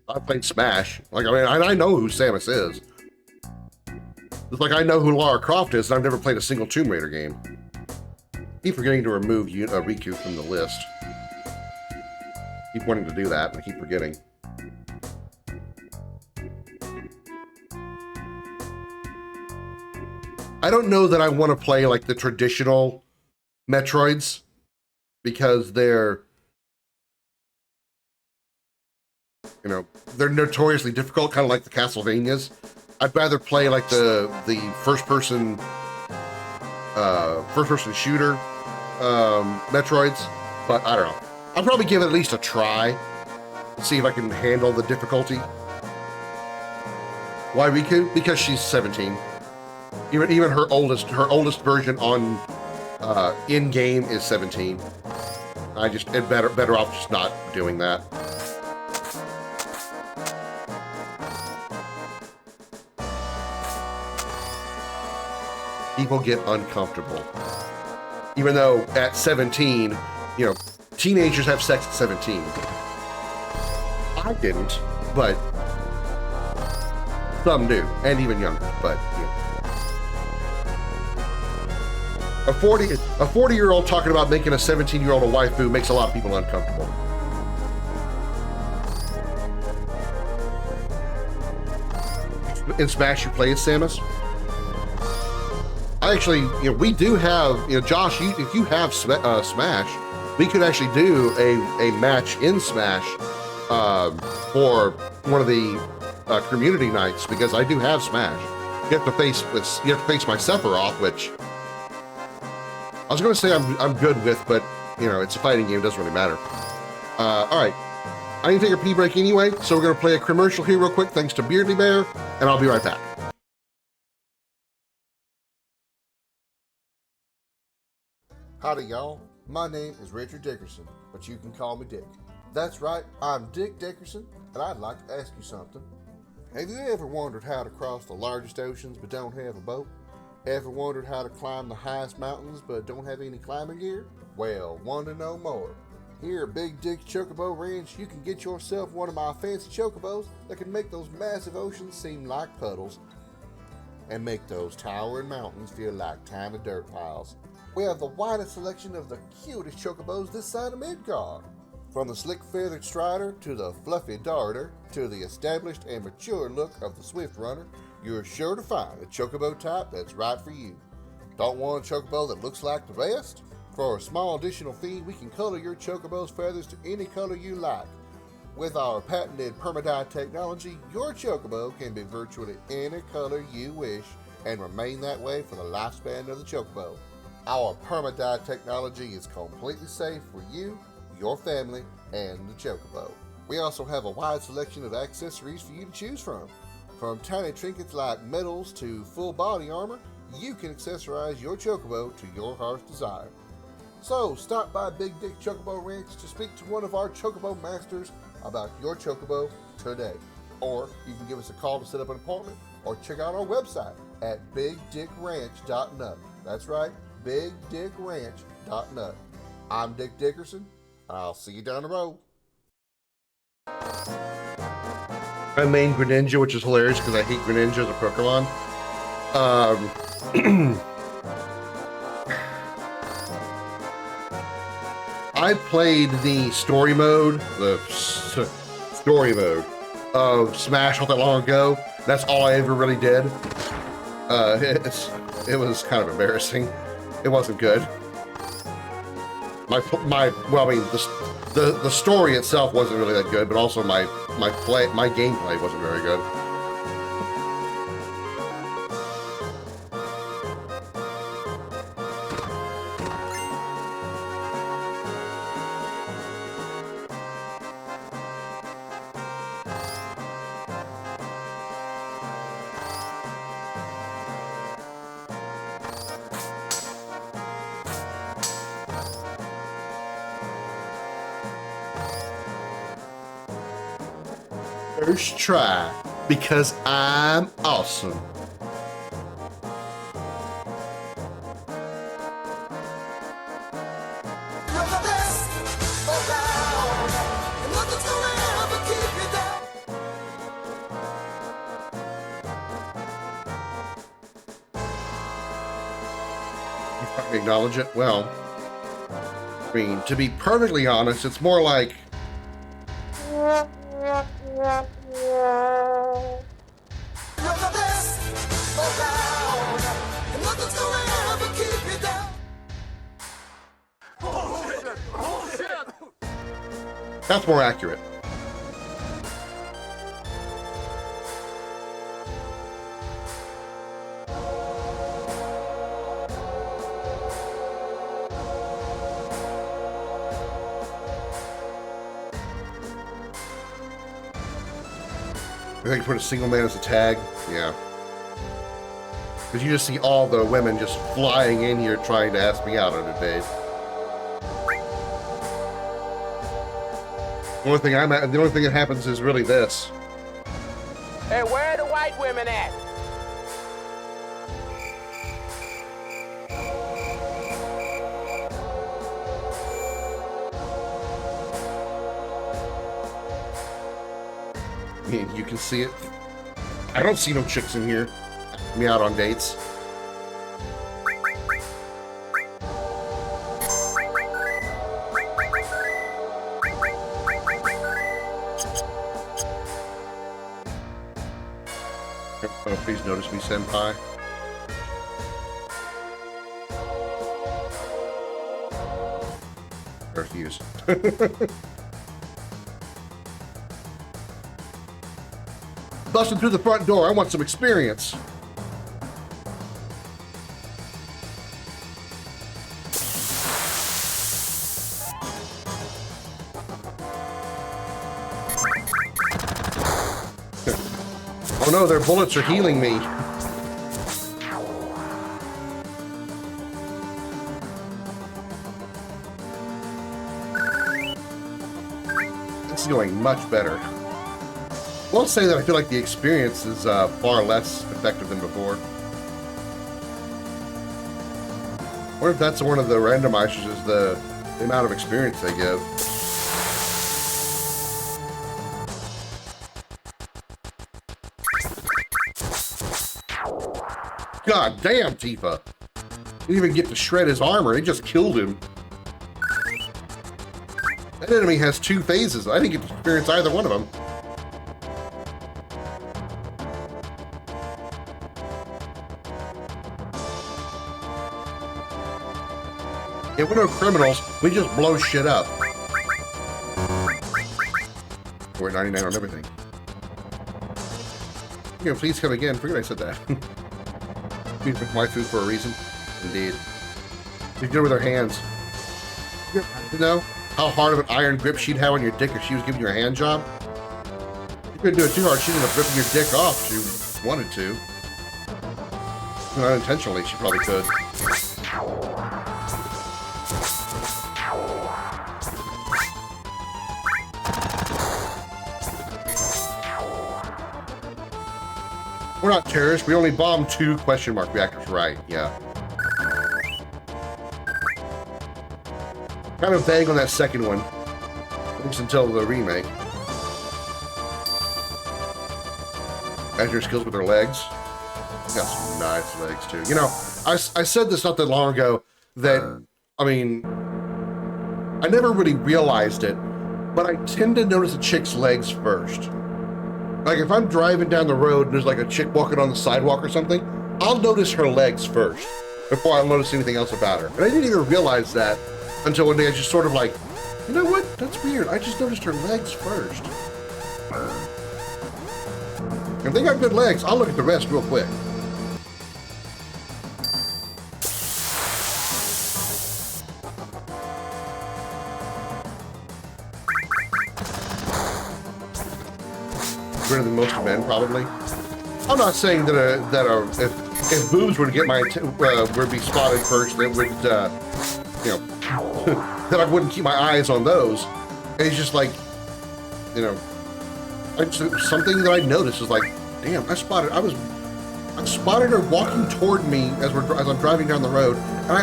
I played Smash. Like, I mean, I know who Samus is. It's like I know who Lara Croft is, and I've never played a single Tomb Raider game. Keep forgetting to remove Riku from the list. Keep wanting to do that, and I keep forgetting. I don't know that I want to play like the traditional Metroids because they're, you know, they're notoriously difficult, kind of like the Castlevanias. I'd rather play like the first-person shooter Metroids, but I don't know. I'll probably give it at least a try and see if I can handle the difficulty. Why Riku? Because she's 17. Even her oldest version on in game is 17. Better off just not doing that. People get uncomfortable. Even though at 17, you know, teenagers have sex at 17. I didn't, but some do, and even younger, but you know. A 40-year-old talking about making a 17-year-old a waifu makes a lot of people uncomfortable. In Smash, you play as Samus? I actually, you know, we do have, you know, Josh, if you have Smash, we could actually do a match in Smash for one of the community nights, because I do have Smash. You have to face my Sephiroth, which I was going to say I'm good with, but you know, it's a fighting game, it doesn't really matter. All right, I need to take a pee break anyway, so we're going to play a commercial here real quick, thanks to Beardly Bear, and I'll be right back. Howdy, y'all. My name is Richard Dickerson, but you can call me Dick. That's right, I'm Dick Dickerson, and I'd like to ask you something. Have you ever wondered how to cross the largest oceans but don't have a boat? Ever wondered how to climb the highest mountains but don't have any climbing gear? Well, want to know more? Here at Big Dick's Chocobo Ranch, you can get yourself one of my fancy chocobos that can make those massive oceans seem like puddles and make those towering mountains feel like tiny dirt piles. We have the widest selection of the cutest chocobos this side of Midgard. From the slick-feathered Strider to the fluffy Darter to the established and mature look of the Swift Runner, you're sure to find a chocobo type that's right for you. Don't want a chocobo that looks like the rest? For a small additional fee, we can color your chocobo's feathers to any color you like. With our patented permadye technology, your chocobo can be virtually any color you wish and remain that way for the lifespan of the chocobo. Our permadye technology is completely safe for you, your family, and the chocobo. We also have a wide selection of accessories for you to choose from. From tiny trinkets like medals to full body armor, you can accessorize your chocobo to your heart's desire. So stop by Big Dick Chocobo Ranch to speak to one of our chocobo masters about your chocobo today. Or you can give us a call to set up an appointment, or check out our website at bigdickranch.nut. That's right, bigdickranch.nut. I'm Dick Dickerson, and I'll see you down the road. I main Greninja, which is hilarious because I hate Greninja as a Pokemon. I played the story mode, story mode of Smash not that long ago. That's all I ever really did. It was kind of embarrassing. It wasn't good. Well, I mean, the story itself wasn't really that good, but also my gameplay wasn't very good. First try, because I'm awesome. You fucking acknowledge it? Well, I mean, to be perfectly honest, it's more like that's more accurate. I think put a single man as a tag, yeah. Because you just see all the women just flying in here trying to ask me out on a date. The only thing that happens is really this. Hey, where are the white women at? I mean, you can see it. I don't see no chicks in here. Me out on dates. Oh, please notice me, senpai. I refuse. Busting through the front door. I want some experience. Oh no, their bullets are healing me. This is going much better. I will say that I feel like the experience is far less effective than before. I wonder if that's one of the randomizers, is the amount of experience they give. God damn, Tifa. Didn't even get to shred his armor, he just killed him. That enemy has 2 phases. I didn't get to experience either one of them. Yeah, we're no criminals, we just blow shit up. We're at 99 on everything. You know, please come again. Forget I said that. Feed my food for a reason. Indeed. She's good with her hands. You know how hard of an iron grip she'd have on your dick if she was giving you a hand job? You couldn't do it too hard, she'd end up ripping your dick off if she wanted to. Not unintentionally, she probably could. We're not terrorists, we only bombed 2 question mark reactors, right, yeah. Kind of vague on that second one, at least until the remake. As your skills with her legs. She's got some nice legs too. You know, I said this not that long ago that, I mean, I never really realized it, but I tend to notice a chick's legs first. Like if I'm driving down the road and there's like a chick walking on the sidewalk or something, I'll notice her legs first before I'll notice anything else about her. And I didn't even realize that until one day I just sort of like, you know what? That's weird. I just noticed her legs first. If they got good legs, I'll look at the rest real quick. Better than most men, probably. I'm not saying that if boobs were to get my were to be spotted first, that would you know that I wouldn't keep my eyes on those. It's just like, you know, something that I noticed is like, damn, I spotted her walking toward me as I'm driving down the road, and I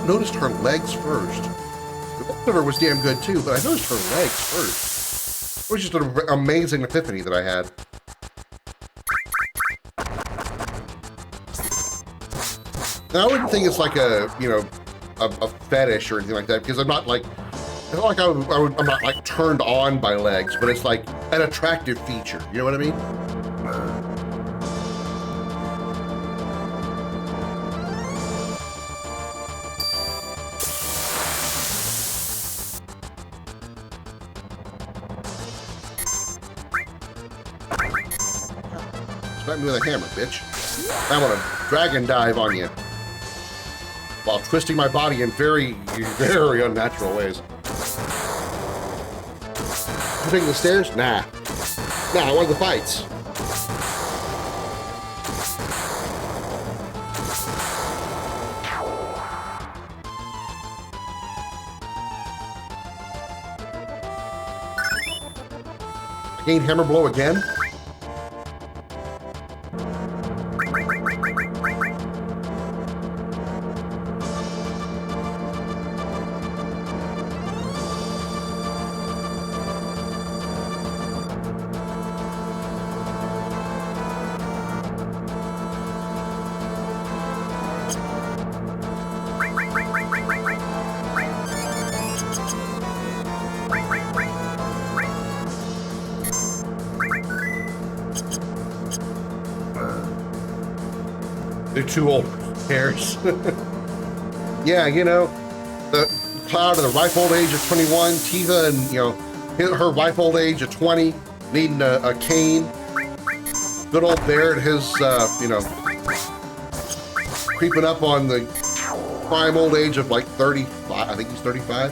noticed her legs first. The rest of her was damn good too, but I noticed her legs first. It was just an amazing epiphany that I had. And I wouldn't think it's like a fetish or anything like that, because I'm not like, it's not like I'm not like turned on by legs, but it's like an attractive feature. You know what I mean? Smack me with a hammer, bitch. I want to dragon dive on you while twisting my body in very, very unnatural ways. You taking the stairs? Nah. Nah, I wanted the fights. I gained hammer blow again? They're too old hairs. Yeah, you know, the Cloud at the ripe old age of 21, Tifa and, you know, her ripe old age of 20, needing a cane. Good old Bear at his, you know, creeping up on the prime old age of like 35. I think he's 35.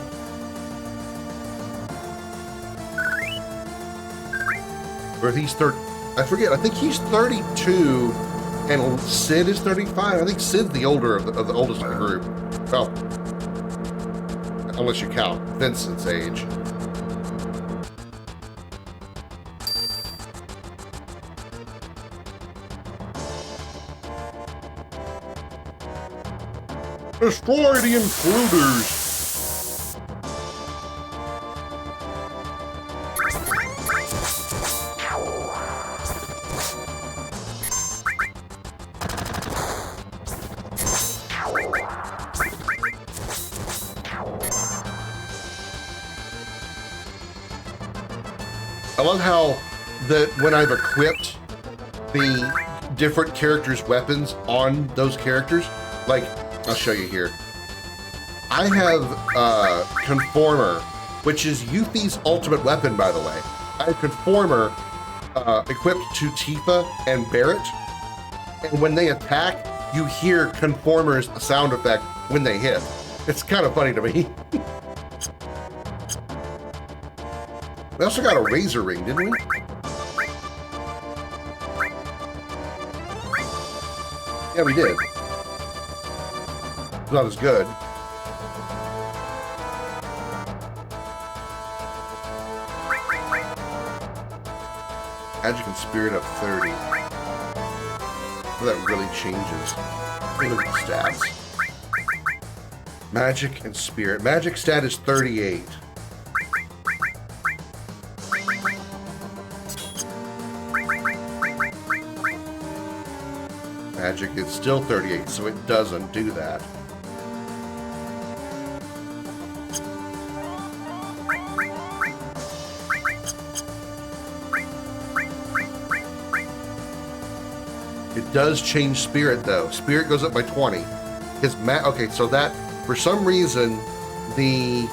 Or if he's 30, I forget. I think he's 32. And Sid is 35. I think Sid's the older of the oldest of the group. Well, unless you count Vincent's age. Destroy the intruders! I love how that when I've equipped the different characters' weapons on those characters, like, I'll show you here. I have Conformer, which is Yuffie's ultimate weapon, by the way. I have Conformer equipped to Tifa and Barrett, and when they attack, you hear Conformer's sound effect when they hit. It's kind of funny to me. We also got a razor ring, didn't we? Yeah, we did. It's not as good. Magic and Spirit up 30. Well, that really changes. Let me look at the stats. Magic and Spirit. Magic stat is 38. Magic is still 38, so it doesn't do that. It does change Spirit, though. Spirit goes up by 20. His okay, so that, for some reason, the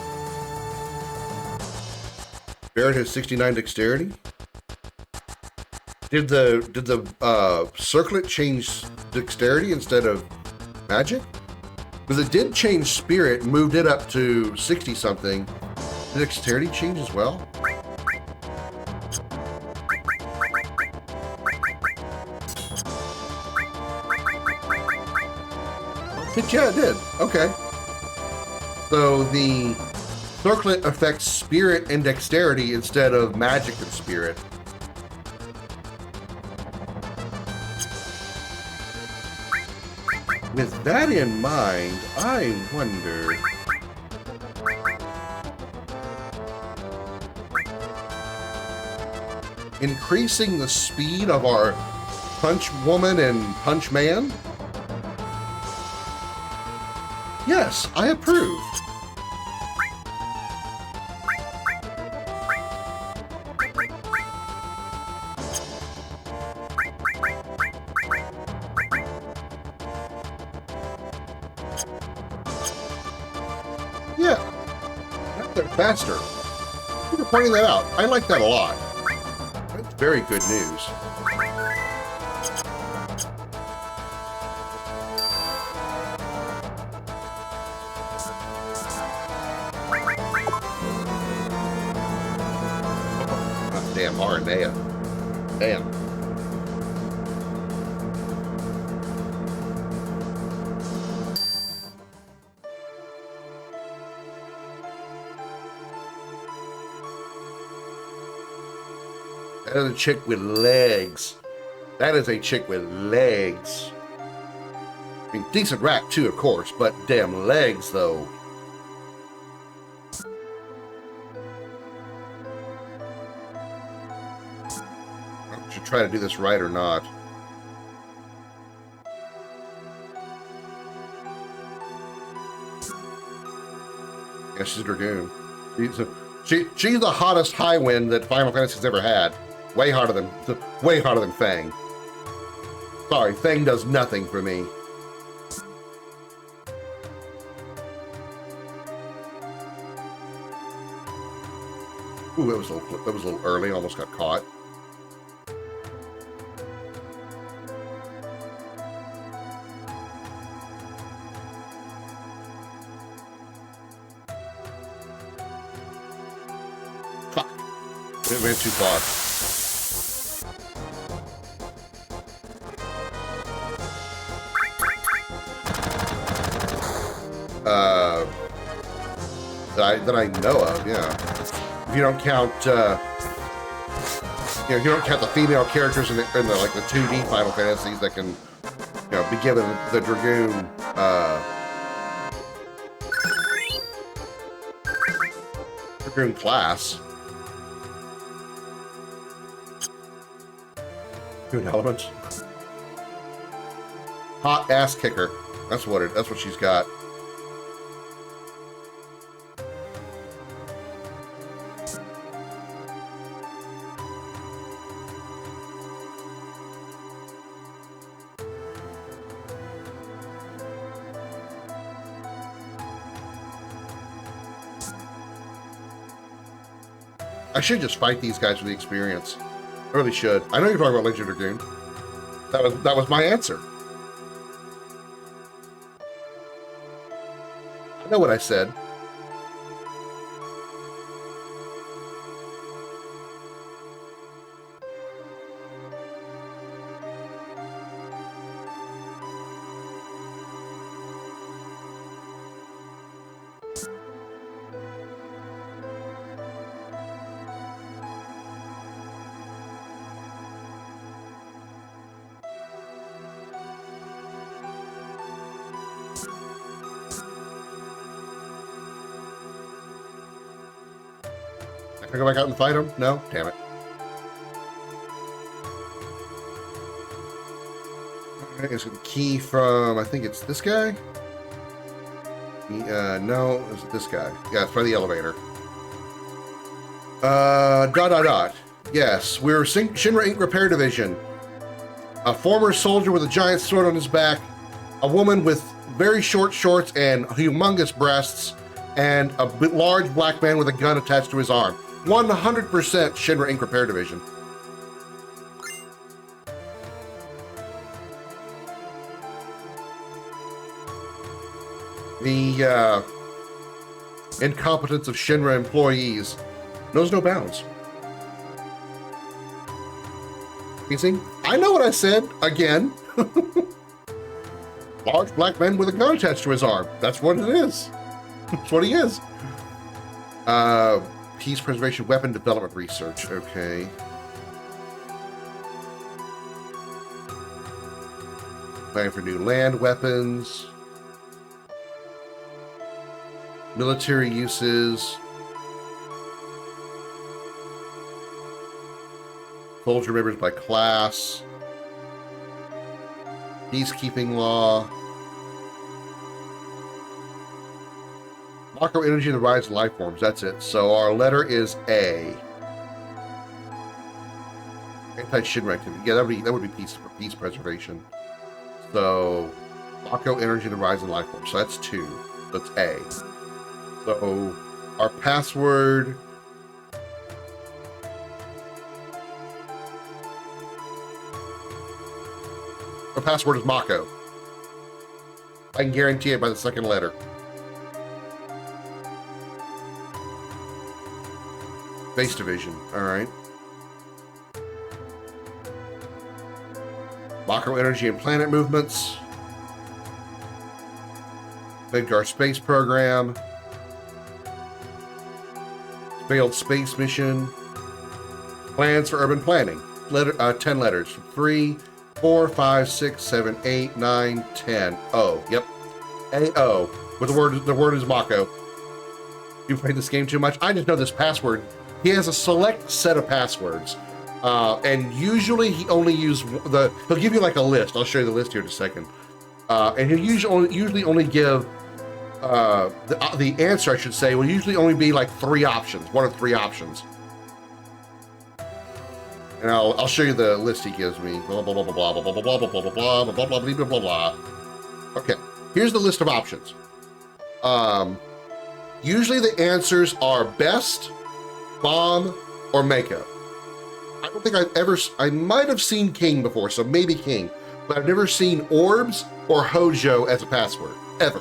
Barret has 69 Dexterity? Did the Circlet change Dexterity instead of Magic? Because it did change Spirit, moved it up to 60-something. Did Dexterity change as well? Yeah, it did. Okay. So the Circlet affects Spirit and Dexterity instead of Magic and Spirit. With that in mind, I wonder... increasing the speed of our Punch Woman and Punch Man? Yes, I approve. Yeah, they're faster. Thank you for pointing that out. I like that a lot. That's very good news. Damn, Aranea. Damn. That is a chick with legs. That is a chick with legs. I mean, decent rack too, of course, but damn legs, though. Should try to do this right or not. Yeah, she's a Dragoon. She's the hottest high wind that Final Fantasy's ever had. Way hotter than Fang. Sorry, Fang does nothing for me. Ooh, that was a little early. Almost got caught. It went too far. That I know of, yeah. If you don't count, if you don't count the female characters in the like the 2D Final Fantasies that can, be given the Dragoon, Dragoon class. Good elements. Hot ass kicker. That's what she's got. I should just fight these guys with the experience. I really should. I know you're talking about Legend Dragoon. That was my answer. I know what I said. Can I go back out and fight him? No? Damn it. It's the key from, I think it's this guy? No, it's this guy. Yeah, it's by the elevator. Yes, we're Shinra Inc. Repair Division. A former soldier with a giant sword on his back, a woman with very short shorts and humongous breasts, and a large black man with a gun attached to his arm. 100% Shinra Inc. Repair Division. The incompetence of Shinra employees knows no bounds. You see? I know what I said, again. Large black man with a gun attached to his arm. That's what it is. That's what he is. Peace Preservation Weapon Development Research. Okay. Plan for new land weapons. Military uses. Soldier members by class. Peacekeeping law. Macro energy and the rise of life forms. That's it. So our letter is A. Anti-Shinra activity. Yeah, that would be peace preservation. So Macro energy and the rise of life forms. So that's 2. That's A. So our password. Our password is Mako. I can guarantee it by the second letter. Base division, all right. Macro energy and planet movements. Midgar space program. Failed space mission. Plans for urban planning. 10 letters. 3, 4, 5, 6, 7, 8, 9, 10. O. Yep. A-O. But the word is Mako. You've played this game too much? I just know this password. He has a select set of passwords. And usually he only uses he'll give you like a list. I'll show you the list here in a second. And he'll usually only give the answer, I should say, will usually only be like 3 options, 1 of 3 options. And I'll show you the list he gives me. Blah blah blah blah blah blah blah blah blah blah blah blah blah blah blah blah blah. Okay, here's the list of options. Usually the answers are best, bomb, or Mako. I don't think I might have seen King before, so maybe King, but I've never seen Orbs or Hojo as a password, ever.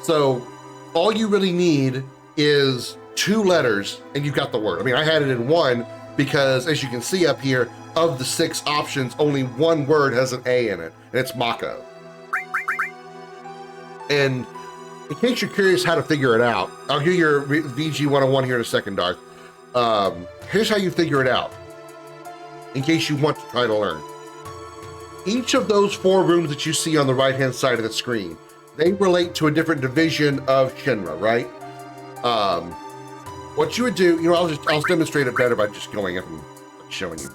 So all you really need is 2 letters and you've got the word. I mean, I had it in 1 because, as you can see up here, of the 6 options, only 1 word has an A in it, and it's Mako. And in case you're curious how to figure it out, I'll give you your VG 101 here in a second, Darth. Here's how you figure it out, in case you want to try to learn. Each of those 4 rooms that you see on the right-hand side of the screen, they relate to a different division of Shinra, right? What you would do, I'll demonstrate it better by just going up and showing you.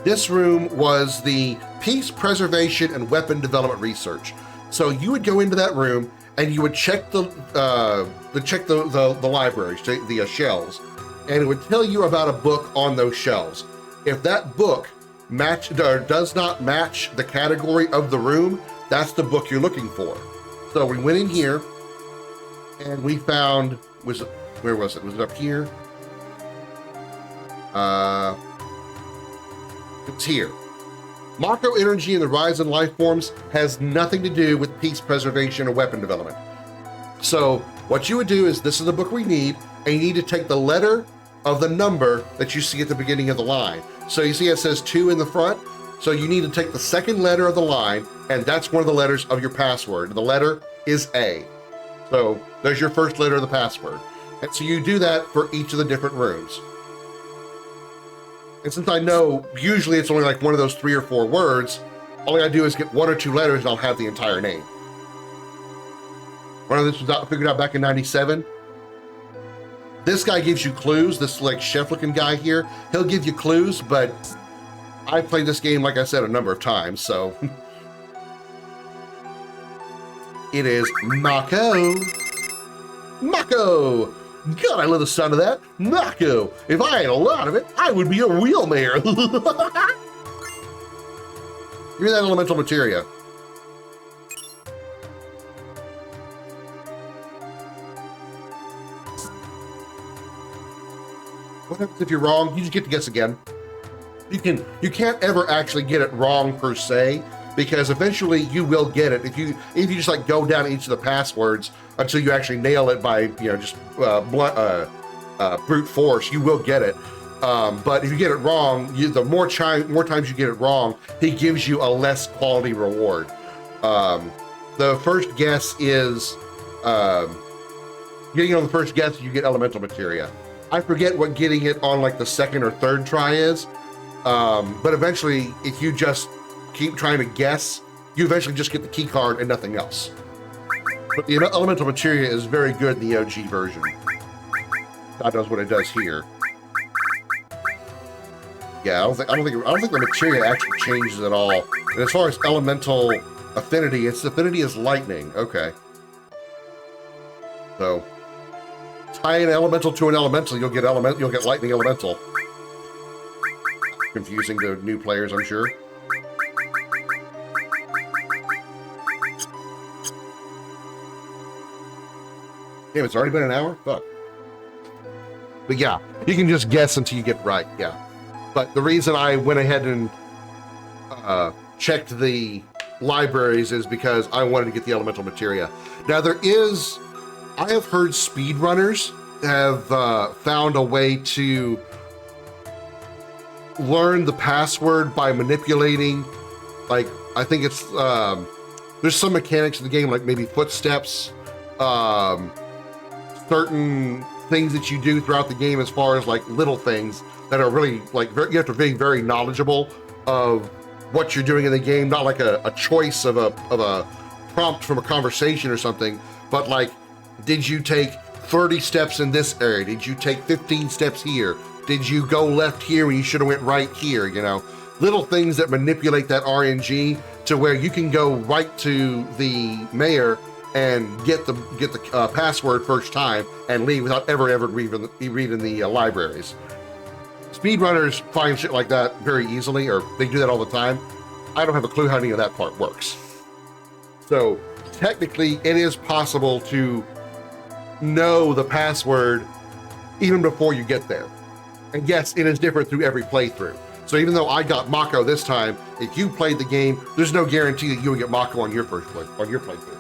This room was the Peace Preservation and Weapon Development Research. So you would go into that room and you would check the libraries, the shelves, and it would tell you about a book on those shelves. If that book does not match the category of the room, that's the book you're looking for. So we went in here and we found, where was it? Was it up here? It's here. Mako energy and the rise in life forms has nothing to do with peace preservation or weapon development. So what you would do is, this is the book we need, and you need to take the letter of the number that you see at the beginning of the line. So you see it says 2 in the front, so you need to take the second letter of the line, and that's one of the letters of your password. The letter is A. So there's your first letter of the password. And so you do that for each of the different rooms. And since I know usually it's only like one of those 3 or 4 words, all I gotta do is get 1 or 2 letters and I'll have the entire name. One of this was figured out back in '97. This guy gives you clues, this like chef looking guy here. He'll give you clues, but I've played this game, like I said, a number of times, so it is Mako. Mako! God, I love the sound of that. Mako! If I had a lot of it, I would be a real mayor. Give me that elemental materia. What happens if you're wrong? You just get to guess again. You can't ever actually get it wrong per se, because eventually you will get it if you just like go down each of the passwords until you actually nail it by just brute force. You will get it, but if you get it wrong, the more times you get it wrong, he gives you a less quality reward. The first guess is getting on the first guess. You get elemental materia. I forget what getting it on like the second or third try is, but eventually, if you just keep trying to guess, you eventually just get the key card and nothing else. But the elemental materia is very good in the OG version. God knows what it does here. Yeah, I don't think the materia actually changes at all. And as far as elemental affinity, its affinity is lightning. Okay. So tie an elemental to an elemental, you'll get lightning elemental. Confusing to new players, I'm sure. Damn, it's already been an hour? Fuck. But yeah, you can just guess until you get it right, yeah. But the reason I went ahead and checked the libraries is because I wanted to get the elemental materia. Now I have heard speedrunners have found a way to learn the password by manipulating, like, I think it's, there's some mechanics in the game, like maybe footsteps, certain things that you do throughout the game as far as like little things that are really like, you have to be very knowledgeable of what you're doing in the game, not like a choice of a prompt from a conversation or something, but like, did you take 30 steps in this area? Did you take 15 steps here? Did you go left here when you should have went right here? Little things that manipulate that RNG to where you can go right to the mayor and get the password first time and leave without ever reading the libraries. Speedrunners find shit like that very easily, or they do that all the time. I don't have a clue how any of that part works. So technically, it is possible to know the password even before you get there. And yes, it is different through every playthrough. So even though I got Mako this time, if you played the game, there's no guarantee that you will get Mako on your playthrough.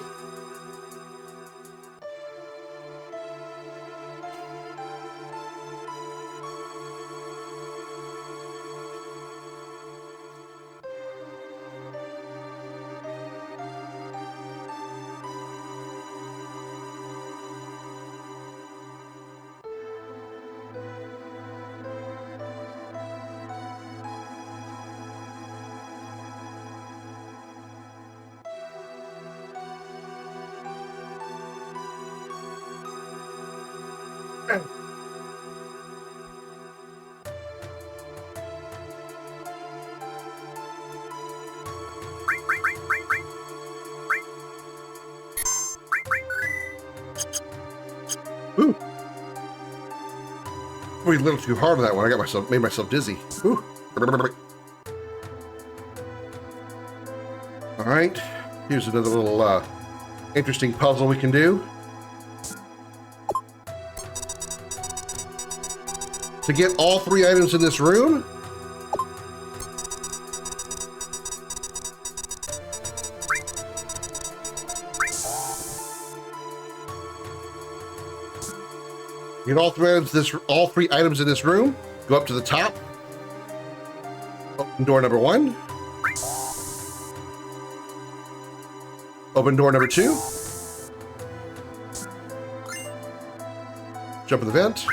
Ooh. Probably a little too hard on that one. I made myself dizzy. Ooh. All right. Here's another little interesting puzzle we can do. To get all 3 items in this room, get all 3 items in this room, go up to the top, open door number 1, open door number 2, jump in the vent,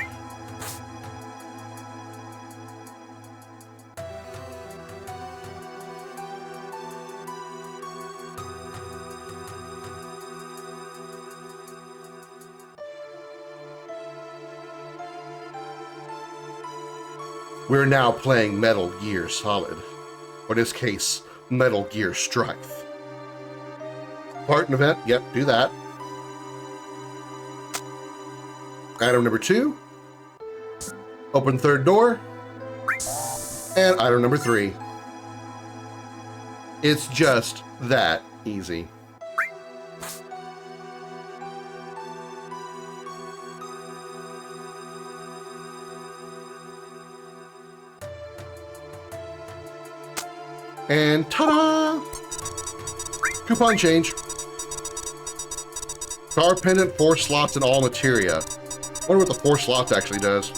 we're now playing Metal Gear Solid. or in this case, Metal Gear Strife. Part an event, yep, do that. Item number 2, open third door, and item number 3. It's just that easy. And ta-da! Coupon change. Star pendant, 4 slots in all materia. Wonder what the 4 slots actually does.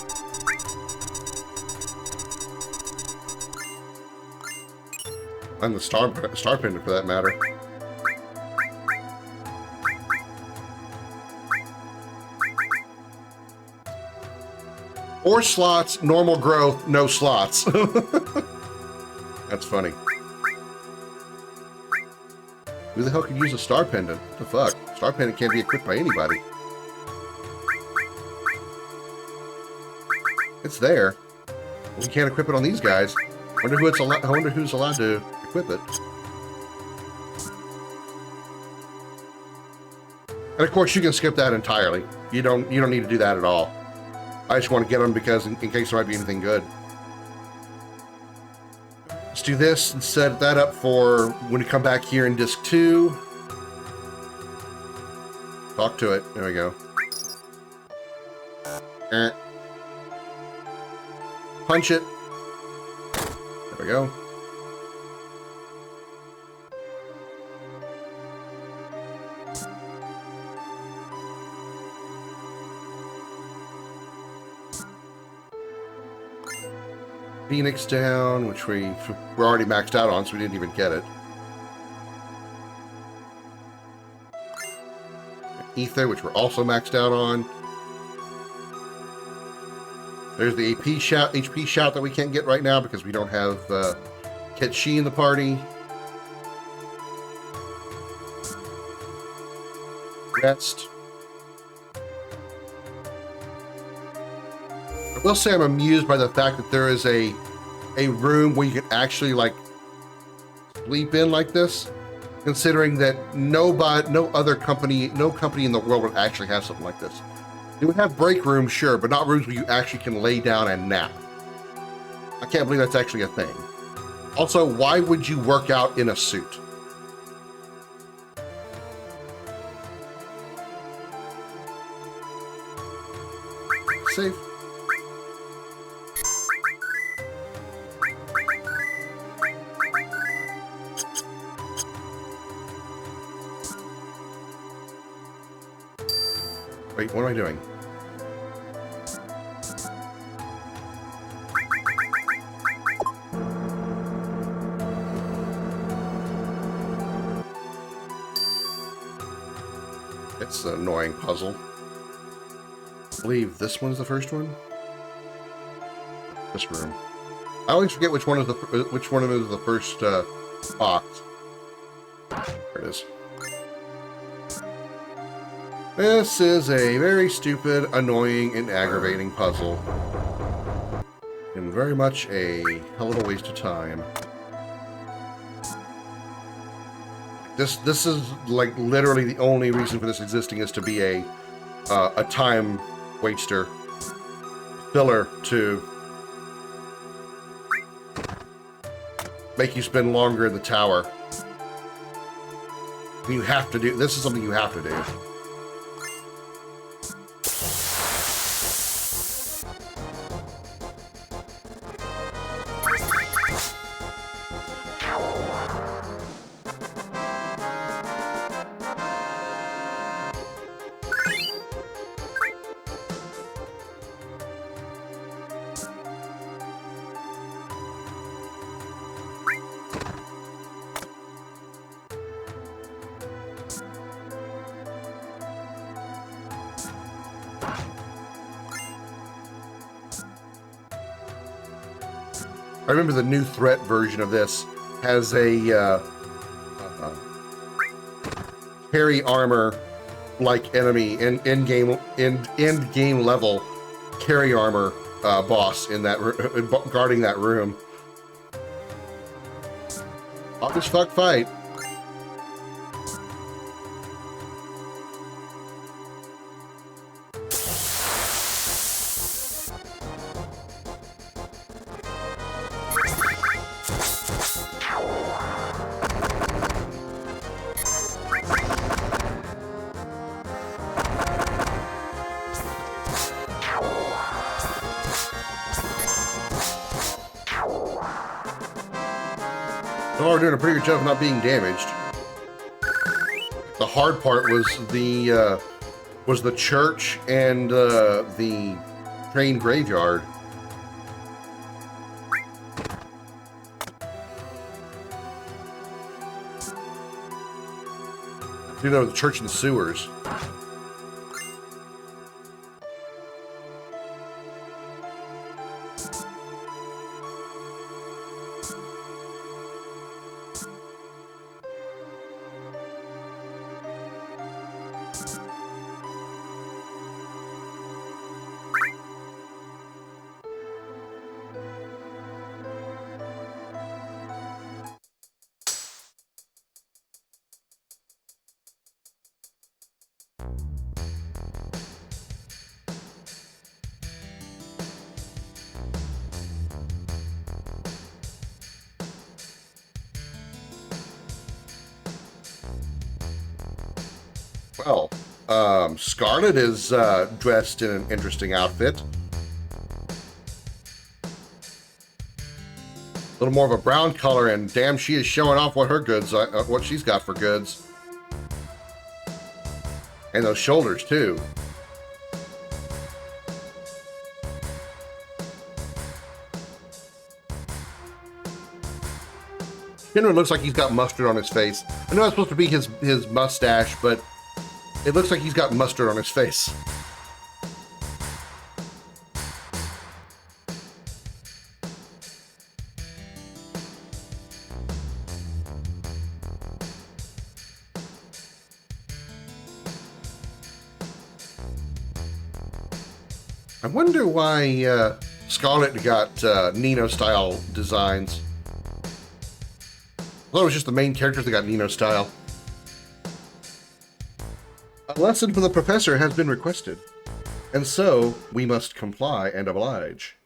And the star pendant for that matter. Four slots, normal growth, no slots. That's funny. Who the hell could use a star pendant? What the fuck? Star pendant can't be equipped by anybody. It's there. We can't equip it on these guys. I wonder who's allowed to equip it. And of course, you can skip that entirely. You don't need to do that at all. I just want to get them because in case there might be anything good. Let's do this and set that up for when we come back here in disc 2. Talk to it. There we go. Punch it. There we go. Phoenix down, which we're already maxed out on, so we didn't even get it. Ether, which we're also maxed out on. There's the HP shout that we can't get right now because we don't have Ketchi in the party. Rest. I will say I'm amused by the fact that there is a room where you can actually like sleep in like this, considering that no company in the world would actually have something like this. They would have break rooms, sure, but not rooms where you actually can lay down and nap. I can't believe that's actually a thing. Also, why would you work out in a suit? Save. Wait, what am I doing? It's an annoying puzzle. I believe this one's the first one. This room. I always forget which one is the first box. There it is. This is a very stupid, annoying, and aggravating puzzle. And very much a hell of a waste of time. This is like literally the only reason for this existing is to be a time waster. Filler to make you spend longer in the tower. You have to do, this is something you have to do. I remember the new threat version of this has a carry armor like enemy in end game level carry armor boss in that guarding that room. Hot as fuck fight. Oh, we're doing a pretty good job of not being damaged. The hard part was the church and the train graveyard. You know, the church and the sewers. Well, Scarlet is dressed in an interesting outfit. A little more of a brown color, and damn, she is showing off what her goods, what she's got for goods. And those shoulders, too. Henry looks like he's got mustard on his face. I know it's supposed to be his mustache, but it looks like he's got mustard on his face. I wonder why Scarlet got Nino-style designs. I thought it was just the main characters that got Nino-style. A lesson from the professor has been requested, and so we must comply and oblige.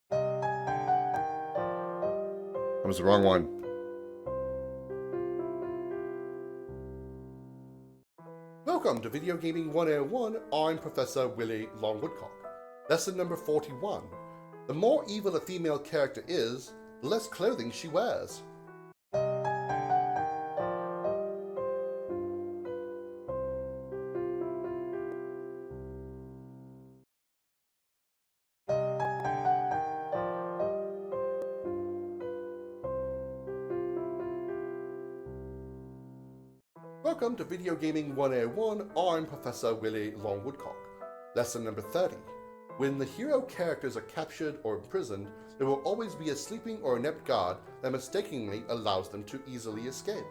That was the wrong one. Welcome to Video Gaming 101. I'm Professor Willie Longwoodcock. Lesson number 41. The more evil a female character is, the less clothing she wears. Welcome to Video Gaming 101. I'm Professor Willie Longwoodcock. Lesson number 30. When the hero characters are captured or imprisoned, there will always be a sleeping or inept guard that mistakenly allows them to easily escape.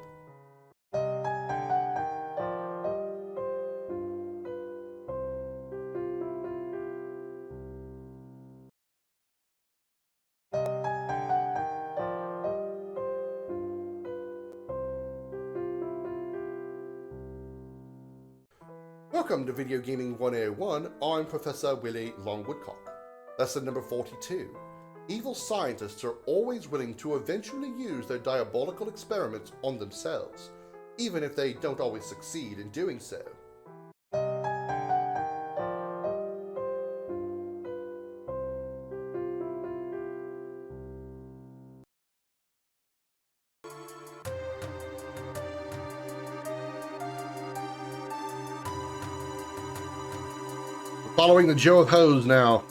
Welcome to Video Gaming 101. I'm Professor Willie Longwoodcock. Lesson number 42. Evil scientists are always willing to eventually use their diabolical experiments on themselves, even if they don't always succeed in doing so. Following the Joe of Hose now.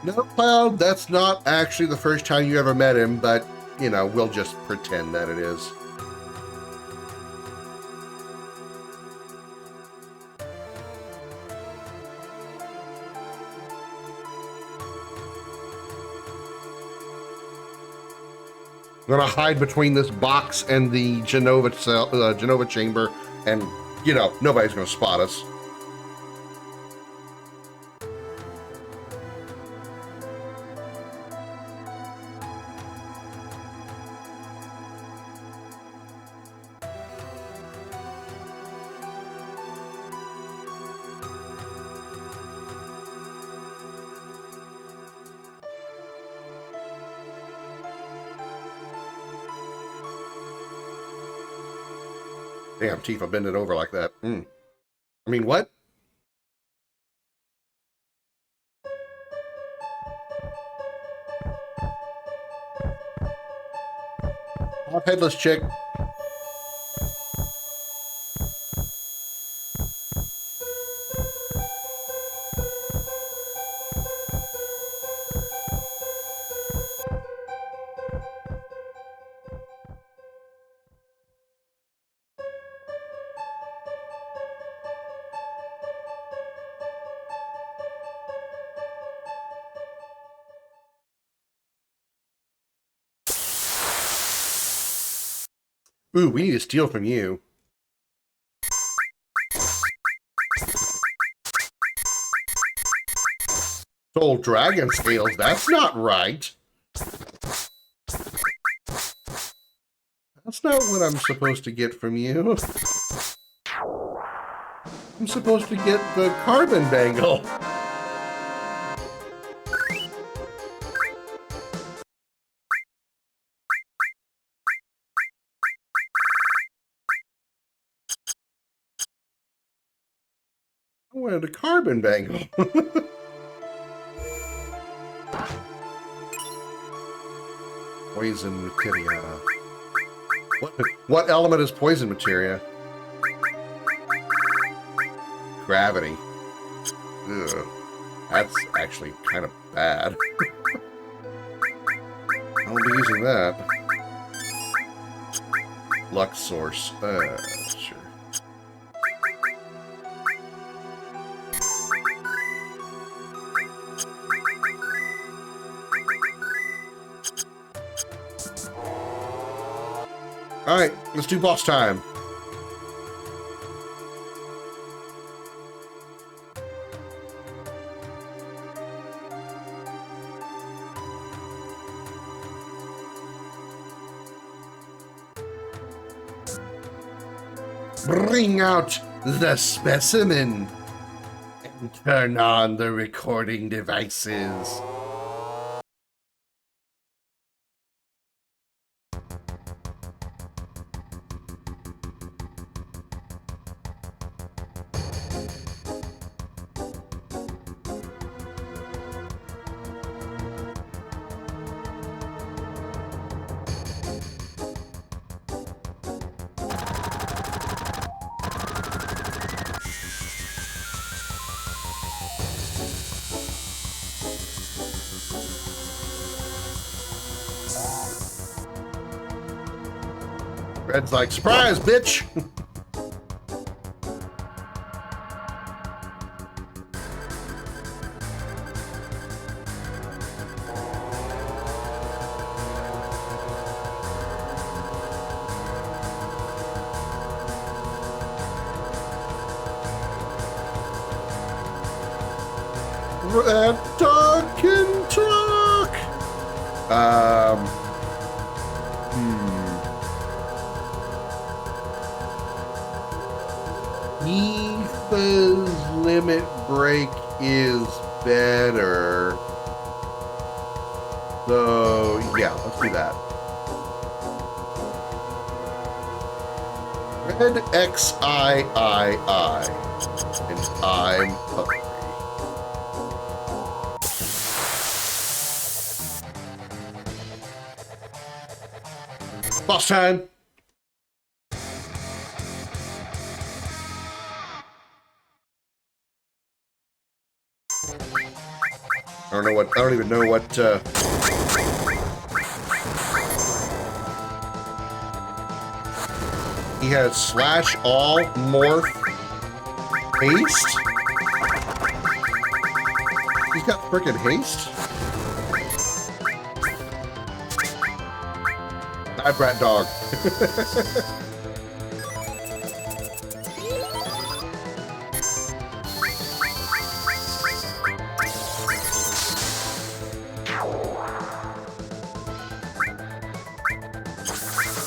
No, Cloud, that's not actually the first time you ever met him, but, you know, we'll just pretend that it is. I'm gonna hide between this box and the Genova chamber, and, you know, nobody's gonna spot us. Damn, Tifa, bend it over like that. I mean, what? Hot headless chick. Ooh, we need to steal from you. Stole dragon scales. That's not right. That's not what I'm supposed to get from you. I'm supposed to get the carbon bangle. I wanted a carbon bangle. Poison materia. What element is poison materia? Gravity. Ugh. That's actually kind of bad. I won't be using that. Luck source. Sure. Alright, let's do boss time. Bring out the specimen and turn on the recording devices. Red's like, surprise, bitch! Red dog can talk! Tifa's limit break is better. So, yeah, let's do that. Red XIII. And I'm hungry. Boss time! I don't even know what, he has slash all, morph, haste? He's got frickin' haste? Hi, brat dog.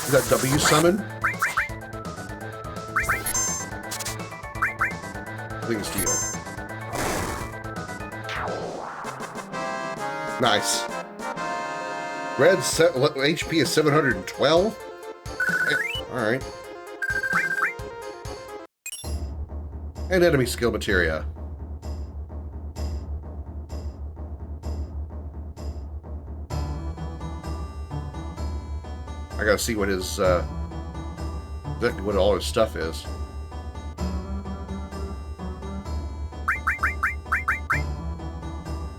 Is that W summon? Wing steal. Nice. Red's HP is 712? Alright. and enemy skill materia. I gotta see what his, exactly what all his stuff is.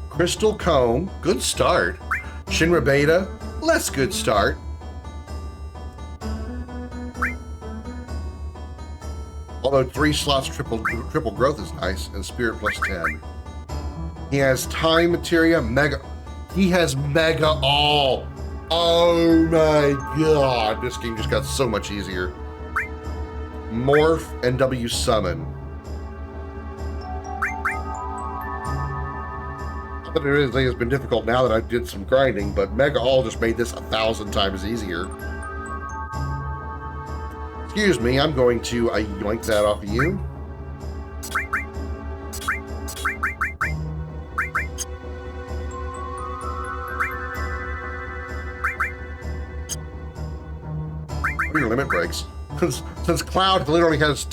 Crystal Comb, good start. Shinra Beta, less good start. Although 3 slots triple growth is nice, and Spirit plus 10. He has Time Materia, Mega. He has Mega All. Oh my god, this game just got so much easier. Morph and W Summon. Not that anything has been difficult now that I did some grinding, but Mega All just made this 1,000 times easier. Excuse me, I'm going to yoink that off of you. What are your limit breaks? Since Cloud literally has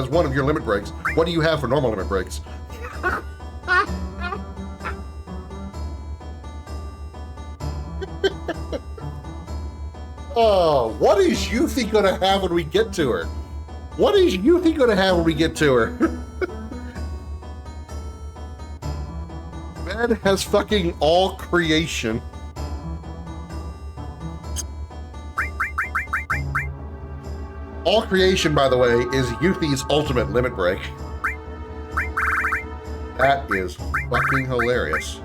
one of your limit breaks, what do you have for normal limit breaks? Oh, what is Yuffie gonna have when we get to her? What is Yuffie gonna have when we get to her? Man has fucking all creation. All creation, by the way, is Yuffie's ultimate limit break. That is fucking hilarious.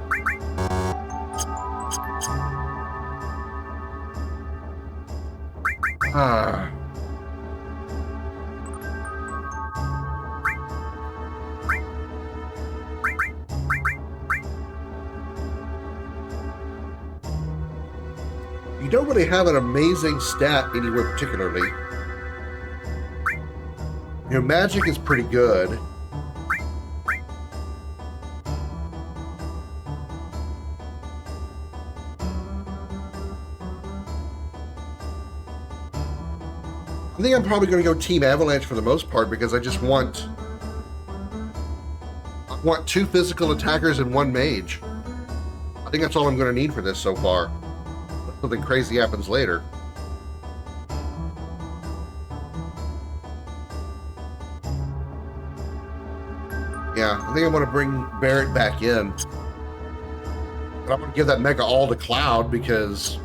Ah. You don't really have an amazing stat anywhere particularly. Your magic is pretty good. I think I'm probably going to go Team Avalanche for the most part because I just want 2 physical attackers and 1 mage. I think that's all I'm going to need for this so far. Something crazy happens later. Yeah, I think I'm going to bring Barrett back in. But I'm going to give that Mega All to Cloud because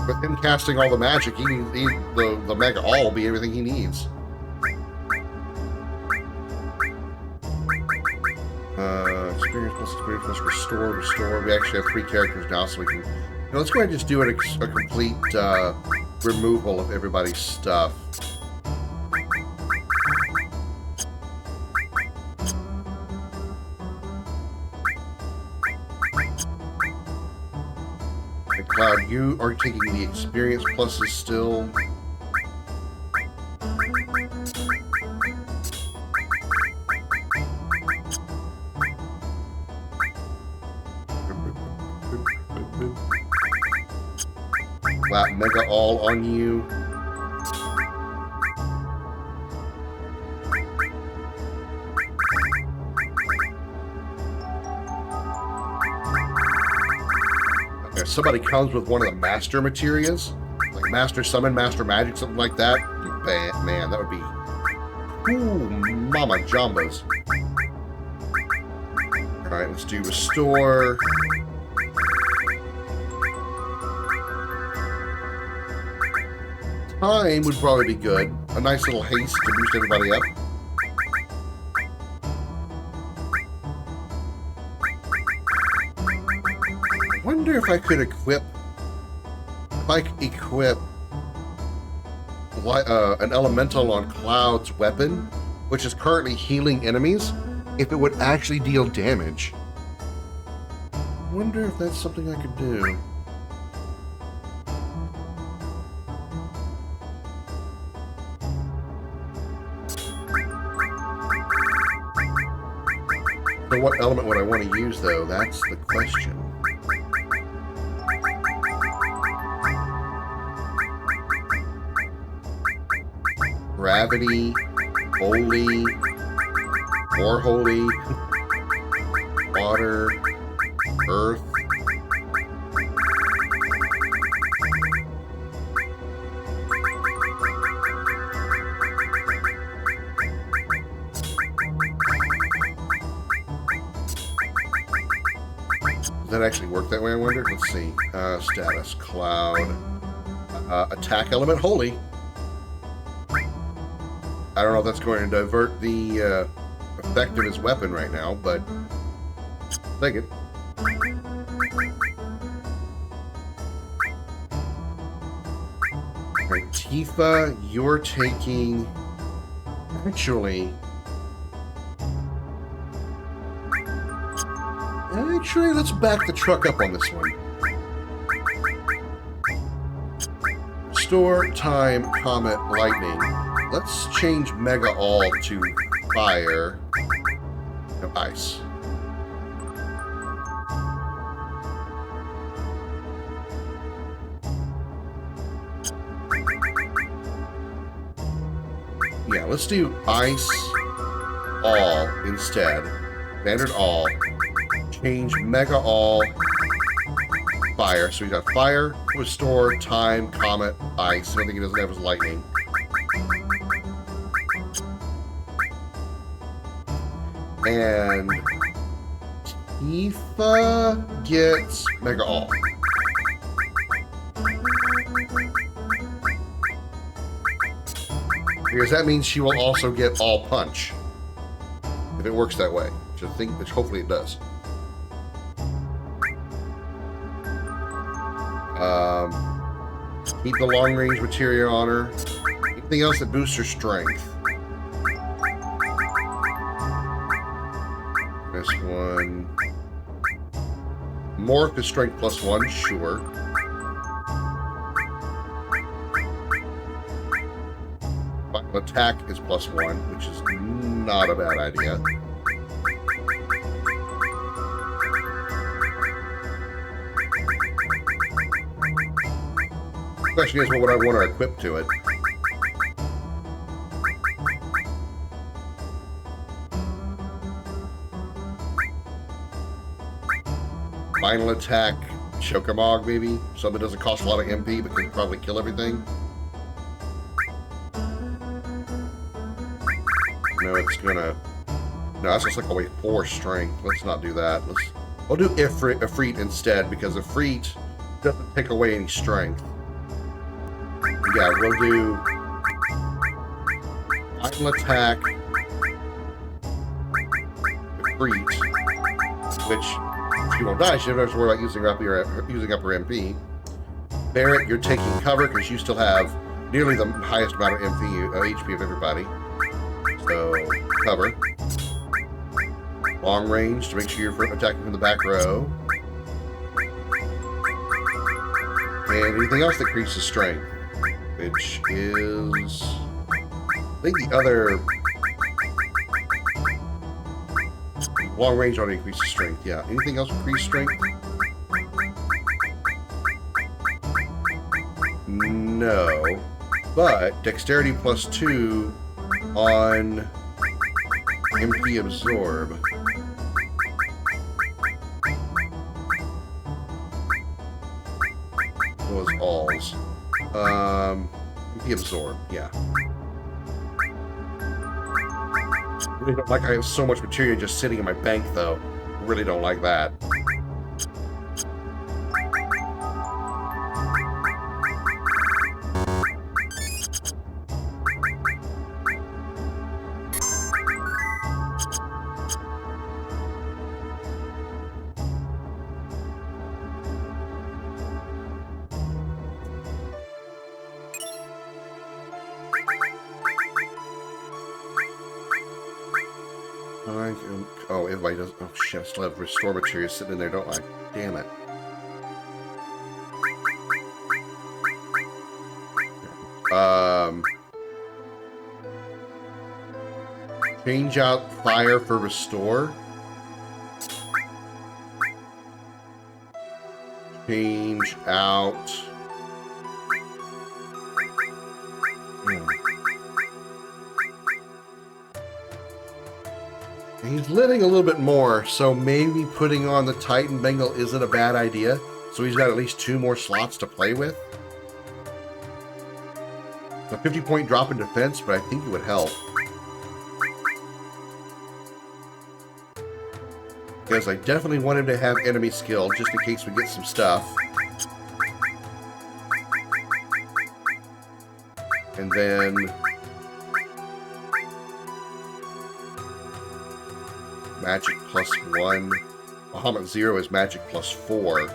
with him casting all the magic, the Mega All will be everything he needs. Experience plus restore. We actually have 3 characters now, so we can... let's go ahead and just do a complete removal of everybody's stuff. And Cloud, you are taking the experience pluses still. Flat Mega All on you. If somebody comes with one of the master materials, like Master Summon, Master Magic, something like that, man, that would be... Ooh, mama jambas. Alright, let's do Restore. Time would probably be good. A nice little haste to boost everybody up. I wonder if I could equip... an elemental on Cloud's weapon, which is currently healing enemies, if it would actually deal damage. I wonder if that's something I could do. So what element would I want to use, though? That's the question. gravity, holy, more holy, water, earth. Does that actually work that way, I wonder? Let's see. Status, cloud, attack element, holy. I don't know if that's going to divert the effect of his weapon right now, but take it. Alright, Tifa, you're taking... Actually, let's back the truck up on this one. Restore, time, comet, lightning. Let's change Mega All to fire. No, ice. Yeah, let's do ice all instead. Standard all. Change Mega All fire. So we got fire, restore, time, comet, ice. I don't think he doesn't have his lightning. And Tifa gets Mega All. Because that means she will also get All Punch. If it works that way. Which hopefully it does. Keep the long range materia on her. Anything else that boosts her strength. This one. Morph is strength +1, sure. Final attack is +1, which is not a bad idea. The question is, what would I want to equip to it? Final attack, Chokamog maybe? Something that doesn't cost a lot of MP but can probably kill everything. No, it's gonna... No, that's just like a way 4 strength. Let's not do that. I'll do Ifrit instead, because Ifrit doesn't take away any strength. Yeah, we'll do final attack, Ifrit, which she won't die. She doesn't have to worry about using up her MP. Barrett, you're taking cover because you still have nearly the highest amount of HP of everybody. So cover. Long range to make sure you're attacking from the back row. And anything else that increases strength, which is, I think the other long range only increases strength. Yeah. Anything else increase strength? No. But dexterity +2 on MP absorb. Those alls. MP absorb, yeah. Really don't like I have so much material just sitting in my bank though. I really don't like that. Oh, everybody does. Oh shit, I still have restore material sitting in there, don't I? Damn it. Change out fire for restore. Change out. He's living a little bit more, so maybe putting on the Titan Bengal isn't a bad idea. So he's got at least 2 more slots to play with. A 50-point drop in defense, but I think it would help. Because I definitely want him to have enemy skill, just in case we get some stuff. And then... Magic +1. Bahamut 0 is magic +4.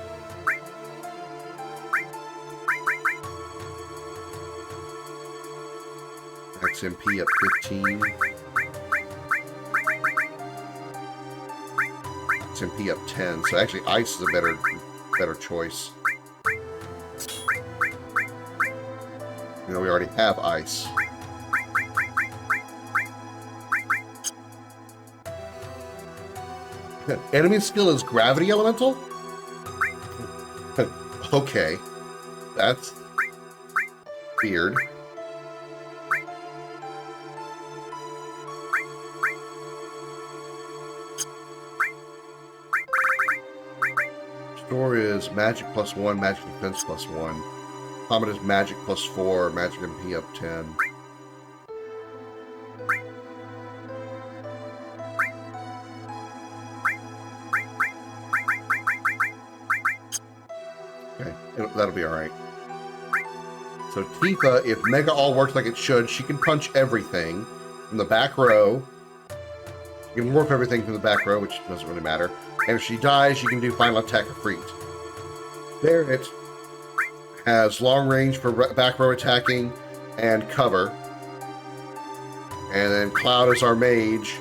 XMP up 15. XMP up 10. So actually Ice is a better choice. You know, we already have Ice. Enemy skill is Gravity Elemental? Okay. That's weird. Store is Magic +1, Magic Defense +1. Comet is Magic +4, Magic MP up 10. Okay, that'll be alright. So Tifa, if Mega all works like it should, she can punch everything from the back row. She can warp everything from the back row, which doesn't really matter. And if she dies, you can do Final Attack or Freeze. Barret has long range for back row attacking and cover. And then Cloud is our mage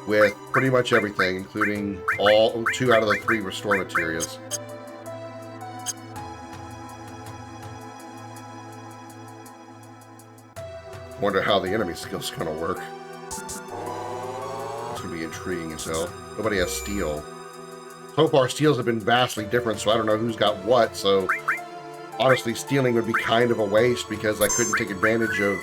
with pretty much everything, including all 2 out of the 3 restore materials. Wonder how the enemy skill's gonna work. It's gonna be intriguing as hell. Nobody has steel. So far, steals have been vastly different, so I don't know who's got what, so honestly, stealing would be kind of a waste because I couldn't take advantage of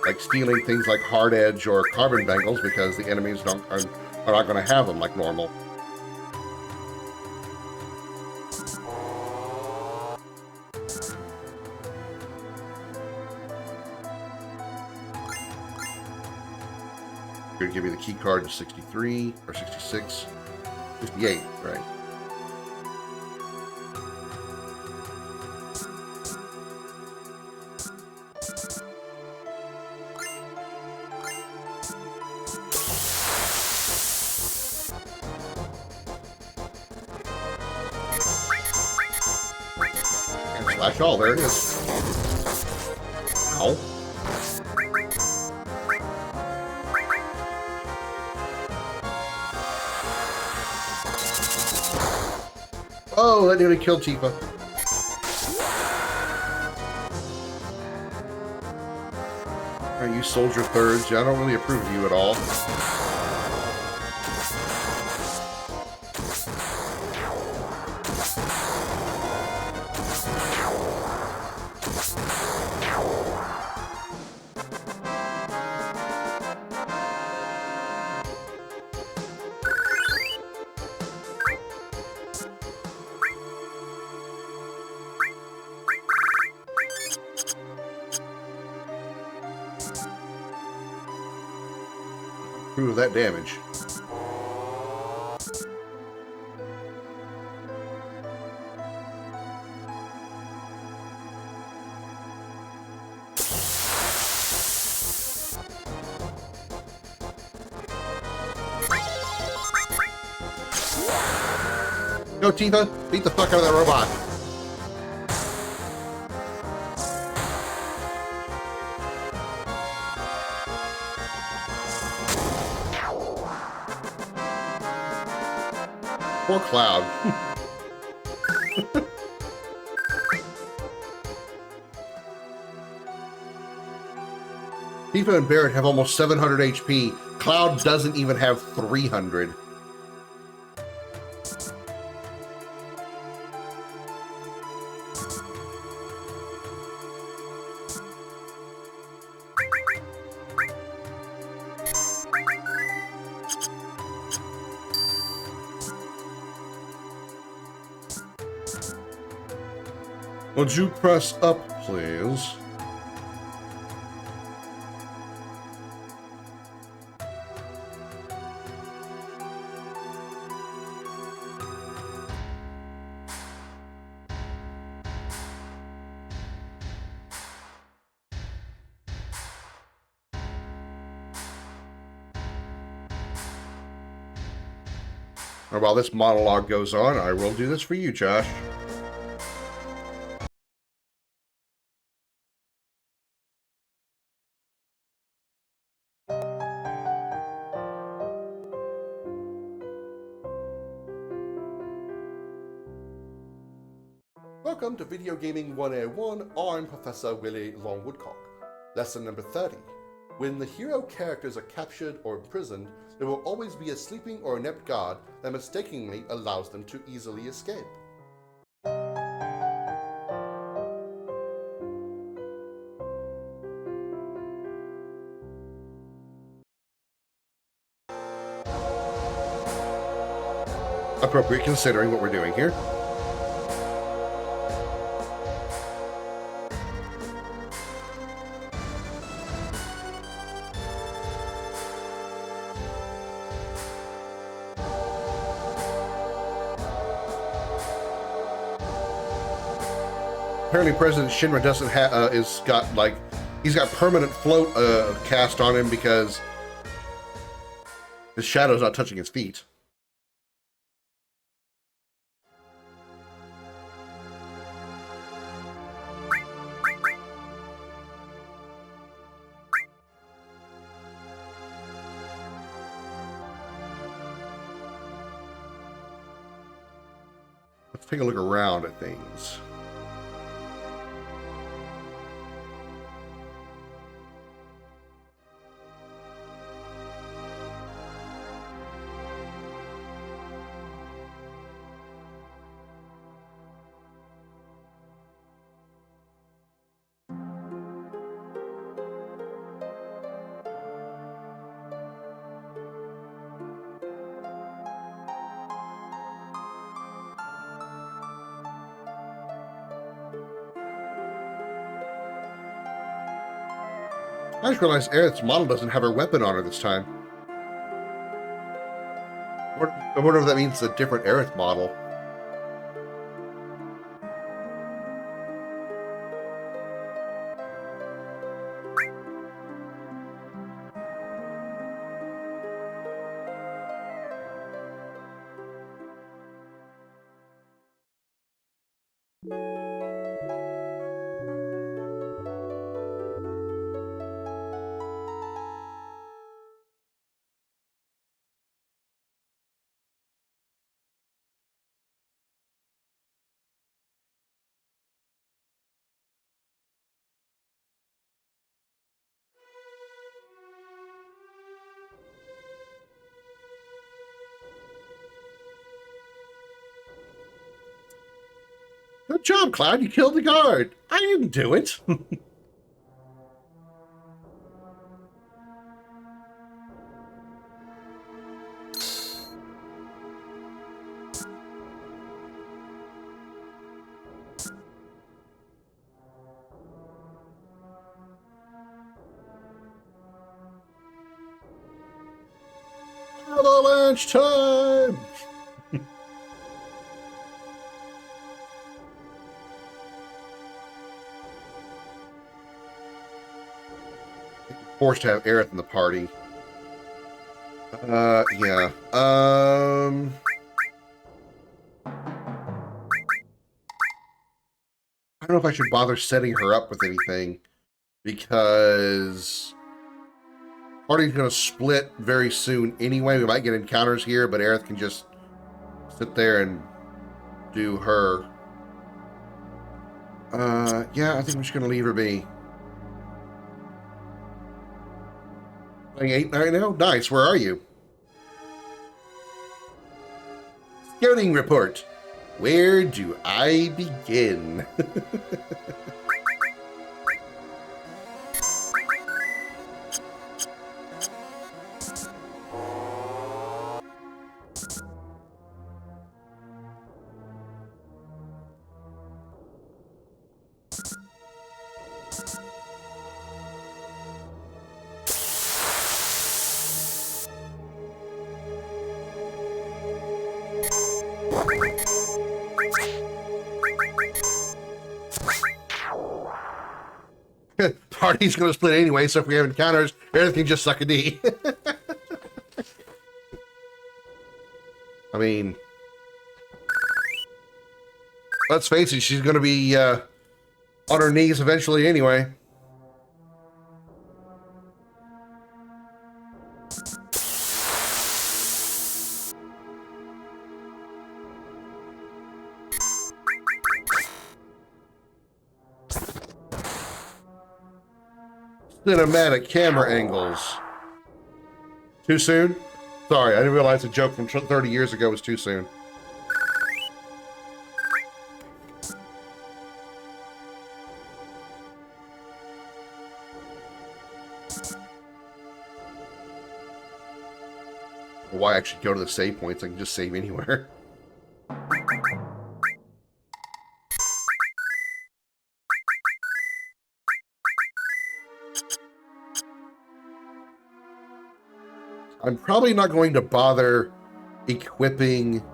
like stealing things like Hard Edge or Carbon Bangles because the enemies are not going to have them like normal. Going to give you the key card to 63 or 66. 58, right. And slash all, there it is. Ow. Oh, that nearly killed Tifa. You soldier thirds. I don't really approve of you at all. Approve of that damage. Go, Tifa! Beat the fuck out of that robot! Poor Cloud. Tifa and Barret have almost 700 HP. Cloud doesn't even have 300. Would you press up, please? And while this monologue goes on, I will do this for you, Josh. Welcome to Video Gaming 101. I'm Professor Willie Longwoodcock. Lesson number 30. When the hero characters are captured or imprisoned, there will always be a sleeping or inept guard that mistakenly allows them to easily escape. Appropriate considering what we're doing here. Apparently President Shinra doesn't have, he's got permanent float cast on him because his shadow's not touching his feet. Let's take a look around at things. I just realized Aerith's model doesn't have her weapon on her this time. I wonder if that means it's a different Aerith model. Good job, Cloud. You killed the guard. I didn't do it. Avalanche time! Forced to have Aerith in the party. Yeah. I don't know if I should bother setting her up with anything, because party's gonna split very soon anyway. We might get encounters here, but Aerith can just sit there and do her. Yeah, I think I'm just gonna leave her be. Playing 8 right now? Nice, where are you? Scouting report. Where do I begin? Party's going to split anyway, so if we have encounters, everything just suck a D. I mean, let's face it, she's going to be on her knees eventually anyway. Cinematic camera angles. Too soon? Sorry, I didn't realize a joke from 30 years ago was too soon. Why actually go to the save points? I can just save anywhere. I'm probably not going to bother equipping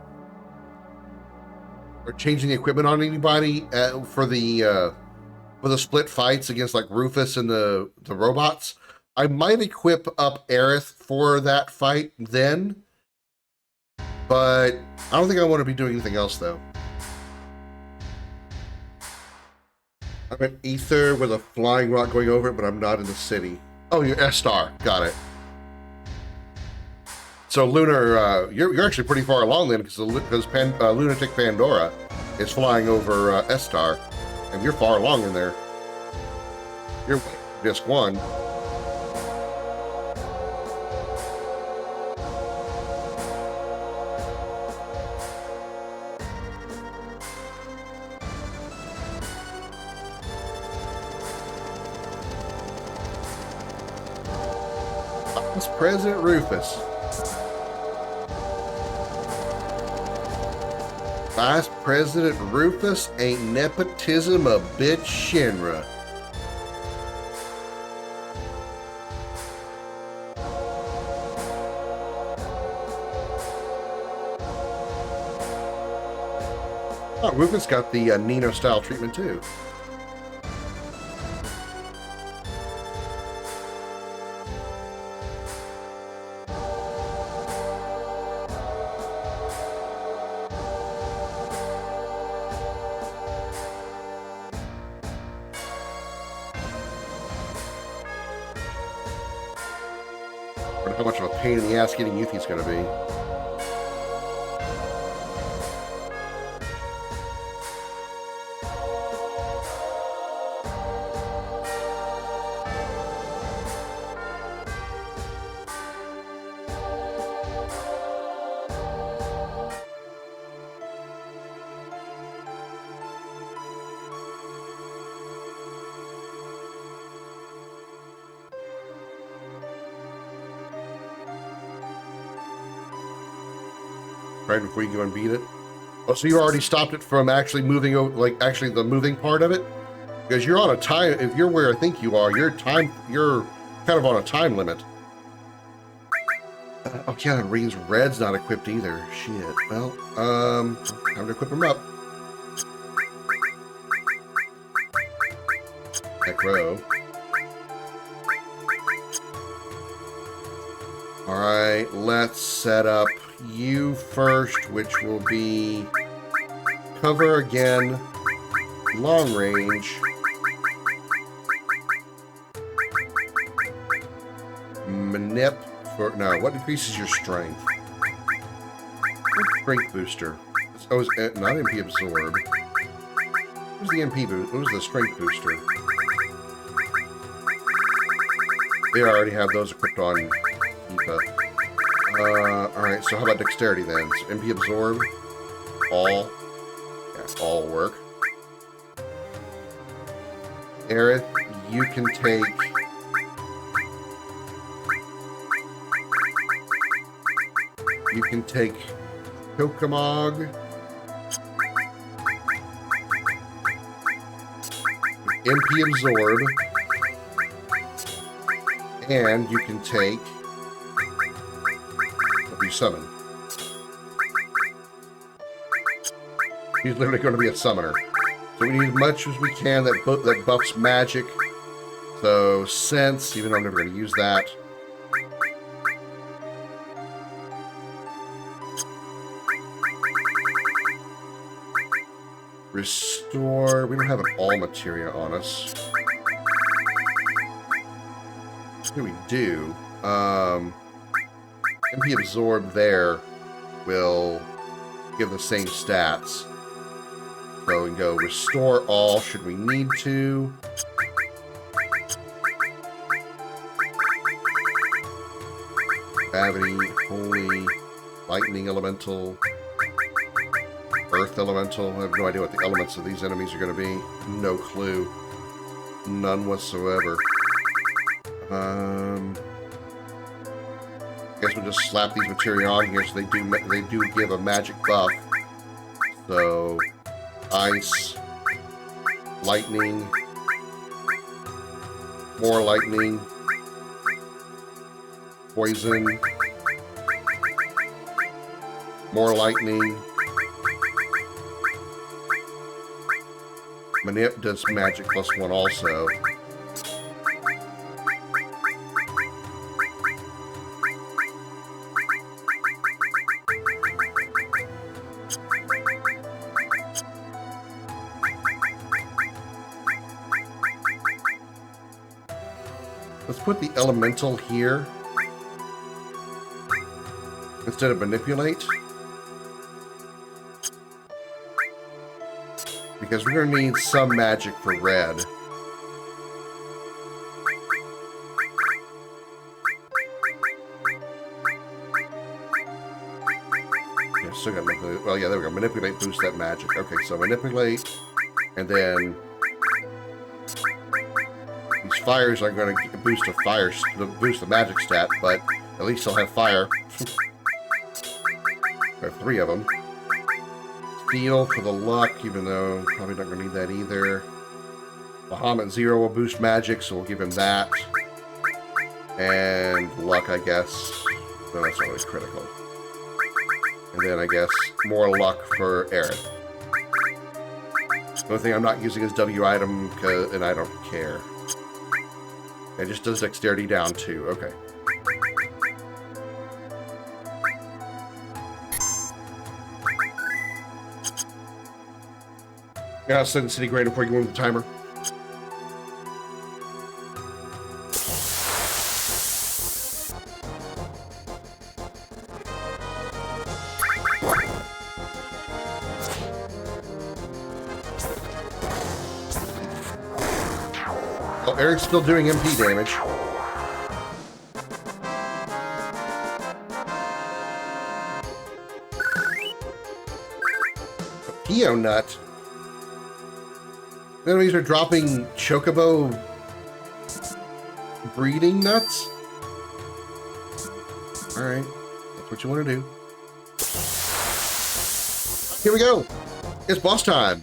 or changing the equipment on anybody for the split fights against like Rufus and the robots. I might equip up Aerith for that fight then, but I don't think I want to be doing anything else though. I'm at Ether with a flying rock going over it, but I'm not in the city. Oh, you're S-Star. Got it. So Lunar, you're actually pretty far along then, because Lunatic Pandora is flying over S-Star, and you're far along in there. You're disc 1. It's President Rufus. Vice President Rufus ain't nepotism a bitch Shinra. Oh, Rufus got the Nino style treatment too. How much of a pain in the ass getting Yuffie's going to be. Right before you go and beat it. Oh, so you already stopped it from actually moving over, like actually the moving part of it? Because you're on a time, if you're where I think you are, you're kind of on a time limit. Oh yeah, the Rings Red's not equipped either. Shit. Well, time to equip him up. Heck row. Alright, let's set up you first, which will be cover again, long range, manip for, no, what increases your strength? Strength booster. Oh, it's not MP absorb. What's the MP boost? What was the strength booster? They already have those equipped on Eva. Alright, so how about dexterity then? So MP absorb, all. Yeah, all work. Aerith, you can take... You can take Kokomog. MP Absorb, and you can take W Summon. He's literally going to be a summoner. So we need as much as we can that buffs magic. So Sense, even though I'm never going to use that. Restore. We don't have an all materia on us. Here we do. MP Absorb there will give the same stats. So we can go restore all should we need to. Gravity, Holy, Lightning Elemental, Earth Elemental. I have no idea what the elements of these enemies are going to be. No clue. None whatsoever. I guess we'll just slap these materia on here so they do give a magic buff. So Ice, Lightning, more Lightning, Poison, more Lightning. Manip does magic +1 also. Let's put the elemental here instead of manipulate, because we're going to need some magic for red. Yeah, still got manipulate. Well, yeah, there we go. Manipulate, boost that magic. Okay, so manipulate, and then these fires aren't going to boost a fire, boost the magic stat, but at least they'll have fire. There are 3 of them. Steel for the luck, even though probably not going to need that either. Bahamut 0 will boost magic, so we'll give him that. And luck, I guess. No, that's not really critical. And then I guess more luck for Aerith. The only thing I'm not using is W item, and I don't care. It just does dexterity down 2. Okay. Yeah, I'll send City Grain before you go in with the timer. Oh, Eric's still doing MP damage. A Pio Nut. Enemies are dropping chocobo breeding nuts? Alright, that's what you want to do. Here we go! It's boss time!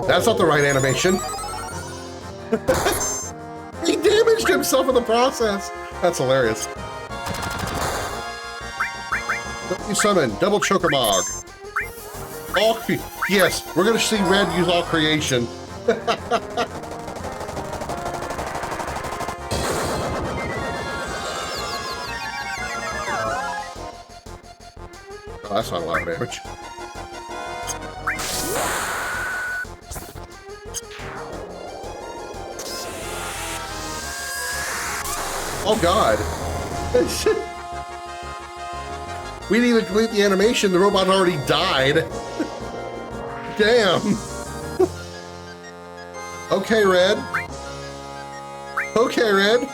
That's not the right animation. He damaged himself in the process. That's hilarious. You summon double Chocomog. All yes, we're gonna see Red use all creation. Oh, that's not a lot of damage. Oh god. We didn't even complete the animation, the robot already died. Damn. Okay, Red. Okay, Red.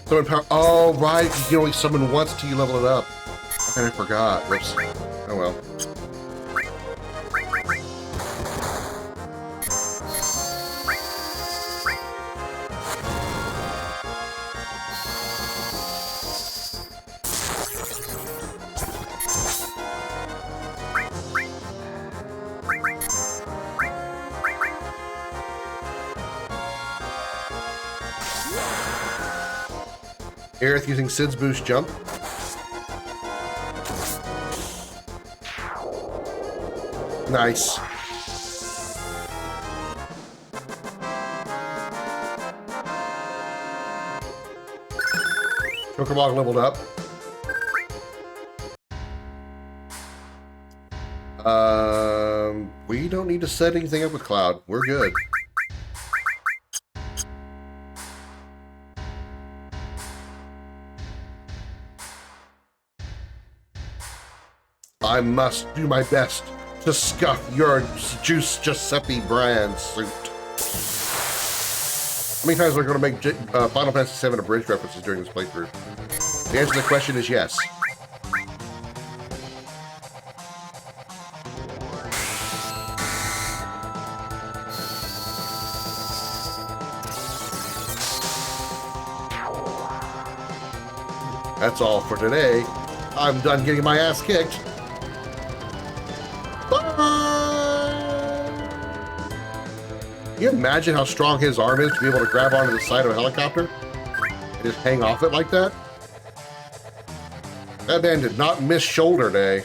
Summon power. Oh, right. You can only summon once till you level it up. And I forgot. Whoops. Oh well. Aerith using Sid's boost jump. Nice. Pokemon leveled up. We don't need to set anything up with Cloud. We're good. I must do my best to scuff your Juice Giuseppe brand suit. How many times are we going to make Final Fantasy VII abridged references during this playthrough? The answer to the question is yes. That's all for today. I'm done getting my ass kicked. Can you imagine how strong his arm is to be able to grab onto the side of a helicopter and just hang off it like that? That man did not miss shoulder day.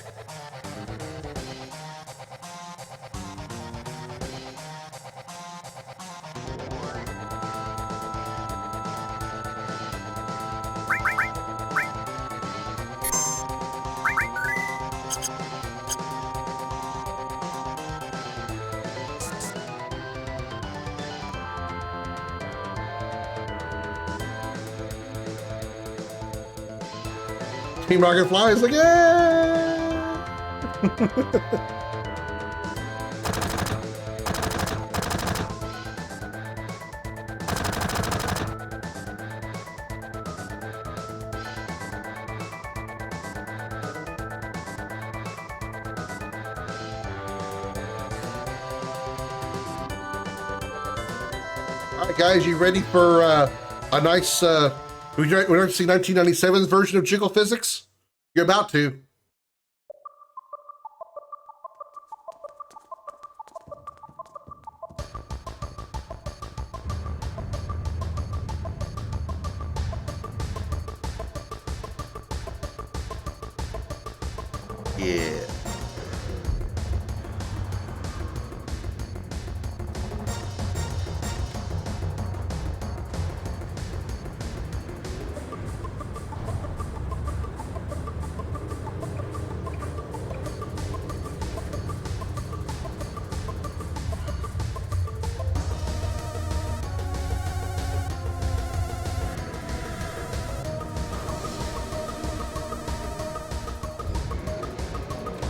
Team Rocket flies like, yeah! All right, guys, you ready for a nice? We're going to see 1997's version of Jiggle Physics? You're about to. Yeah.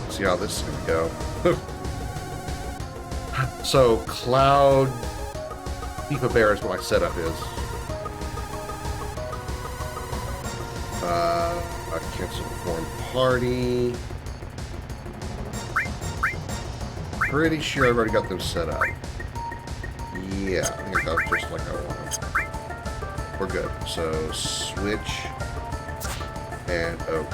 See how this is gonna go. So Cloud FIFA Bear is what my setup is. A cancel form party. Pretty sure I've already got them set up. Yeah, I think I got it just like I want. We're good. So switch and okay.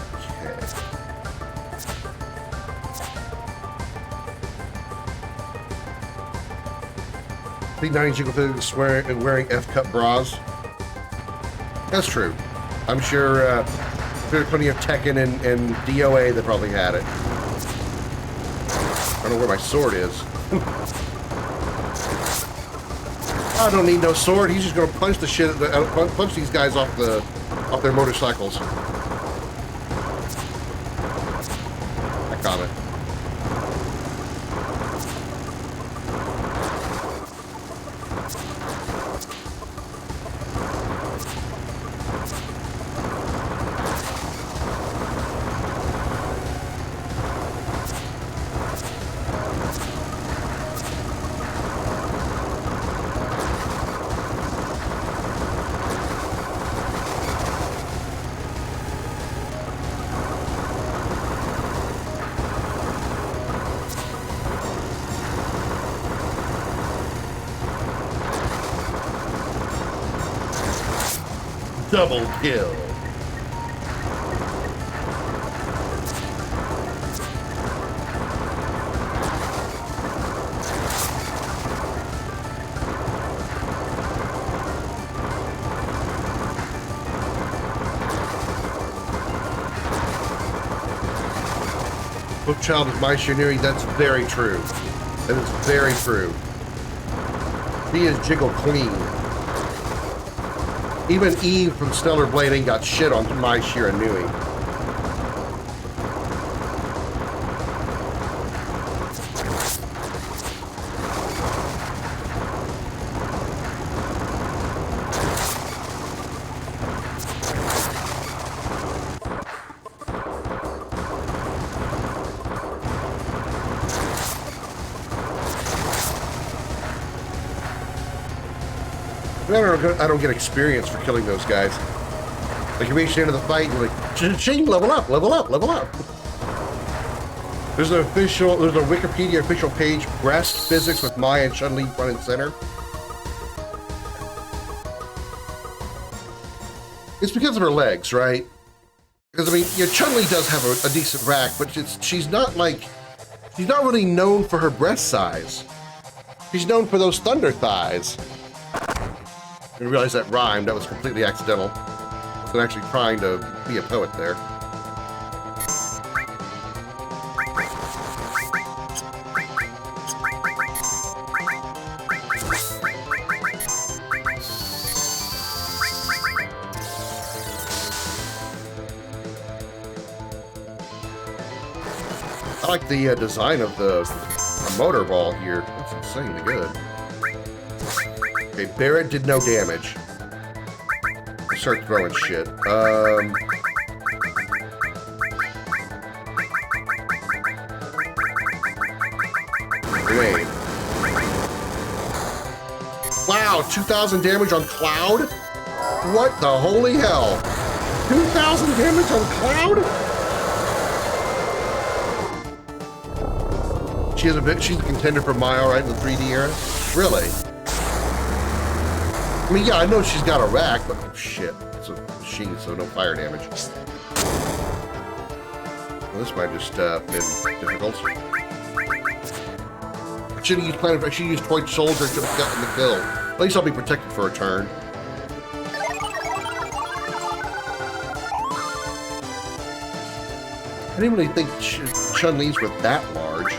I think 90 Jiggle Physics wearing F-cup bras. That's true. I'm sure there's plenty of Tekken and DOA that probably had it. I don't know where my sword is. I don't need no sword. He's just gonna punch the shit, punch these guys off their motorcycles. I got it. Double kill. Book child is my Shinuri. That's very true. That is very true. He is Jiggle Queen. Even Eve from Stellar Blade ain't got shit on my Shiranui. I don't get experience for killing those guys. Like, you reach the end of the fight, and you're like, ching, level up, level up, level up. There's a Wikipedia official page, breast physics with Maya and Chun-Li front and center. It's because of her legs, right? Because, I mean, yeah, Chun-Li does have a decent rack, but she's not really known for her breast size. She's known for those thunder thighs. I didn't realize that rhymed. That was completely accidental. I wasn't actually trying to be a poet there. I like the design of the motor ball here. That's insanely good. Okay, Barrett did no damage. Let's start throwing shit. Wait. Wow, 2,000 damage on Cloud? What the holy hell? 2,000 damage on Cloud? She's a contender for Maya, right, in the 3D era? Really? I mean, yeah, I know she's got a rack, but oh, shit. It's a machine, so no fire damage. Well, this might just been difficult. I should have used Toy Soldier to have gotten the kill. At least I'll be protected for a turn. I didn't really think Chun-Li's were that large.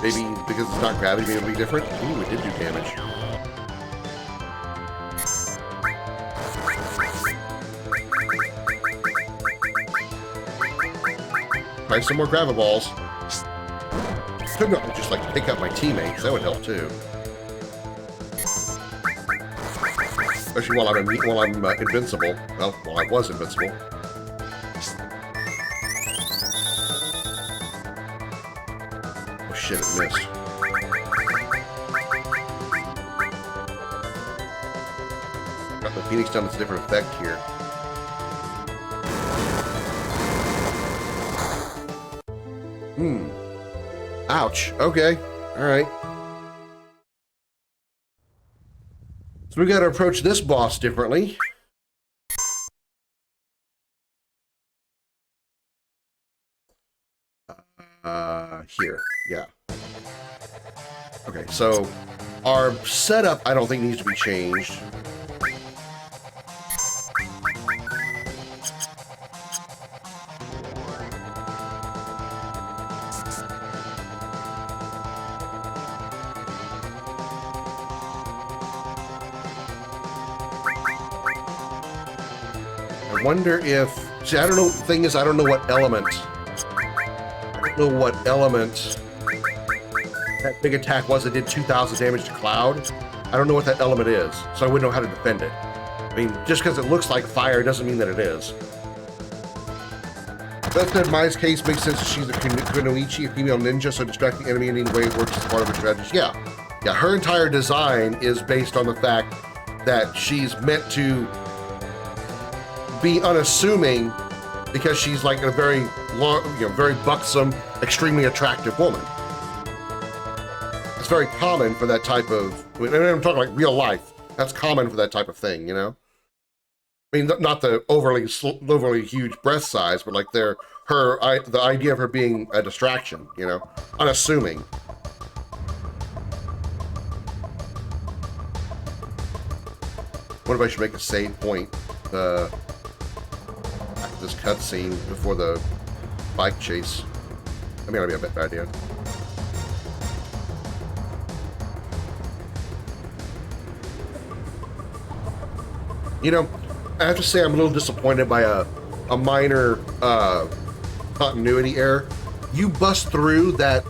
Maybe because it's not gravity, maybe it'll be different. Ooh, it did do damage. Try some more Graviballs. Could not just like pick up my teammates. That would help too. Especially while I'm invincible. Well, while I was invincible. Shit, it missed. Got the Phoenix down, it's a different effect here. Ouch. Okay. Alright. So we gotta approach this boss differently. Here. Yeah. Okay, so our setup I don't think needs to be changed. I wonder if... See, I don't know, the thing is, I don't know what element that big attack was that did 2,000 damage to Cloud. I don't know what that element is, so I wouldn't know how to defend it. I mean, just because it looks like fire doesn't mean that it is. That said, Mai's case makes sense. She's a kunoichi, a female ninja, so distracting enemy in any way it works as part of her strategy. Yeah. Yeah, her entire design is based on the fact that she's meant to be unassuming because she's like a very long, very buxom, extremely attractive woman. It's very common for that type of, I mean, I'm talking like real life. That's common for that type of thing, you know? I mean, not the overly huge breast size, but like the idea of her being a distraction, you know, unassuming. What if I should make a save point after this cutscene before the bike chase? I mean, that'd be a bad idea. You know, I have to say I'm a little disappointed by a minor continuity error. You bust through that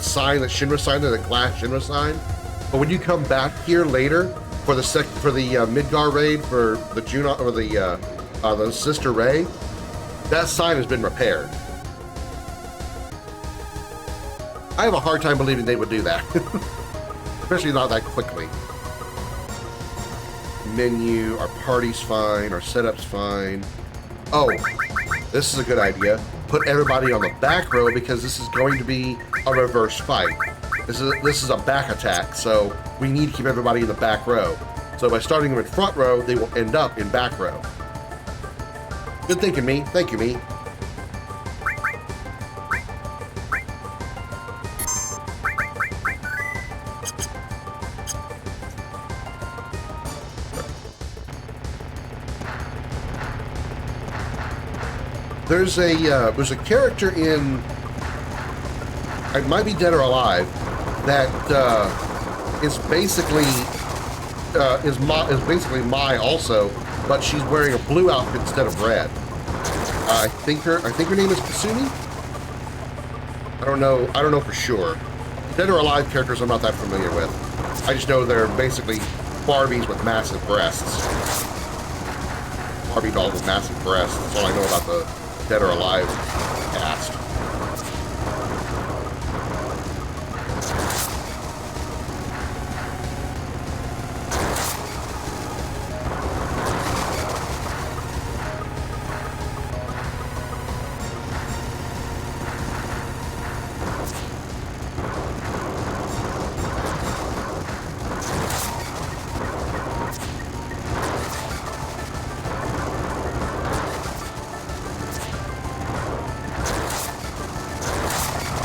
sign, that Shinra sign, that glass Shinra sign, but when you come back here later for the Midgar raid for the Juno or the Sister Ray, that sign has been repaired. I have a hard time believing they would do that, especially not that quickly. Menu, our party's fine, our setup's fine. Oh, this is a good idea. Put everybody on the back row because this is going to be a reverse fight. This is a back attack, so we need to keep everybody in the back row. So by starting them in front row, they will end up in back row. Good thinking, me. Thank you, me. There's a character in, it might be Dead or Alive, that is basically Mai also, but she's wearing a blue outfit instead of red. I think her name is Kasumi. I don't know for sure. Dead or Alive characters I'm not that familiar with. I just know they're basically Barbies with massive breasts. Barbie dolls with massive breasts. That's all I know about the Dead or Alive cast.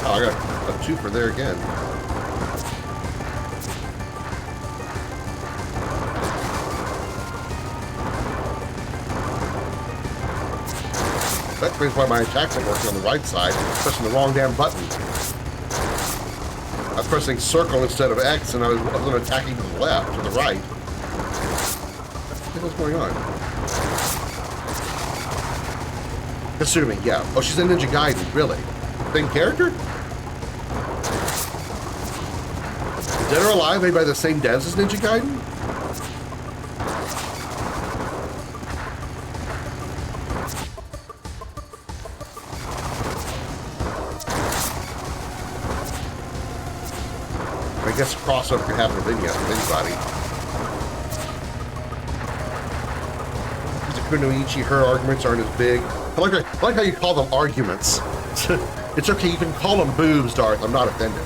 I got a twofer there again. That explains why my attacks aren't working on the right side, pressing the wrong damn button. I was pressing circle instead of X, and I was attacking to the left, to the right. What's going on? Kasumi, yeah. Oh, she's in Ninja Gaiden, really? Same character? Dead or Alive made by the same devs as Ninja Gaiden? I guess a crossover could happen with anybody. Kunoichi, her arguments aren't as big. I like how you call them arguments. It's okay, you can call them boobs, Darth. I'm not offended.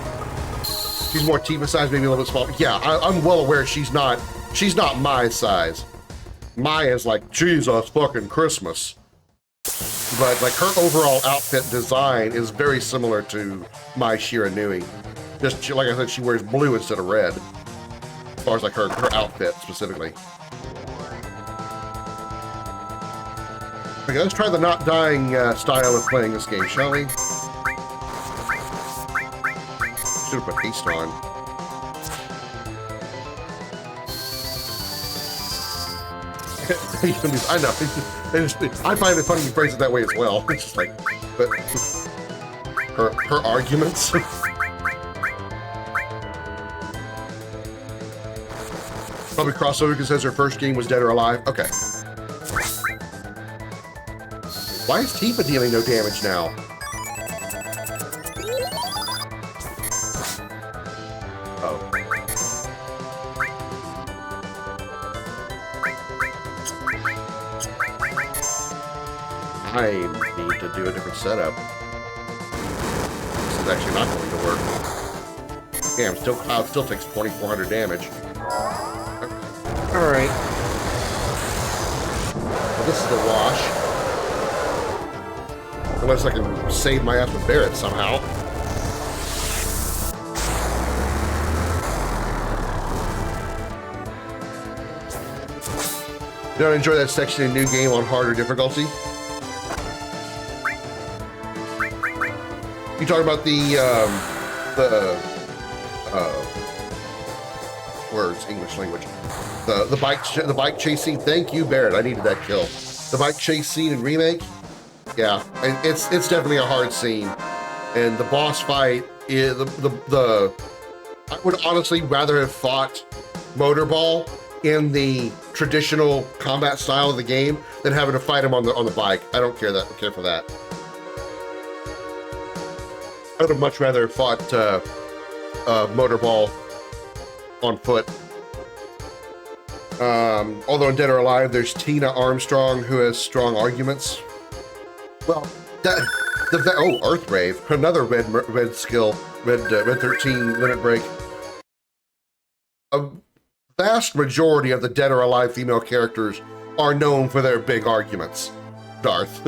She's more Tifa size, maybe a little bit smaller. Yeah, I'm well aware she's not my size. My is like Jesus fucking Christmas. But like her overall outfit design is very similar to my Shiranui. Just like I said, she wears blue instead of red. As far as like her outfit specifically. Okay, let's try the not dying style of playing this game, shall we? Should have put haste on. I know. I find it funny you phrase it that way as well. It's just like, but her arguments. Probably crossover because it says her first game was Dead or Alive. Okay. Why is Tifa dealing no damage now? Oh. I need to do a different setup. This is actually not going to work. Damn, Cloud still takes 2,400 damage. Alright. Well, this is the wash. Unless I can save my ass with Barret somehow. Don't enjoy that section in New Game on harder difficulty. You talking about the words, English language. The bike chase scene. Thank you, Barret. I needed that kill. The bike chase scene in Remake. Yeah, it's definitely a hard scene, and the boss fight is the I would honestly rather have fought Motorball in the traditional combat style of the game than having to fight him on the bike. I don't care for that. I would have much rather fought Motorball on foot. Although in Dead or Alive, there's Tina Armstrong who has strong arguments. Well, Earthrave, another red skill, red 13 limit break. A vast majority of the Dead or Alive female characters are known for their big arguments, Darth.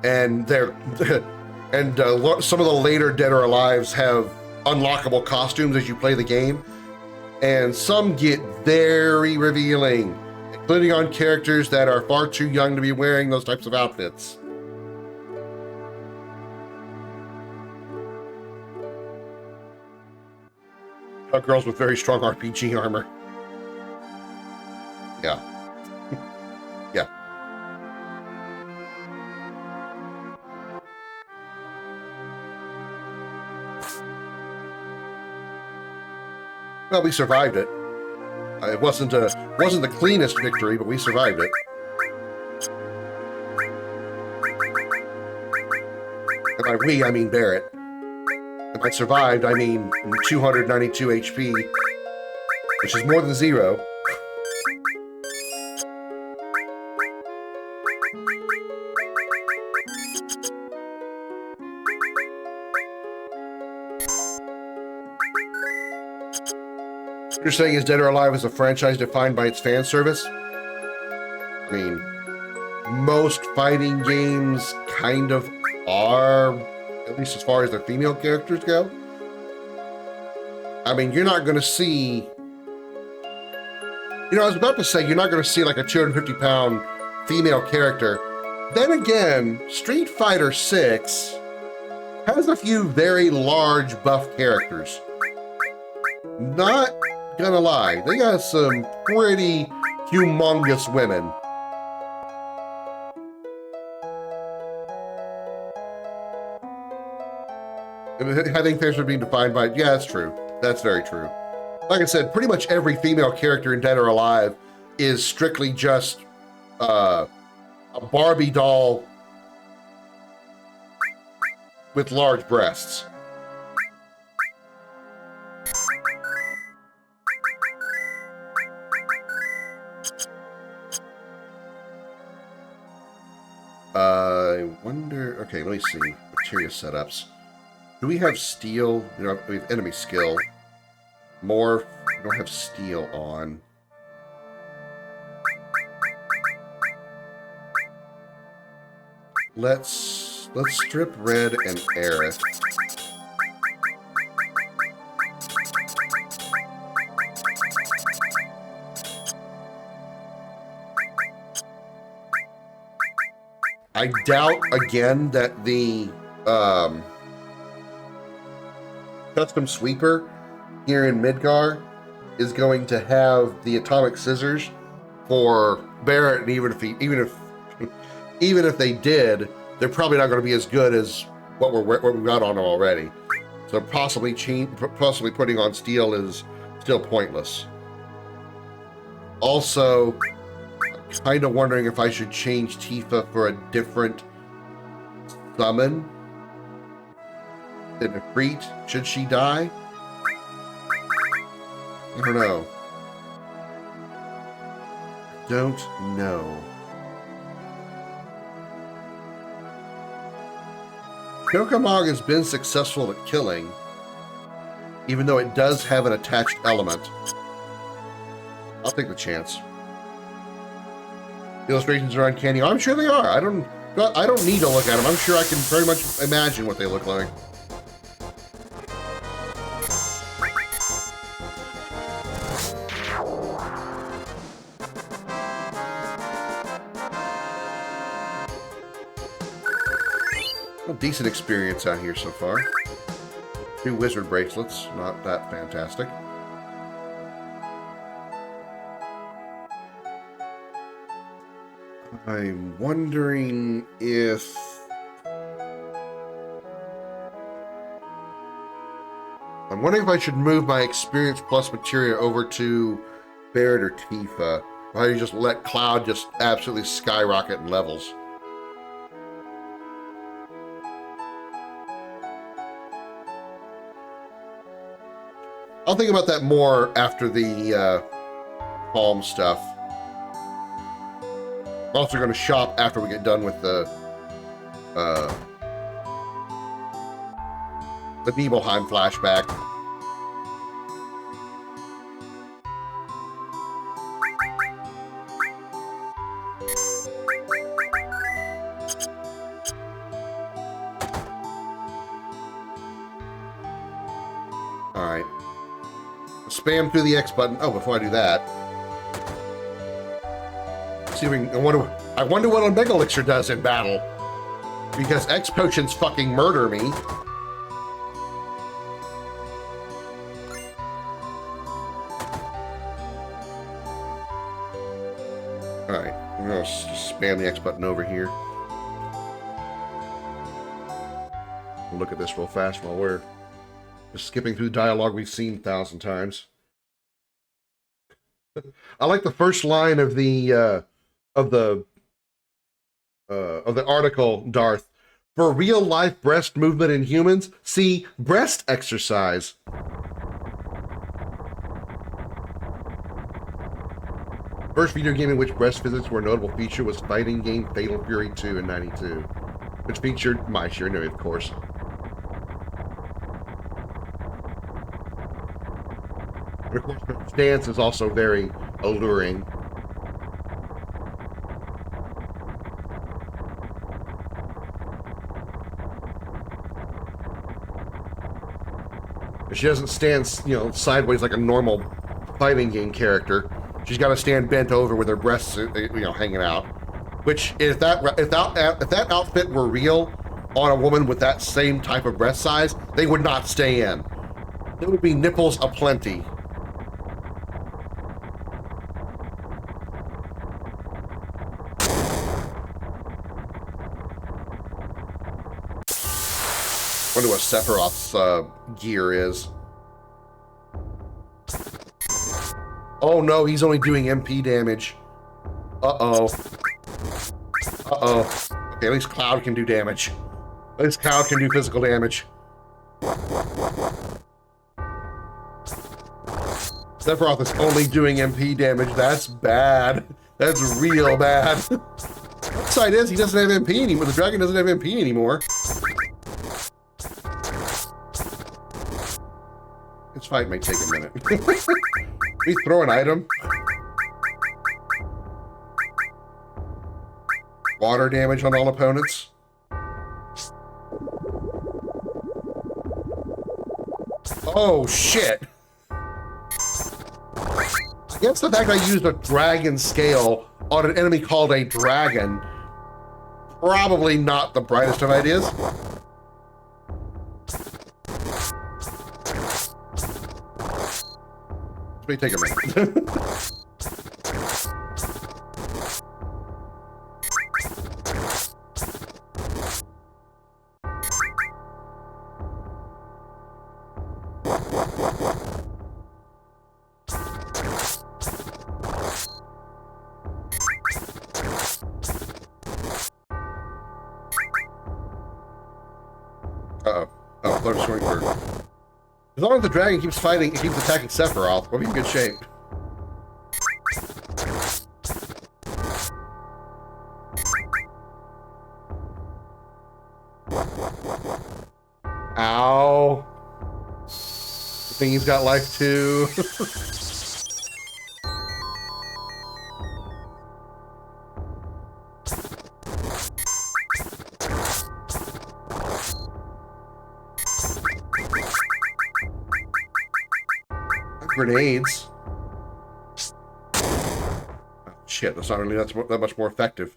And some of the later Dead or Alives have unlockable costumes as you play the game, and some get very revealing, including on characters that are far too young to be wearing those types of outfits. Girls with very strong RPG armor. Yeah. Yeah. Well, we survived it. It wasn't the cleanest victory, but we survived it. And by we, I mean Barret. And by survived, I mean 292 HP, which is more than 0. What you're saying is Dead or Alive is a franchise defined by its fan service? I mean, most fighting games kind of are, at least as far as their female characters go. I mean, you're not going to see... You know, I was about to say, you're not going to see like a 250-pound female character. Then again, Street Fighter 6 has a few very large buff characters. Not gonna lie, they got some pretty humongous women. I think things are being defined by, yeah, that's true. That's very true. Like I said, pretty much every female character in Dead or Alive is strictly just a Barbie doll with large breasts. I wonder, okay, let me see. Materia setups. Do we have steel? We have enemy skill. Morph. We don't have steel on. Let's strip red and Aerith. I doubt again that the custom sweeper here in Midgar is going to have the atomic scissors for Barret, and even if they did, they're probably not going to be as good as what we've got on them already. So possibly putting on steel is still pointless. Also, kind of wondering if I should change Tifa for a different summon than Ifrit, should she die? I don't know. Don't know. Kokomog has been successful at killing, even though it does have an attached element. I'll take the chance. The illustrations are uncanny. I'm sure they are. I don't need to look at them. I'm sure I can very much imagine what they look like. A decent experience out here so far. 2 wizard bracelets, not that fantastic. I'm wondering if... I should move my experience plus materia over to Barret or Tifa. Or how you just let Cloud just absolutely skyrocket in levels. I'll think about that more after the Palm stuff. I'm also going to shop after we get done with the Nibelheim flashback. All right. Spam through the X button. Oh, before I do that, see if we can, I wonder what a Mega Elixir does in battle, because X potions fucking murder me. All right, I'm gonna just spam the X button over here. We'll look at this real fast while we're just skipping through dialogue we've seen 1,000 times. I like the first line of the article, Darth. For real-life breast movement in humans, see breast exercise. First video game in which breast physics were a notable feature was fighting game Fatal Fury 2 in '92, which featured my Shiranui, of course. And of course, her stance is also very alluring. She doesn't stand, sideways like a normal fighting game character. She's got to stand bent over with her breasts, hanging out. Which, if that outfit were real on a woman with that same type of breast size, they would not stay in. There would be nipples aplenty. Wonder what Sephiroth's gear is. Oh no, he's only doing MP damage. Uh-oh. Uh-oh. Okay, at least Cloud can do damage. At least Cloud can do physical damage. Sephiroth is only doing MP damage. That's bad. That's real bad. The upside is he doesn't have MP anymore. The dragon doesn't have MP anymore. This fight may take a minute. We throw an item. Water damage on all opponents. Oh shit! I guess the fact I used a dragon scale on an enemy called a dragon, probably not the brightest of ideas. This may take a minute. Uh-oh. Oh, Flare Swing Bird. As long as the dragon keeps fighting, it keeps attacking Sephiroth, we'll be in good shape. Ow. The thing he's got life too. Grenades. Oh, shit, that's not really that much more effective.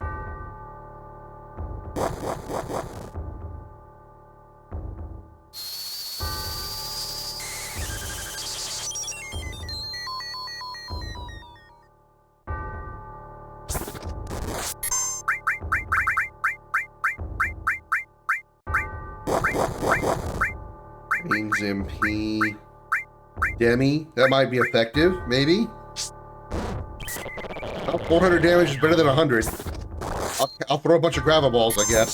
Means MP. Demi, that might be effective, maybe. Well, 400 damage is better than 100. I'll throw a bunch of gravel balls, I guess.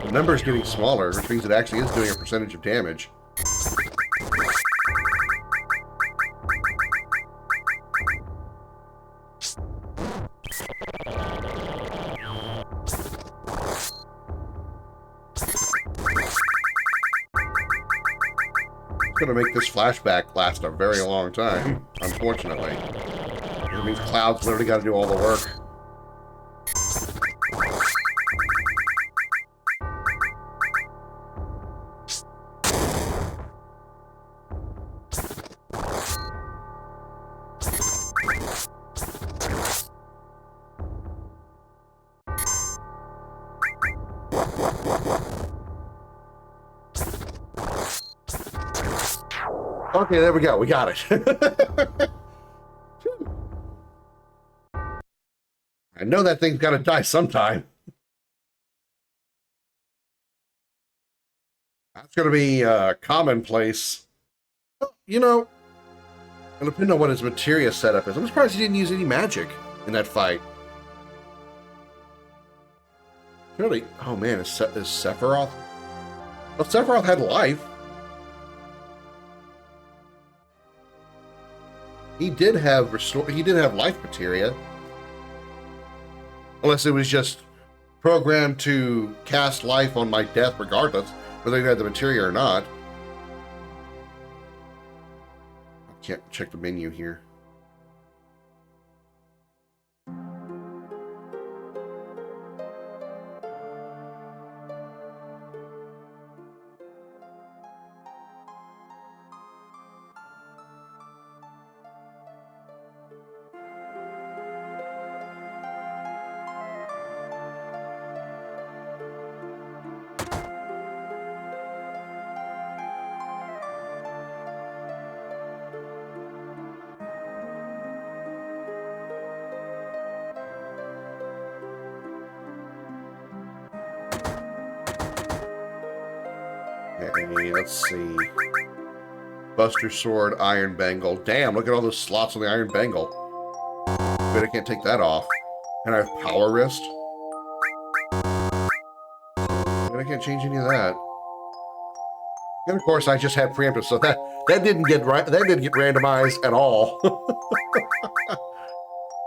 The number's getting smaller, which means it actually is doing a percentage of damage. It's gonna make this flashback last a very long time, unfortunately. It means Cloud's literally got to do all the work. Okay, there we go. We got it. I know that thing's got to die sometime. That's going to be commonplace. You know, it'll depend on what his materia setup is. I'm surprised he didn't use any magic in that fight. Really? Oh man, is Sephiroth? Well, Sephiroth had life. He did have life materia. Unless it was just programmed to cast life on my death regardless, whether you had the materia or not. I can't check the menu here. Okay, let's see. Buster Sword, Iron Bangle. Damn, look at all those slots on the Iron Bangle. But I can't take that off. And I have Power Wrist. But I can't change any of that. And of course, I just had Preemptive, so that didn't get randomized at all.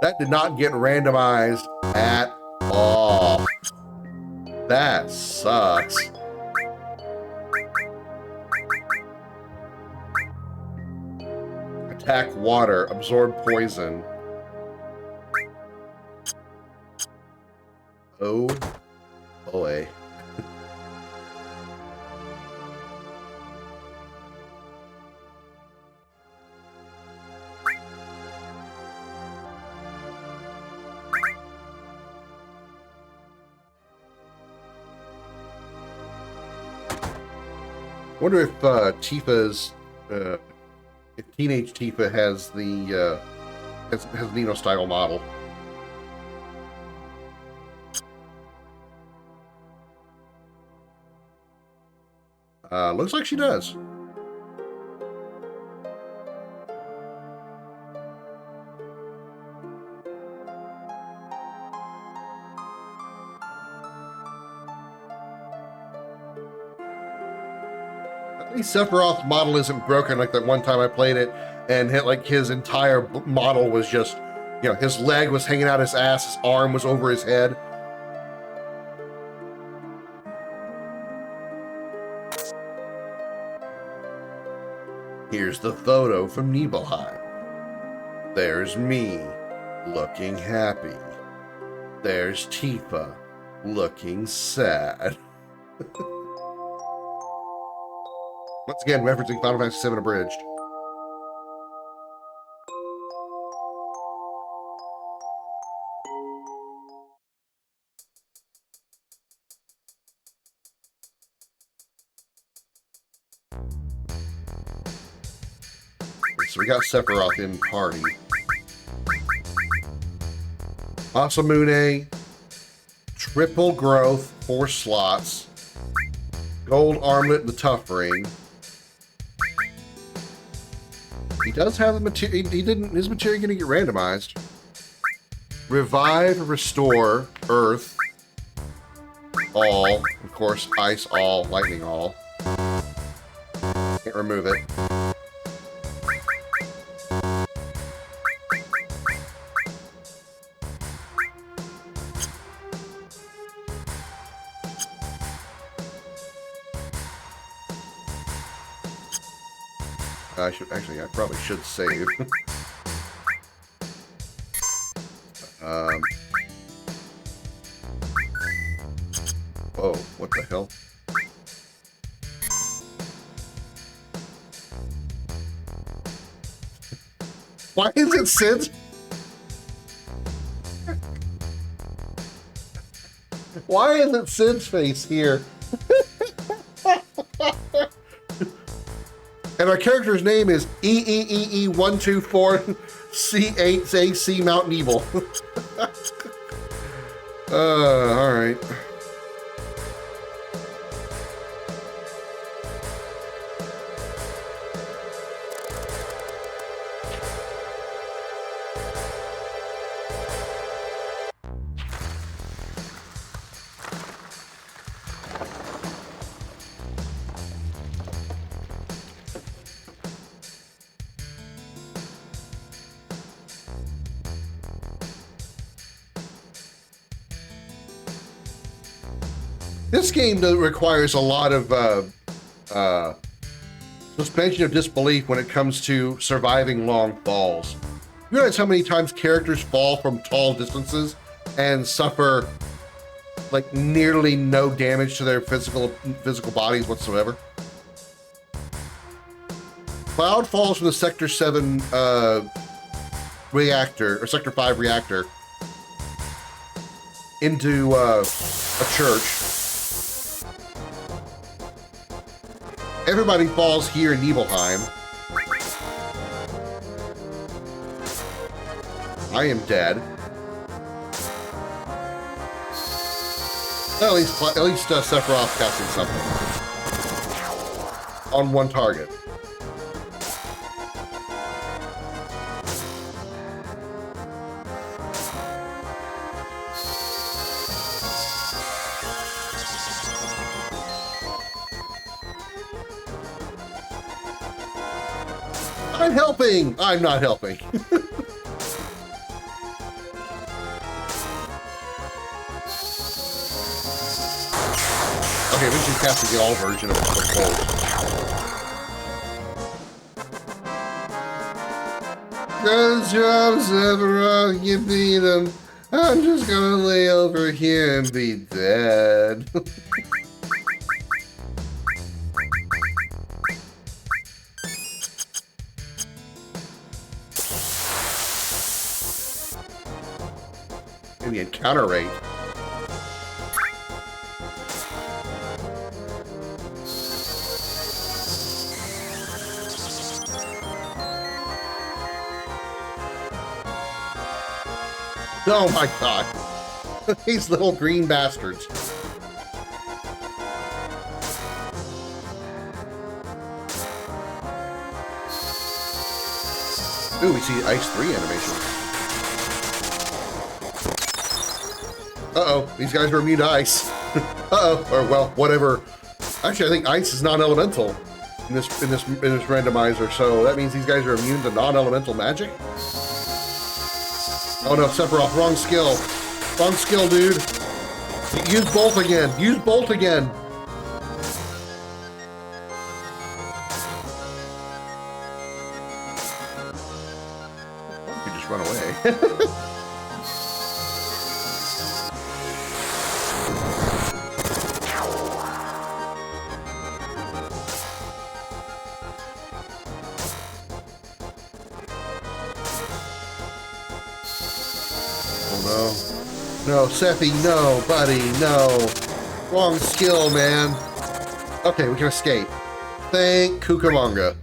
That did not get randomized at all. That sucks. Attack water, absorb poison. Oh boy. Wonder if Tifa's, if Teenage Tifa has the has Nino style model. Looks like she does. At least Sephiroth's model isn't broken like that one time I played it and hit like his entire model was just, you know, his leg was hanging out his ass, his arm was over his head. Here's the photo from Nibelheim. There's me, looking happy. There's Tifa, looking sad. Once again, referencing Final Fantasy VII Abridged. So we got Sephiroth in party. Masamune, triple growth, 4 slots, gold armlet and the tough ring. He does have the material. He didn't. His material gonna get randomized. Revive, restore, earth, all, of course, ice, all, lightning, all. Can't remove it. I probably should save. Whoa, what the hell? Why is it Sid? Why isn't Sid's face here? And our character's name is EEEE124C8AC Mountain Evil. All right. This game requires a lot of suspension of disbelief when it comes to surviving long falls. You realize how many times characters fall from tall distances and suffer like nearly no damage to their physical bodies whatsoever? Cloud falls from the Sector 7 reactor, or Sector 5 reactor, into a church. Everybody falls here in Nibelheim. I am dead. At least Sephiroth casting something on one target. I'm helping! I'm not helping. Okay, we should cast the all version of the Bolt. Good job, Sephiroth, you beat him. I'm just gonna lay over here and be dead. Maybe encounter rate. Oh my god. These little green bastards. Ooh, we see Ice 3 animation. Uh-oh, these guys are immune to ice. Uh-oh, or well, whatever. Actually, I think ice is non-elemental in this randomizer, so that means these guys are immune to non-elemental magic? Oh no, Sephiroth, wrong skill. Wrong skill, dude. Use Bolt again. Use Bolt again. You just run away. No, Sephi, no, buddy, no. Wrong skill, man. Okay, we can escape. Thank Cucamonga.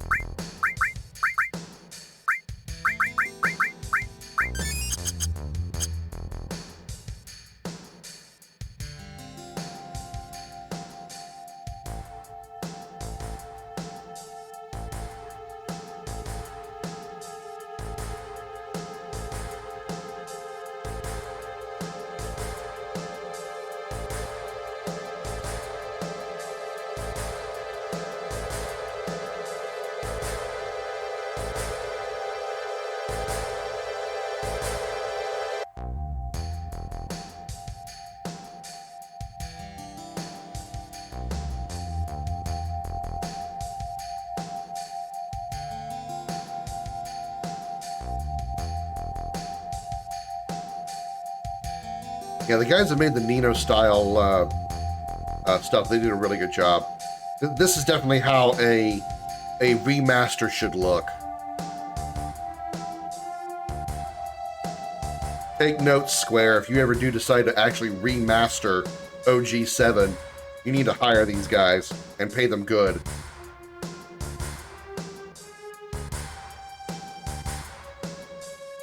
Yeah, the guys that made the Nino style stuff, they did a really good job. This is definitely how a remaster should look. Take notes, Square. If you ever do decide to actually remaster OG7, you need to hire these guys and pay them good.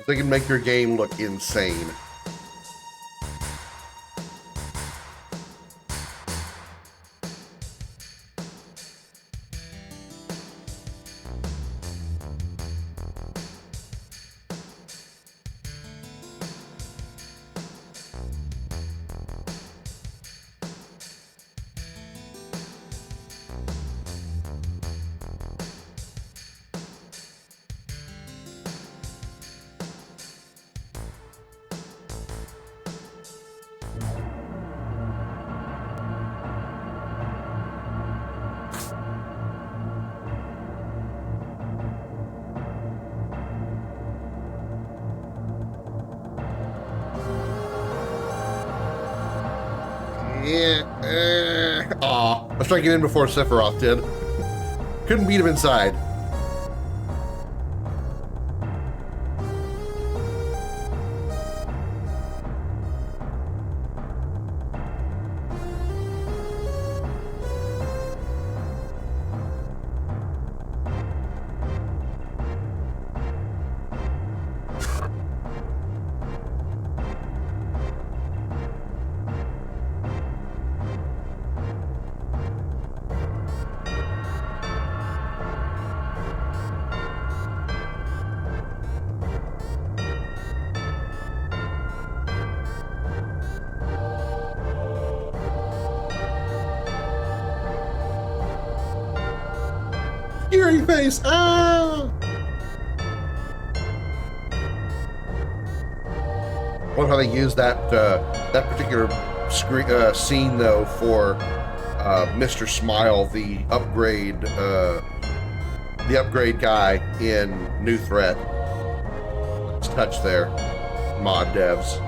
They can make your game look insane. Yeah. Aw. I was trying to get in before Sephiroth did. Couldn't beat him inside. Scary face! Ah! I love how they use that that particular scene though for Mr. Smile, the upgrade guy in New Threat. Let's touch there, mod devs.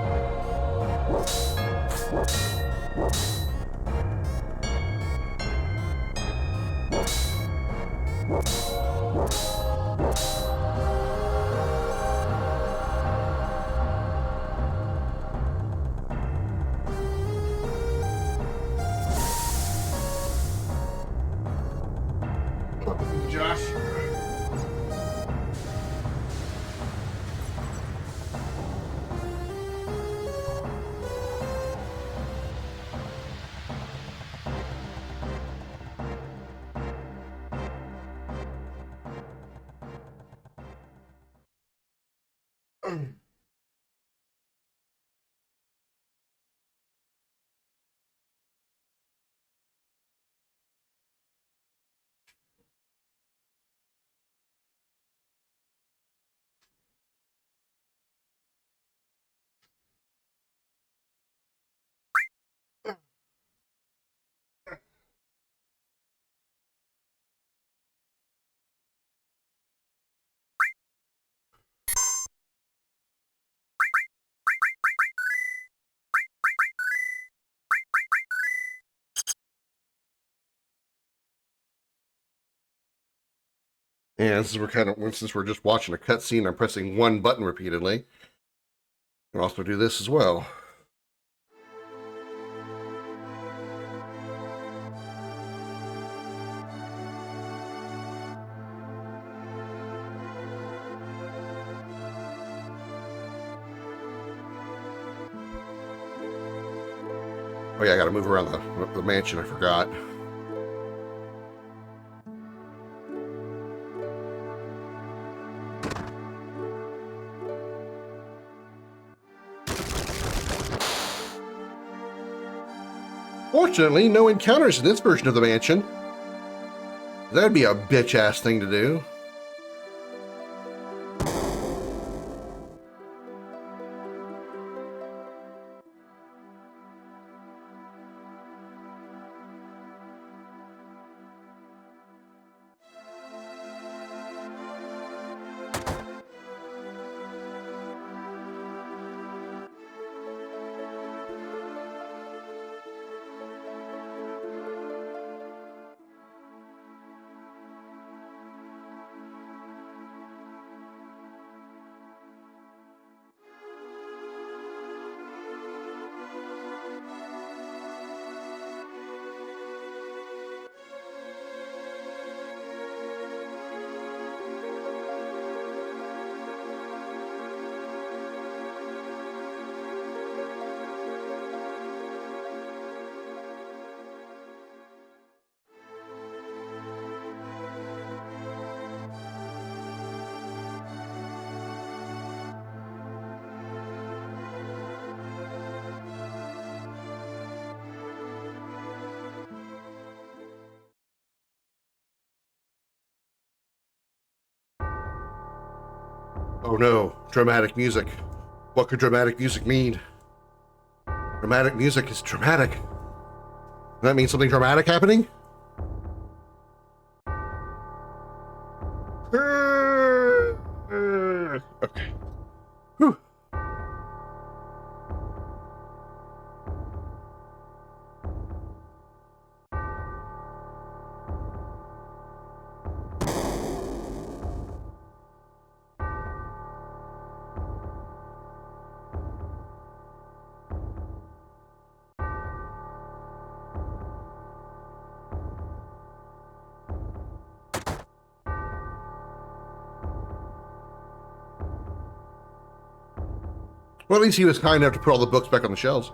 Josh. And since we're just watching a cutscene, I'm pressing one button repeatedly. I can also do this as well. Oh yeah, I gotta move around the mansion, I forgot. Fortunately, no encounters in this version of the mansion. That'd be a bitch-ass thing to do. Oh no, dramatic music. What could dramatic music mean? Dramatic music is dramatic. Does that mean something dramatic happening? Okay. Whew. Well, at least he was kind enough to put all the books back on the shelves.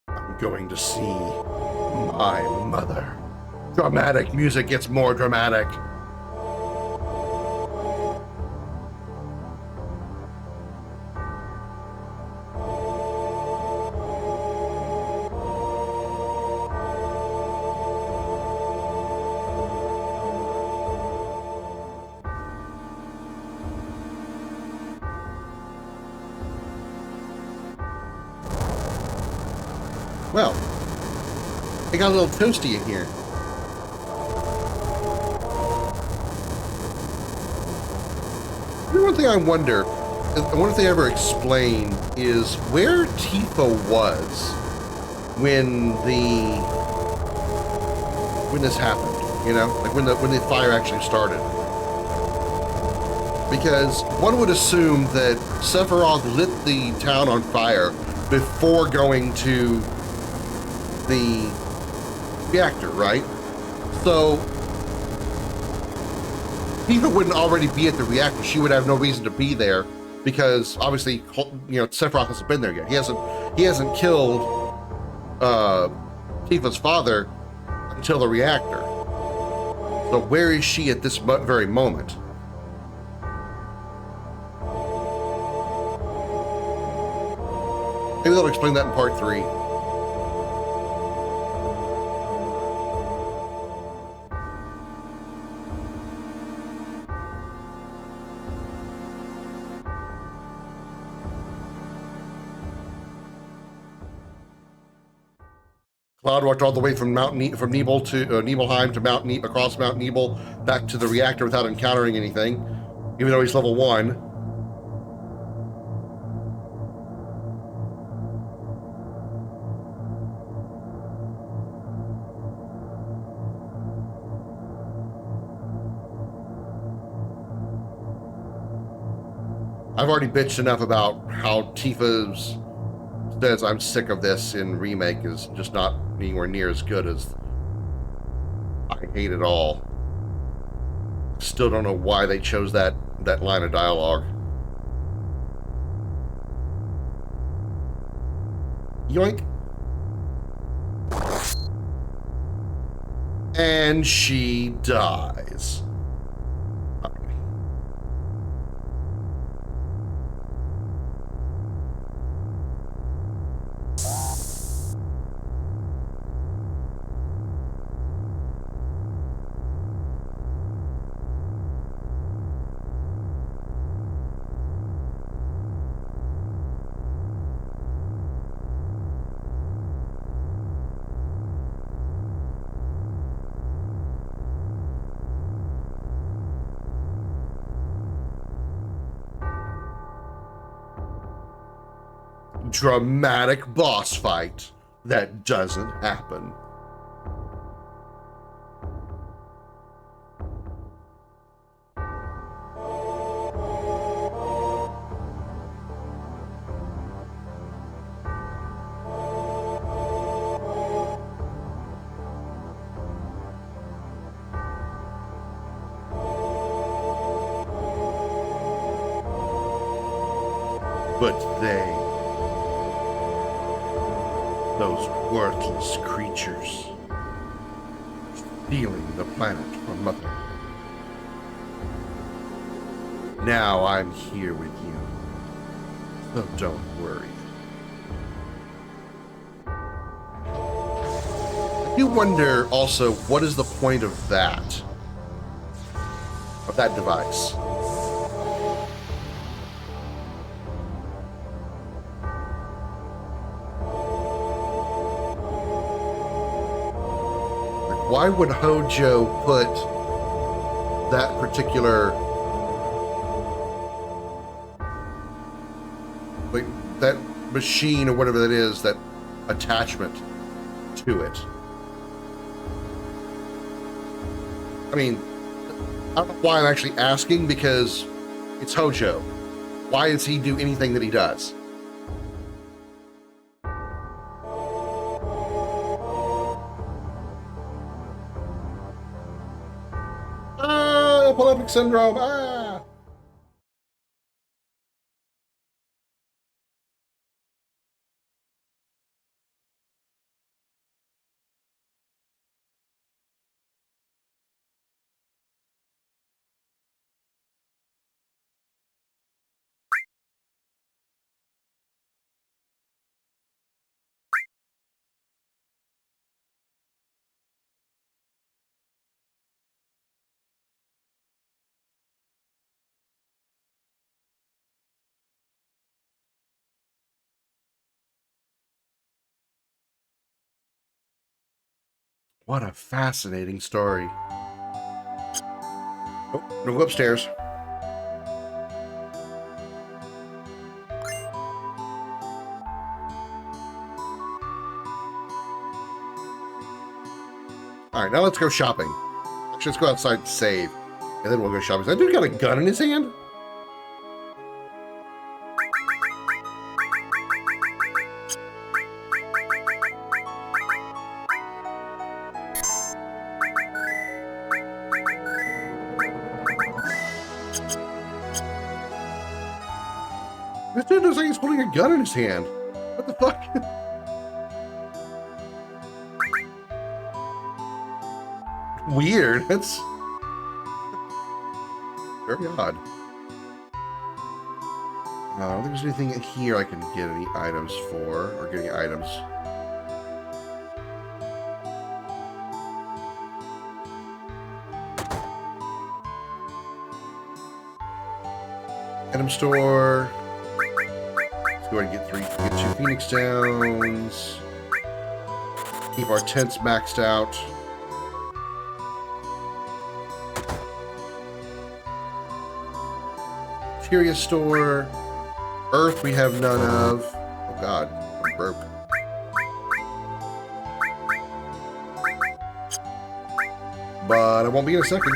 I'm going to see my mother. Dramatic music gets more dramatic. Well, it got a little toasty in here. One thing I wonder, I wonder if they ever explain, is where Tifa was when the when this happened, you know, like when the fire actually started. Because one would assume that Sephiroth lit the town on fire before going to the reactor, right? So Tifa wouldn't already be at the reactor. She would have no reason to be there because obviously, you know, Sephiroth hasn't been there yet. He hasn't killed Tifa's father until the reactor. So where is she at this very moment? Maybe they'll explain that in part 3. Cloud walked all the way from Nibel to Nibelheim to across Mount Nibel back to the reactor without encountering anything, even though he's level 1. I've already bitched enough about how Tifa says I'm sick of this in Remake is just not anywhere near as good as I hate it all. Still don't know why they chose that line of dialogue. Yoink. And she dies. Dramatic boss fight that doesn't happen. But those worthless creatures, stealing the planet from Mother. Now I'm here with you, so don't worry. I do wonder also, what is the point of that device? Why would Hojo put that particular, like, that machine or whatever that is, that attachment to it? I mean, I don't know why I'm actually asking, because it's Hojo. Why does he do anything that he does? Epileptic syndrome. Ah. What a fascinating story. Oh, no, go upstairs. Alright, now let's go shopping. Actually, let's go outside and save. And then we'll go shopping. That dude got a gun in his hand? This dude looks like he's holding a gun in his hand. What the fuck? Weird. That's very odd. I don't think there's anything here I can get any items for, or getting items. Item store. Let's go ahead and get 2 Phoenix Downs. Keep our tents maxed out. Curious store. Earth we have none of. Oh god, I'm broke. But I won't be in a second.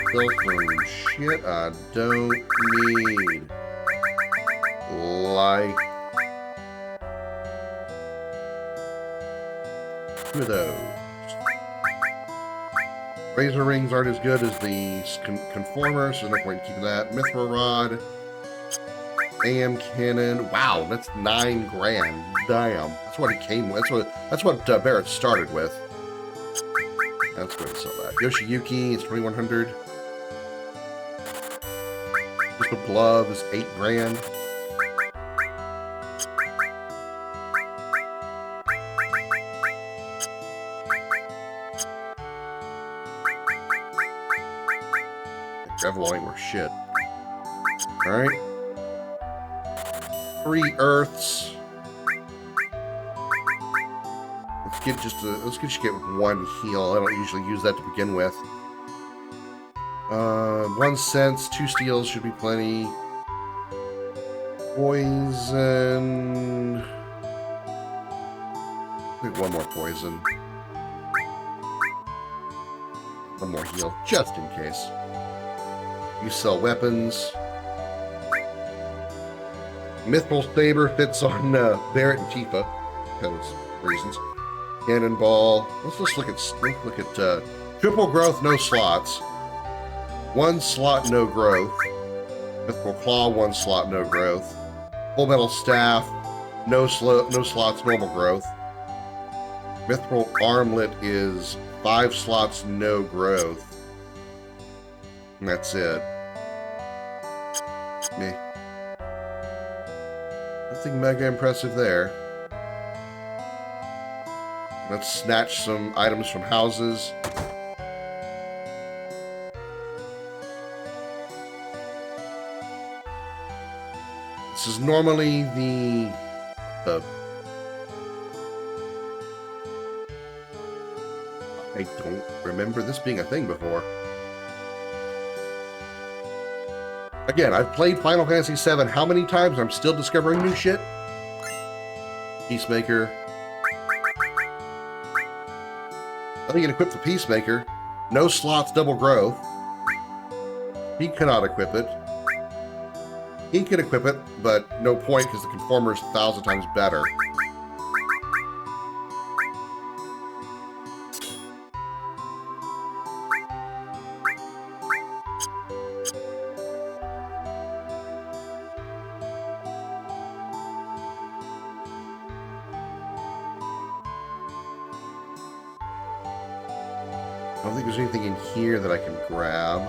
Still some shit I don't need. Like 2 of those. Razor rings aren't as good as the conformer, so no point in keeping that. Mithril rod. AM cannon. Wow, that's 9 grand. Damn. That's what it came with. That's what Barrett started with. Let's go ahead and sell that. Yoshiyuki is 2100. Just a glove is 8 grand. Gravel ain't worth shit. Alright. 3 earths. Let's just get 1 heal. I don't usually use that to begin with. 1 sense, 2 steals should be plenty. Poison. I think 1 more poison. 1 more heal, just in case. You sell weapons. Mithril Saber fits on Barrett and Tifa. Because reasons. Cannonball. Let's look at triple growth, no slots. 1 slot, no growth. Mithril Claw, 1 slot, no growth. Full Metal Staff, no slots, normal growth. Mithril Armlet is 5 slots, no growth. And that's it. Meh. Nothing mega impressive there. Let's snatch some items from houses. This is normally the I don't remember this being a thing before. Again, I've played Final Fantasy VII how many times? I'm still discovering new shit. Peacemaker. Nothing can equip the Peacemaker. No slots, double growth. He cannot equip it. He can equip it, but no point because the Conformer is 1,000 times better. I don't think there's anything in here that I can grab.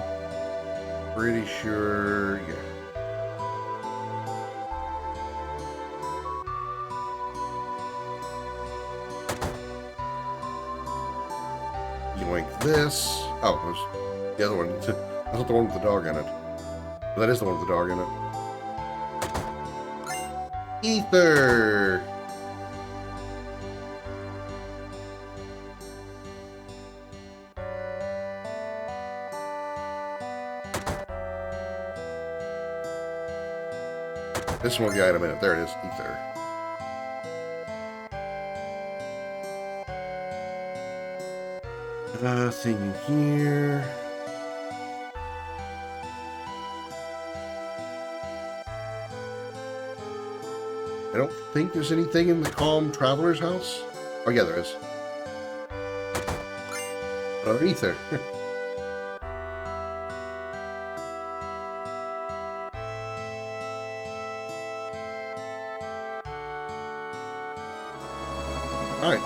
Pretty sure, yeah. Yoink this. Oh, it was the other one. That's not the one with the dog in it. But that is the one with the dog in it. Ether! This one with the item in it. There it is. Ether. Nothing in here. I don't think there's anything in the Calm Traveler's house. Oh yeah, there is. Underneath there. Alright.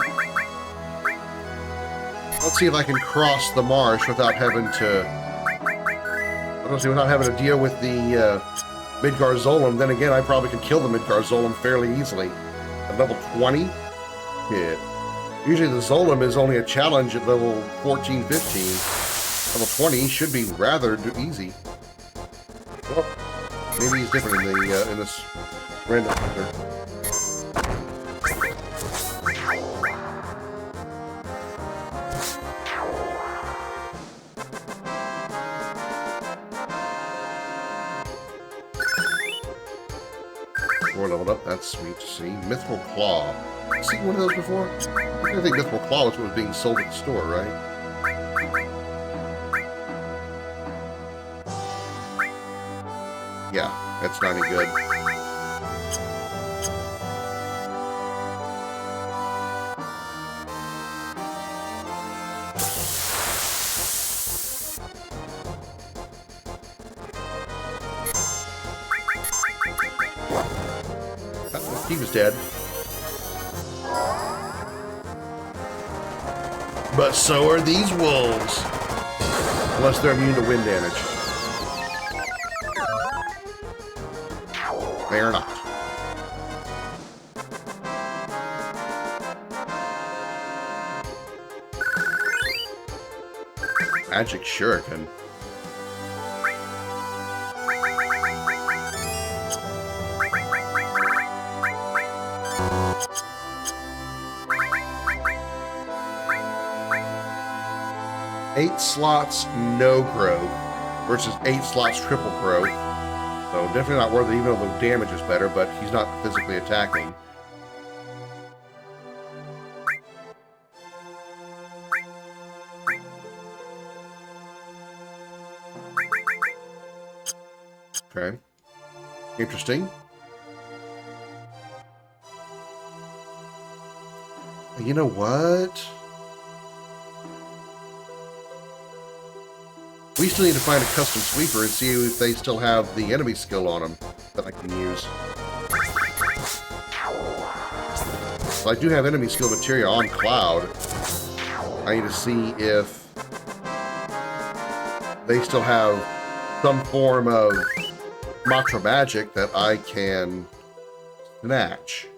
Let's see if I can cross the marsh without having to... without having to deal with the Midgar Zolom. Then again, I probably could kill the Midgar Zolom fairly easily. At level 20? Yeah. Usually the Zolom is only a challenge at level 14, 15. Level 20 should be rather easy. Well, maybe he's different in the in this randomizer. We're leveled up. That's sweet to see. Mithril Claw. Seen one of those before? I think Mithril Claw was what was being sold at the store, right? Yeah, that's not any good. He was dead. But so are these wolves. Unless they're immune to wind damage. They are not. Magic Shuriken. Eight slots, no growth, versus 8 slots, triple growth. So definitely not worth it, even though the damage is better, but he's not physically attacking. Okay. Interesting. You know what? We still need to find a custom sweeper and see if they still have the enemy skill on them that I can use. Well, I do have enemy skill materia on Cloud. I need to see if they still have some form of Matra magic that I can snatch.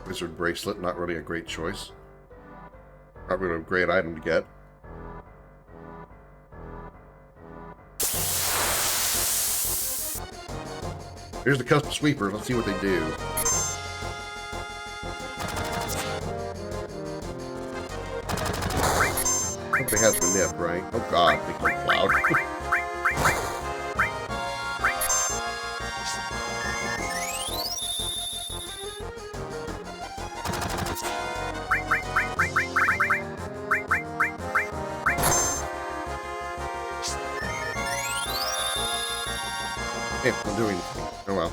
Wizard Bracelet, not really a great choice. Not really a great item to get. Here's the custom sweeper. Let's see what they do. I hope they have some nip, right? Oh god, big cloud. Hey, I'm doing it. Oh well.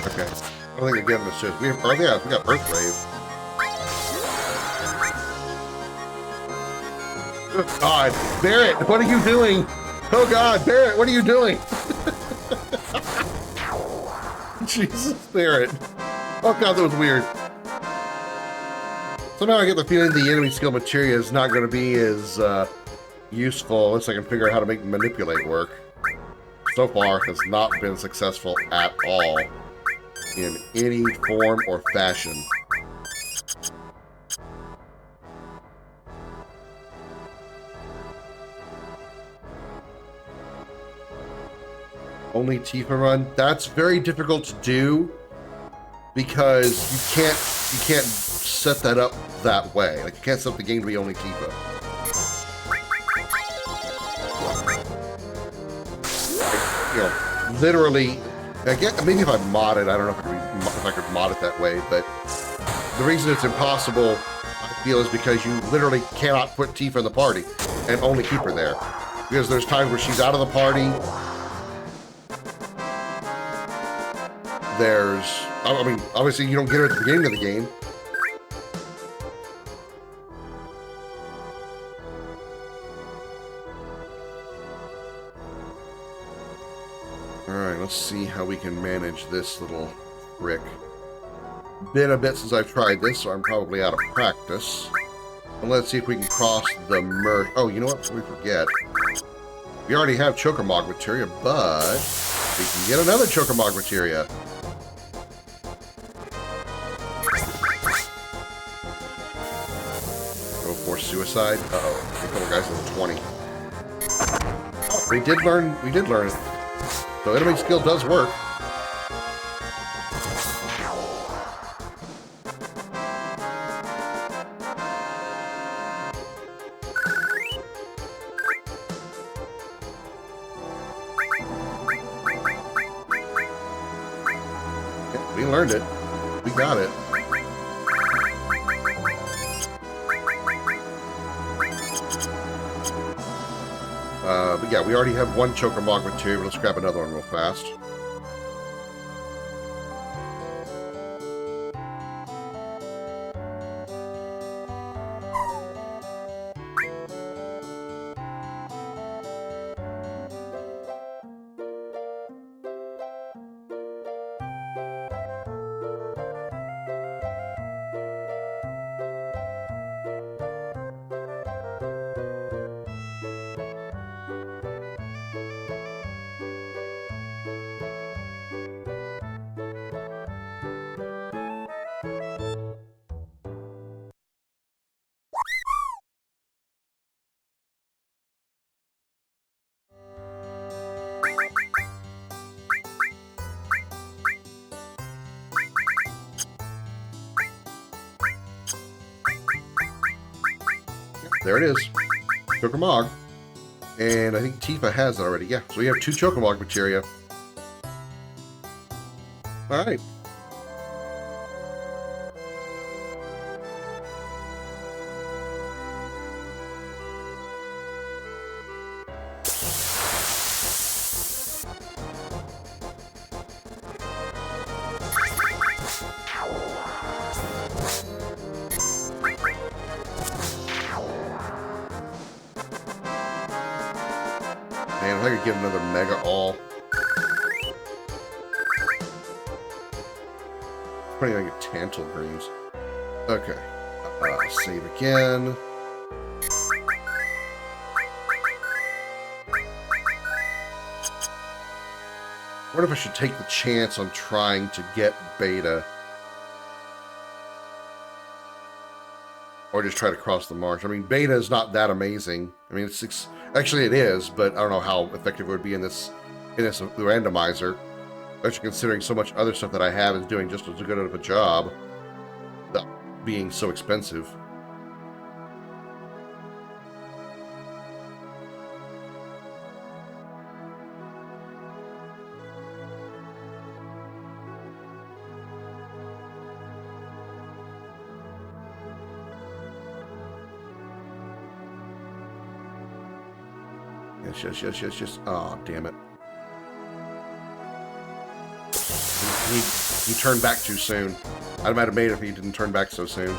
Okay. I don't think they're getting us to. We have, oh yeah, we got Earth Wave. Oh god, Barrett, what are you doing? Oh god, Barrett, what are you doing? Jesus, Barrett. Oh god, that was weird. Somehow I get the feeling the enemy skill materia is not going to be as useful unless I can figure out how to make manipulate work. So far, has not been successful at all in any form or fashion. Only Tifa run? That's very difficult to do because you can't set that up that way. Like, you can't set up the game to be only Tifa. You know, literally, again, maybe if I mod it, I don't know if I could mod it that way, but the reason it's impossible, I feel, is because you literally cannot put Tifa in the party and only keep her there. Because there's times where she's out of the party. There's, I mean, obviously you don't get her at the beginning of the game. Alright, let's see how we can manage this little trick. Been a bit since I've tried this, so I'm probably out of practice. And let's see if we can cross the merge. Oh, you know what? Before we forget, we already have Chokermog materia, but we can get another Chokermog materia. Go for suicide. Uh-oh. A couple guys level 20. Oh, we did learn it. So enemy skill does work. Yeah, we learned it. We got it. But yeah, we already have one Chokermog material. Let's grab another one real fast. There it is. Chokermog. And I think Tifa has it already. Yeah, so we have 2 Chokermog materia. Alright. Man, if I could get another Mega All. Probably gonna get Tantal Greens. Okay. Save again. I wonder if I should take the chance on trying to get Beta. Or just try to cross the marsh. I mean, Beta is not that amazing. I mean, it's actually it is, but I don't know how effective it would be in this randomizer. Especially considering so much other stuff that I have is doing just as good of a job, without being so expensive. Yes. Oh, damn it. He turned back too soon. I might have made it if he didn't turn back so soon.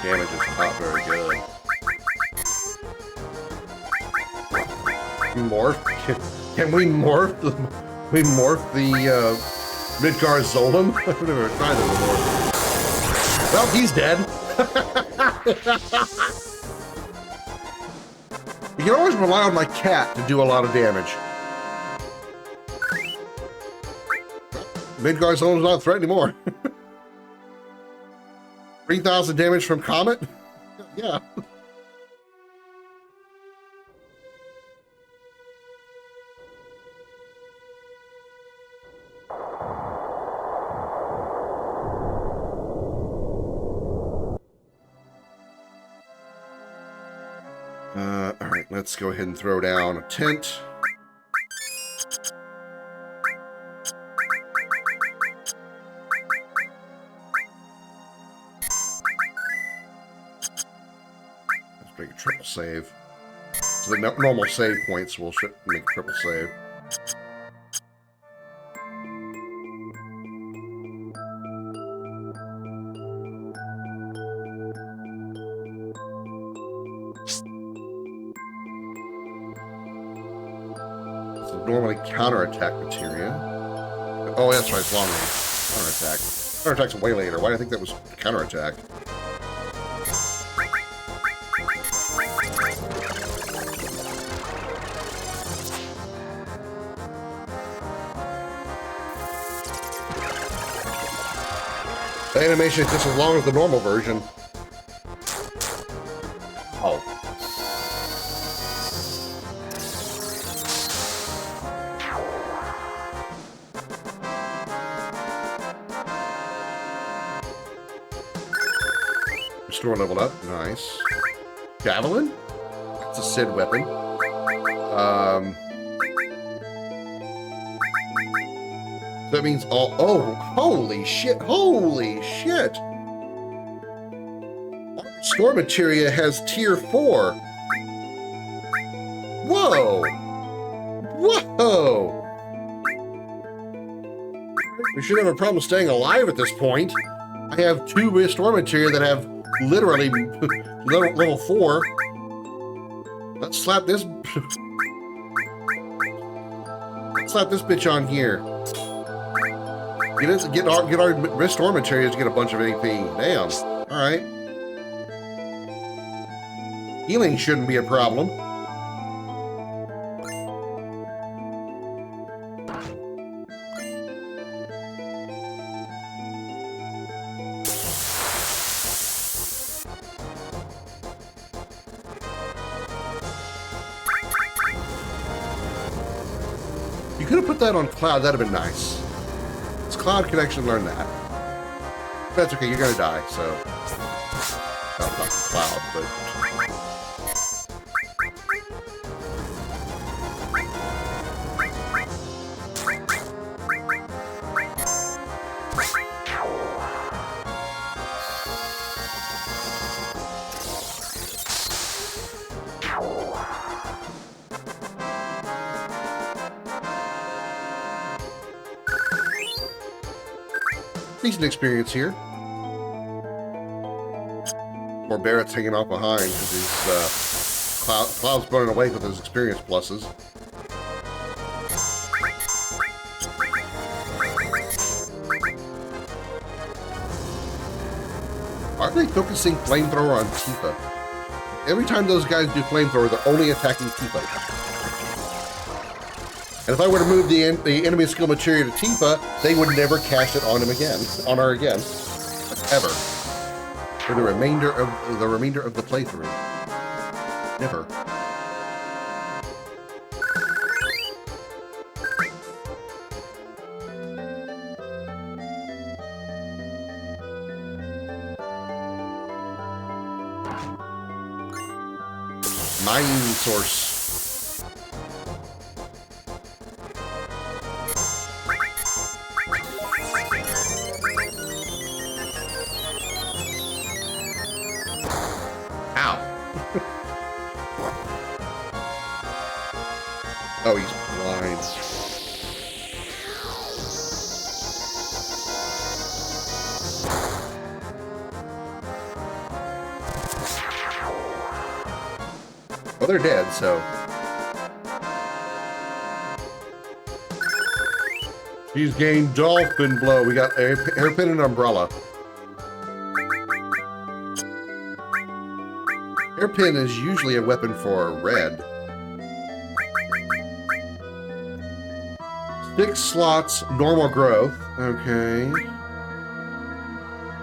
Damage is not very good. Morph? Can we morph the Midgar Zolom? I've never tried it before. Well, he's dead. You can always rely on my cat to do a lot of damage. Midgar Zolom's not a threat anymore. 3,000 damage from Comet? Yeah. All right, let's go ahead and throw down a tent. Let's make a triple save. So the normal save points will make a triple save. Normally counterattack materia. Oh, that's right, it's long range. Counterattack. Counterattack's way later. Why do I think that was counterattack? The animation is just as long as the normal version. Oh. Restore leveled up. Nice. Javelin? That's a Sid weapon. That means all... Oh, holy shit. Holy shit. Restore materia has tier 4. Whoa. Whoa. We should have a problem staying alive at this point. I have 2 restore materia that have literally level 4. Let's slap this. Let's slap this bitch on here. Get our restore materials to get a bunch of AP. Damn. All right. Healing shouldn't be a problem. You could have put that on Cloud. That'd have been nice. Cloud can actually learn that. That's okay, you're gonna die, so... Well, not Cloud, but... Decent experience here. Or Barrett's hanging off behind because his Cloud's running away with his experience pluses. Why are they focusing flamethrower on Tifa? Every time those guys do flamethrower, they're only attacking Tifa. And if I were to move the enemy skill materia to Tifa, they would never cast it on him again, on her again, ever, for the remainder of the playthrough. Never. Mind source. Oh, he's blind. Well, they're dead, so... She's gained Dolphin Blow. We got a hairpin and umbrella. Hairpin is usually a weapon for red. 6 slots, normal growth. Okay.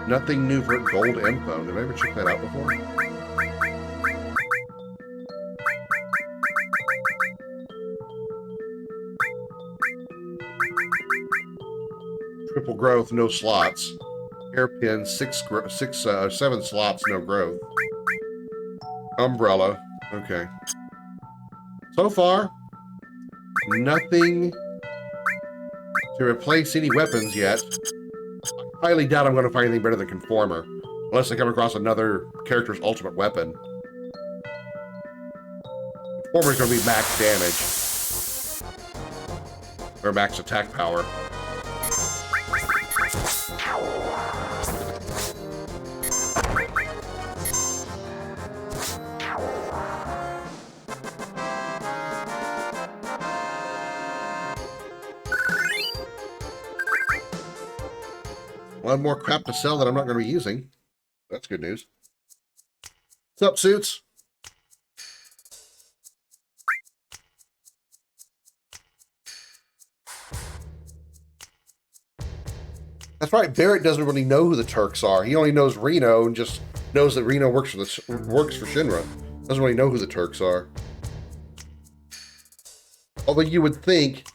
Nothing new for gold info. Did I ever check that out before? Triple growth, no slots. Hairpin, 7 slots, no growth. Umbrella. Okay. So far, nothing to replace any weapons yet. I highly doubt I'm going to find anything better than Conformer, unless I come across another character's ultimate weapon. Conformer's going to be max damage. Or max attack power. A lot more crap to sell that I'm not going to be using. That's good news. What's up, Suits? That's right, Barrett doesn't really know who the Turks are. He only knows Reno and just knows that Reno works for Shinra. Doesn't really know who the Turks are. Although you would think,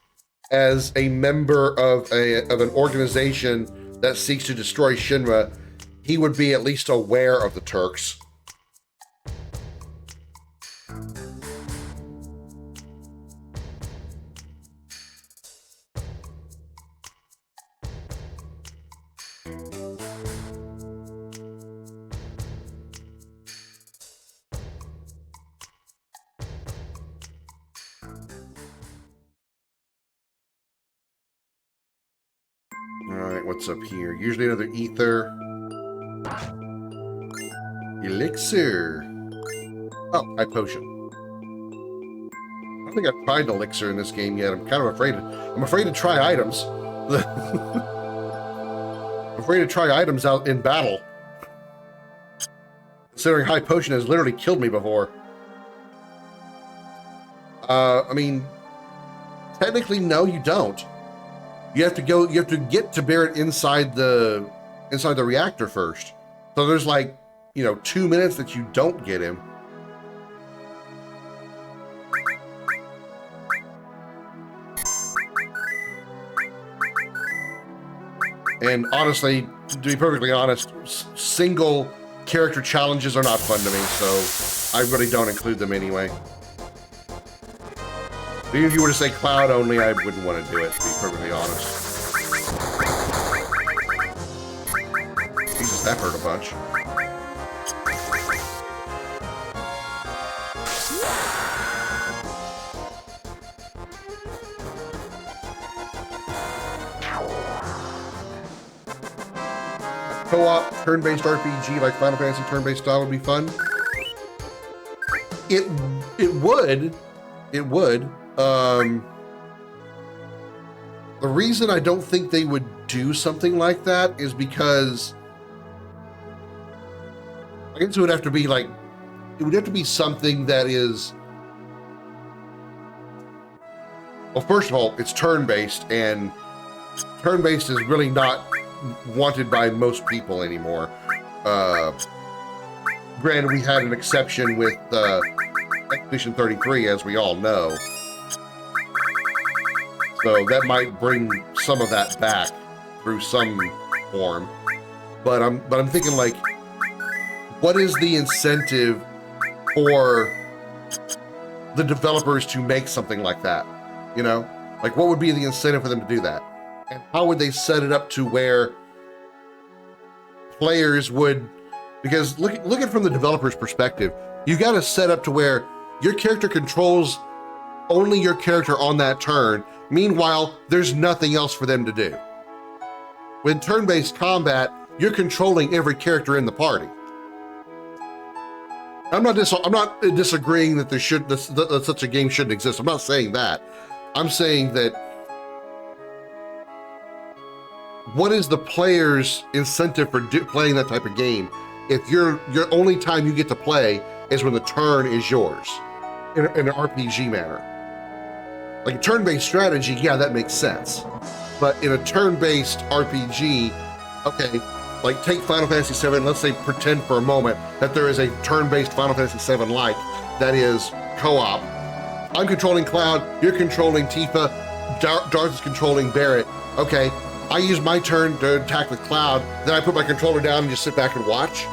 as a member of an organization that seeks to destroy Shinra, he would be at least aware of the Turks. Alright, what's up here? Usually another ether. Elixir. Oh, high potion. I don't think I've tried elixir in this game yet. I'm kind of afraid. I'm afraid to try items. I'm afraid to try items out in battle. Considering high potion has literally killed me before. I mean, technically, no, you don't. You have to get to Barrett inside the reactor first. So there's like, 2 minutes that you don't get him. And honestly, to be perfectly honest, single character challenges are not fun to me, so I really don't include them anyway. Even if you were to say Cloud only, I wouldn't want to do it, to be perfectly honest. Jesus, that hurt a bunch. Co-op, turn-based RPG like Final Fantasy turn-based style would be fun. It would. It would. The reason I don't think they would do something like that is because I guess it would have to be like, it would have to be something that is, well, first of all, it's turn-based, and turn-based is really not wanted by most people anymore. Granted, we had an exception with Expedition 33, as we all know. So that might bring some of that back through some form. But I'm thinking, like, what is the incentive for the developers to make something like that? Like, what would be the incentive for them to do that? And how would they set it up to where players would, because looking from the developer's perspective, you got to set up to where your character controls only your character on that turn. Meanwhile, there's nothing else for them to do. With turn-based combat, you're controlling every character in the party. I'm not disagreeing that that such a game shouldn't exist. I'm not saying that. I'm saying that what is the player's incentive for playing that type of game if your only time you get to play is when the turn is yours in an RPG manner? Like a turn-based strategy, yeah, that makes sense. But in a turn-based RPG, okay, like take Final Fantasy VII, let's say pretend for a moment that there is a turn-based Final Fantasy VII like that is co-op. I'm controlling Cloud, you're controlling Tifa, Darth is controlling Barret. Okay, I use my turn to attack with Cloud, then I put my controller down and just sit back and watch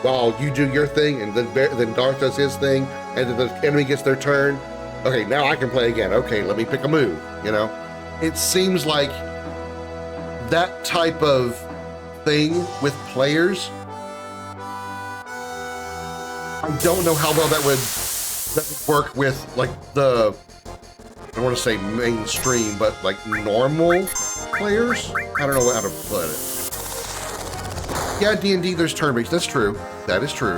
while you do your thing, and then Darth does his thing, and then the enemy gets their turn. Okay, now I can play again. Okay, let me pick a move, you know? It seems like that type of thing with players, I don't know how well that would work with like the, I don't want to say mainstream, but like normal players? I don't know how to put it. Yeah, D&D, there's turn-based. That's true. That is true.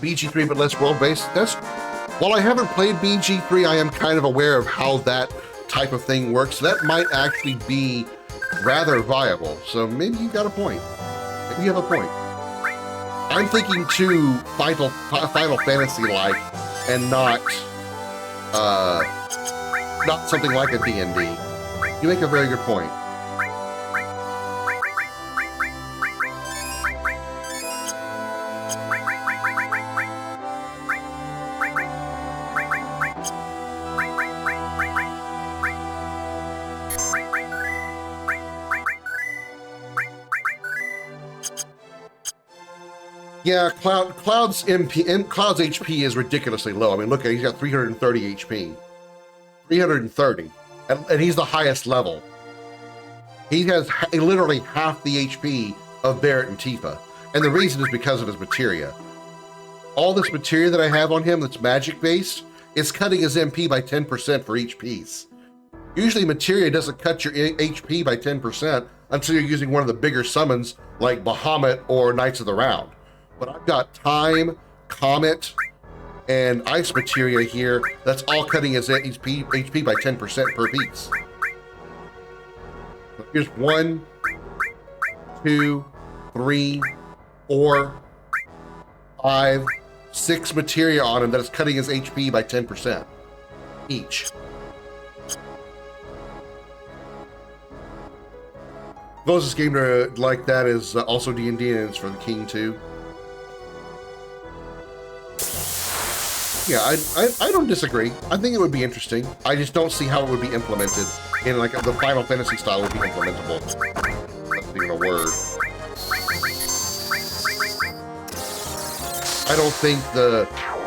BG3, but less world-based. While I haven't played BG3, I am kind of aware of how that type of thing works. That might actually be rather viable. So maybe you got a point. Maybe you have a point. I'm thinking too Final Fantasy-like and not something like a D&D. You make a very good point. Yeah, Cloud's HP is ridiculously low. I mean, look at, he's got 330 HP. 330, and he's the highest level. He has literally half the HP of Barret and Tifa, and the reason is because of his materia. All this materia that I have on him that's magic-based is cutting his MP by 10% for each piece. Usually materia doesn't cut your HP by 10% until you're using one of the bigger summons like Bahamut or Knights of the Round. But I've got Time, Comet, and Ice materia here that's all cutting his HP by 10% per piece. Here's 1, 2, 3, 4, 5, 6 materia on him that is cutting his HP by 10% each. Closest game to like that is also D&D, and it's for the King too. Yeah, I don't disagree. I think it would be interesting. I just don't see how it would be implemented in like the Final Fantasy style would be implementable. That's even a word. I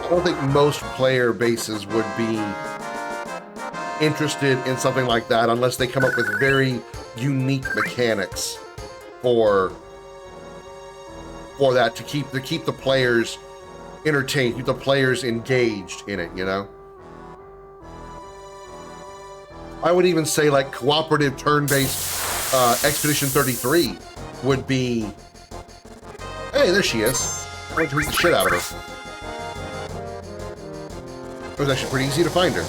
don't think most player bases would be interested in something like that unless they come up with very unique mechanics for that to keep the players entertained, keep the players engaged in it, you know? I would even say like cooperative turn-based Expedition 33 would be, hey, there she is. I went to beat the shit out of her. It was actually pretty easy to find her.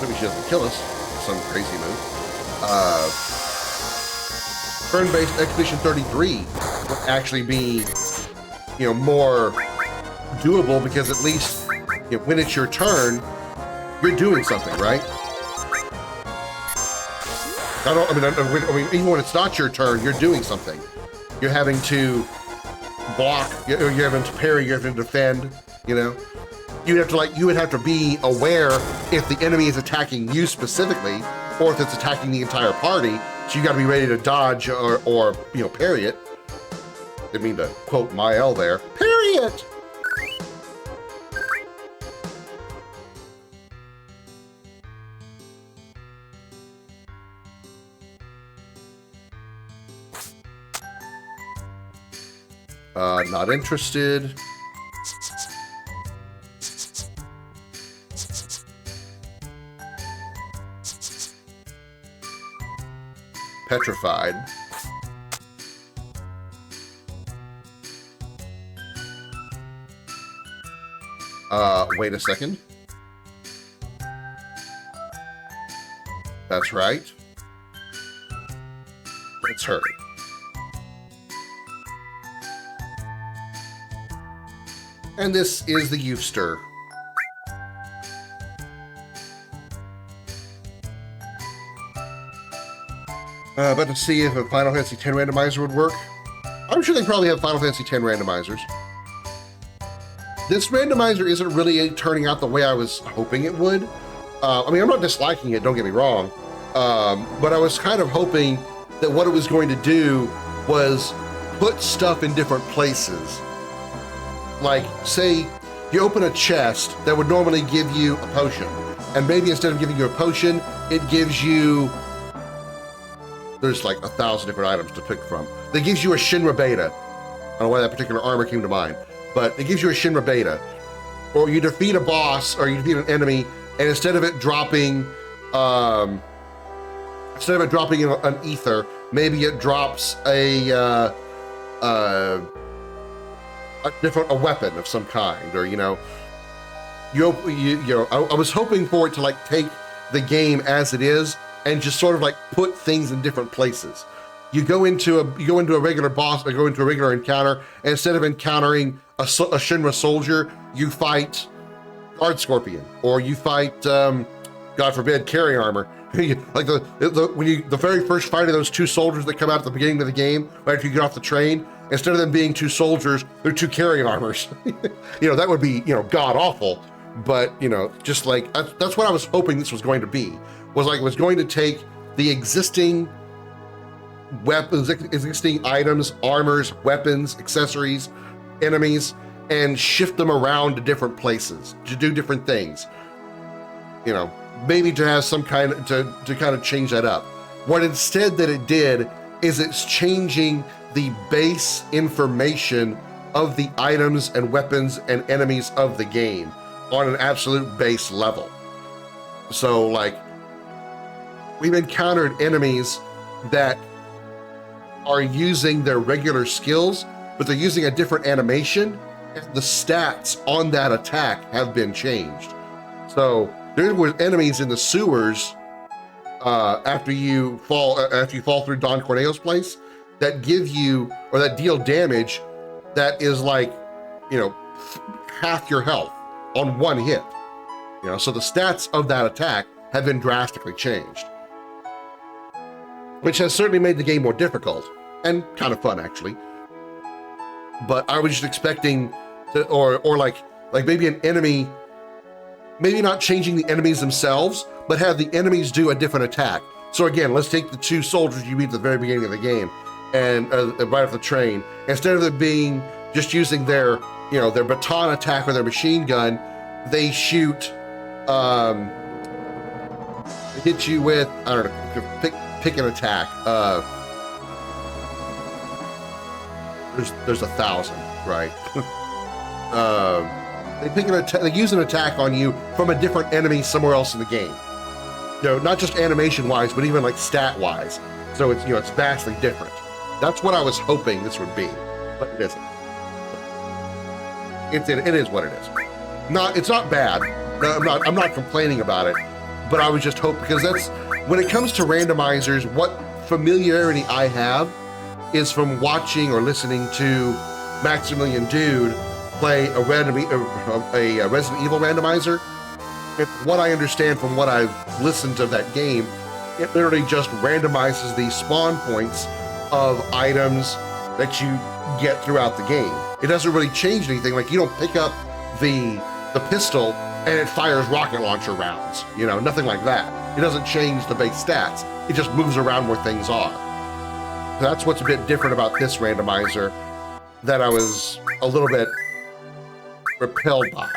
Maybe she doesn't kill us, some crazy move. Turn-based Expedition 33 would actually be, you know, more doable because at least, you know, when it's your turn, you're doing something, right? I mean, even when it's not your turn, you're doing something. You're having to block, you're having to parry, you're having to defend, you know? You would have to be aware if the enemy is attacking you specifically, or if it's attacking the entire party, so you gotta be ready to dodge or you know, parry it. Didn't mean to quote Mael there. Period! Not interested. Petrified. Wait a second. That's right. Let's hurry. And this is the youth stir. About to see if a Final Fantasy X randomizer would work. I'm sure they probably have Final Fantasy X randomizers. This randomizer isn't really turning out the way I was hoping it would. I mean, I'm not disliking it, don't get me wrong, but I was kind of hoping that what it was going to do was put stuff in different places. Like, say, you open a chest that would normally give you a potion, and maybe instead of giving you a potion, it gives you, there's like 1,000 different items to pick from. It gives you a Shinra Beta. I don't know why that particular armor came to mind, but it gives you a Shinra Beta. Or you defeat a boss, or you defeat an enemy, and instead of it dropping an ether, maybe it drops a weapon of some kind, or I was hoping for it to like take the game as it is and just sort of like put things in different places. You go into a regular boss, or go into a regular encounter, and instead of encountering a Shinra soldier, you fight Guard Scorpion, or you fight, God forbid, Carry Armor. Like the very first fight of those two soldiers that come out at the beginning of the game, right after you get off the train, instead of them being two soldiers, they're two Carry Armors. That would be, god awful. But, just like, that's what I was hoping this was going to be. Was like, it was going to take the existing weapons, existing items, armors, weapons, accessories, enemies, and shift them around to different places to do different things. Maybe to have some kind of, to kind of change that up. What instead that it did is it's changing the base information of the items and weapons and enemies of the game on an absolute base level. So like, we've encountered enemies that are using their regular skills, but they're using a different animation, and the stats on that attack have been changed. So there were enemies in the sewers after you fall through Don Corneo's place that give you, or that deal damage that is like, half your health on one hit. So the stats of that attack have been drastically changed, which has certainly made the game more difficult and kind of fun, actually. But I was just expecting to, or like maybe an enemy, maybe not changing the enemies themselves, but have the enemies do a different attack. So again, let's take the two soldiers you meet at the very beginning of the game, and right off the train. Instead of them being just using their baton attack or their machine gun, they shoot, they hit you with, I don't know, pick an attack. There's 1,000, right? They use an attack on you from a different enemy somewhere else in the game. Not just animation-wise, but even like stat-wise. So it's it's vastly different. That's what I was hoping this would be, but it isn't. It is what it is. It's not bad. I'm not complaining about it, but I was just hoping, because that's, when it comes to randomizers, what familiarity I have is from watching or listening to Maximilian Dude play a Resident Evil randomizer. And what I understand from what I've listened to that game, it literally just randomizes the spawn points of items that you get throughout the game. It doesn't really change anything. Like, you don't pick up the pistol and it fires rocket launcher rounds, nothing like that. It doesn't change the base stats. It just moves around where things are. That's what's a bit different about this randomizer that I was a little bit repelled by.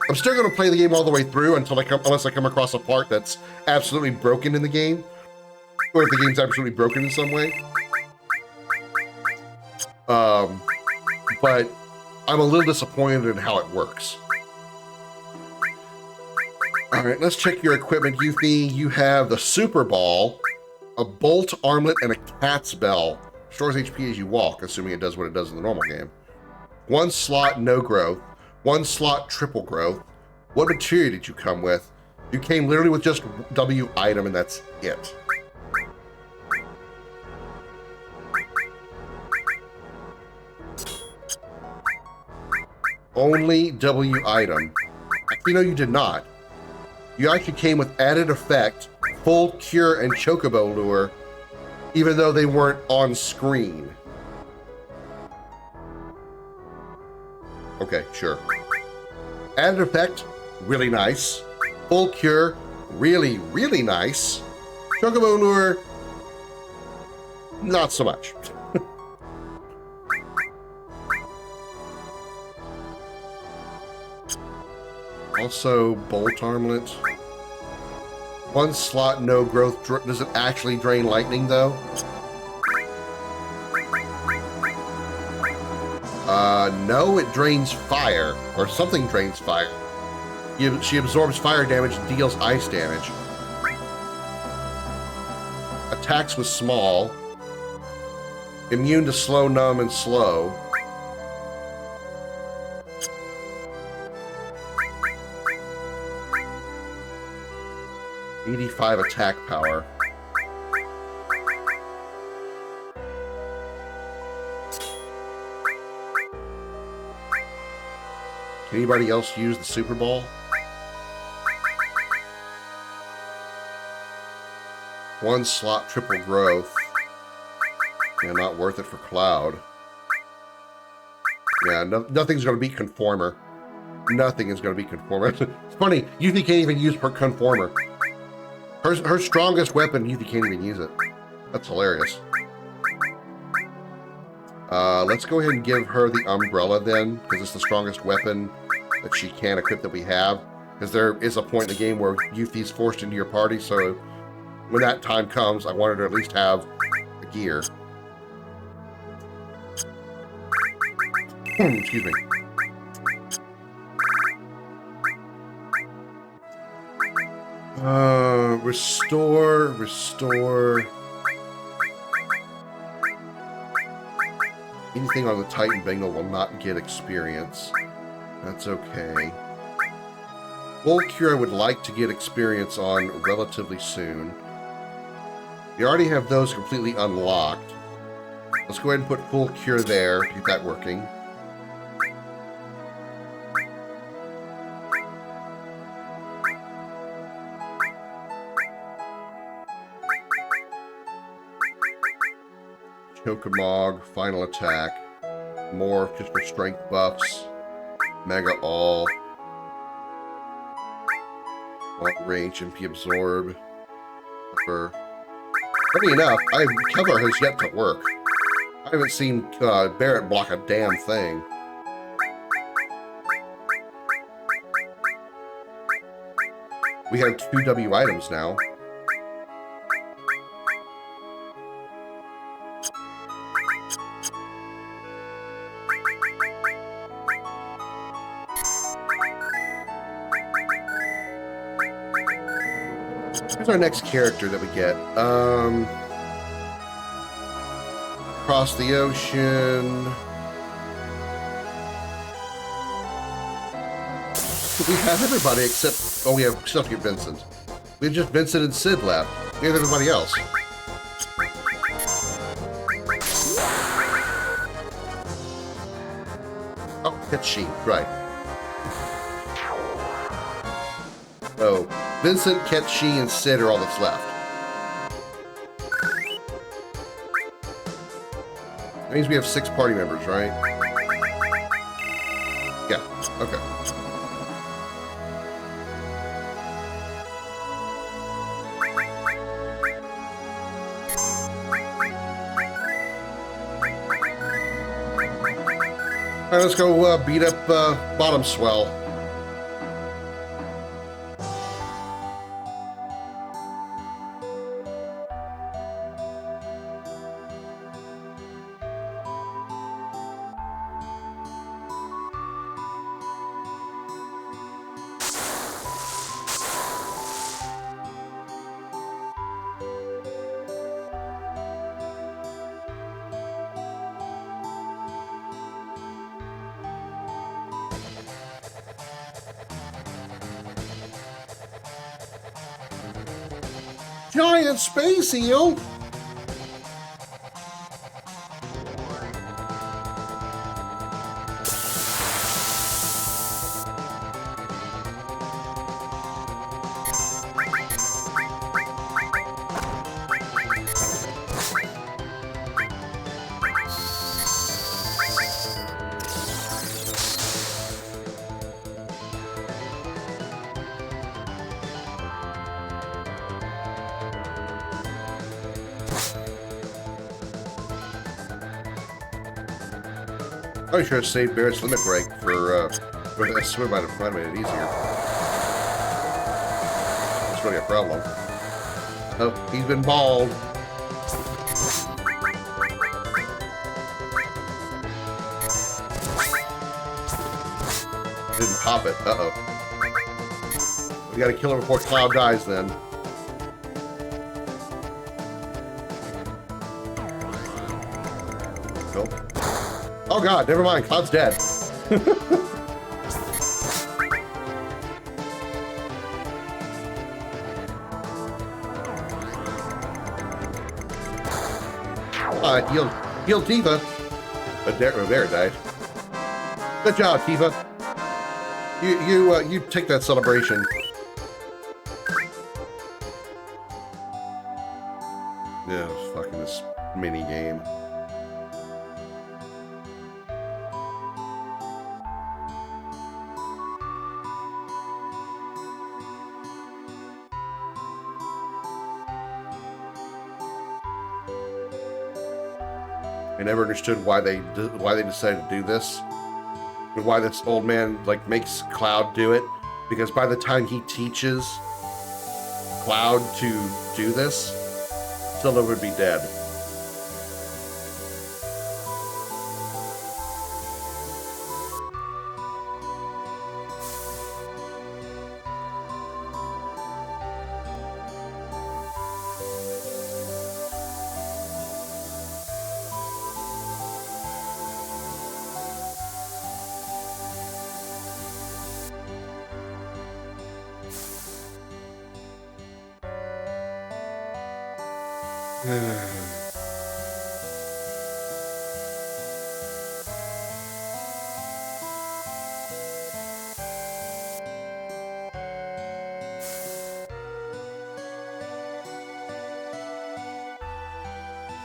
I'm still going to play the game all the way through unless I come across a part that's absolutely broken in the game, or if the game's absolutely broken in some way. But I'm a little disappointed in how it works. All right, let's check your equipment, Yuffie. You have the Super Ball, a bolt armlet, and a cat's bell. Stores HP as you walk, assuming it does what it does in the normal game. 1 slot, no growth. 1 slot triple growth. What material did you come with? You came literally with just W item, and that's it. Only W item. Actually, no, you did not. You actually came with added effect, full cure, and chocobo lure, even though they weren't on screen. Okay, sure. Added effect, really nice. Full cure, really, really nice. Chocobo lure, not so much. Also, bolt armlet. 1 slot, no growth. Does it actually drain lightning, though? No, it drains fire, or something drains fire. She absorbs fire damage and deals ice damage. Attacks with small. Immune to slow, numb, and slow. '85 attack power. Can anybody else use the Super Ball? 1 slot triple growth. Yeah, not worth it for Cloud. Yeah, nothing's going to beat Conformer. Nothing is going to beat Conformer. It's funny, Yuffie can't even use her Conformer. Her strongest weapon, Yuffie can't even use it. That's hilarious. Let's go ahead and give her the Umbrella then, because it's the strongest weapon that she can equip that we have. Because there is a point in the game where Yuffie's forced into your party, so when that time comes, I want her to at least have the gear. Excuse me. Restore. Anything on the Titan Bingle will not get experience. That's okay. Full Cure I would like to get experience on relatively soon. You already have those completely unlocked. Let's go ahead and put Full Cure there, get that working. Chokamog, Final Attack, more just for strength buffs, Mega All, long range, MP Absorb, cover. Funny enough, cover has yet to work. I haven't seen Barrett block a damn thing. We have 2 W items now. Who's our next character that we get? Across the ocean. We have everybody except... Oh, we still have to get Vincent. We have just Vincent and Sid left. We have everybody else. Oh, it's she. Right. Oh, Vincent, Ketchi, and Sid are all that's left. That means we have 6 party members, right? Yeah, okay. All right, let's go beat up Bottom Swell. giant space eel. I should have saved Barrett's limit break for that swim. Might have made it easier. That's really a problem. Oh, he's been balled. Didn't pop it. Uh-oh. We gotta kill him before Cloud dies then. Nope. Oh god, never mind. Cloud's dead. Heal Tifa. But there died. Good job, Tifa. You take that celebration. Yeah, fucking this mini game. I never understood why they decided to do this, and why this old man like makes Cloud do it. Because by the time he teaches Cloud to do this, Silva would be dead.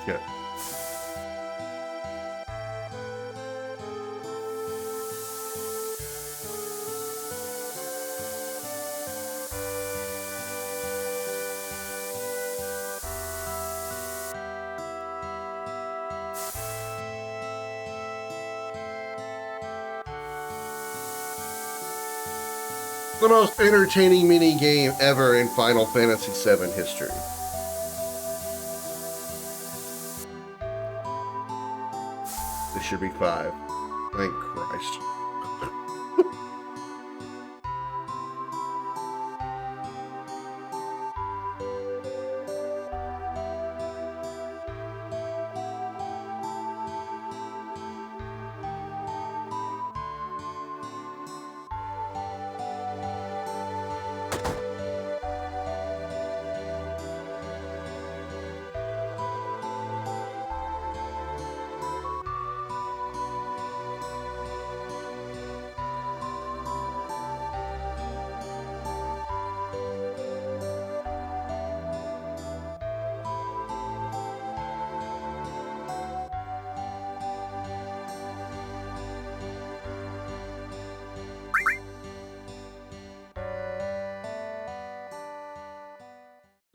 Good. The most entertaining mini game ever in Final Fantasy VII history. This should be 5. Thank Christ.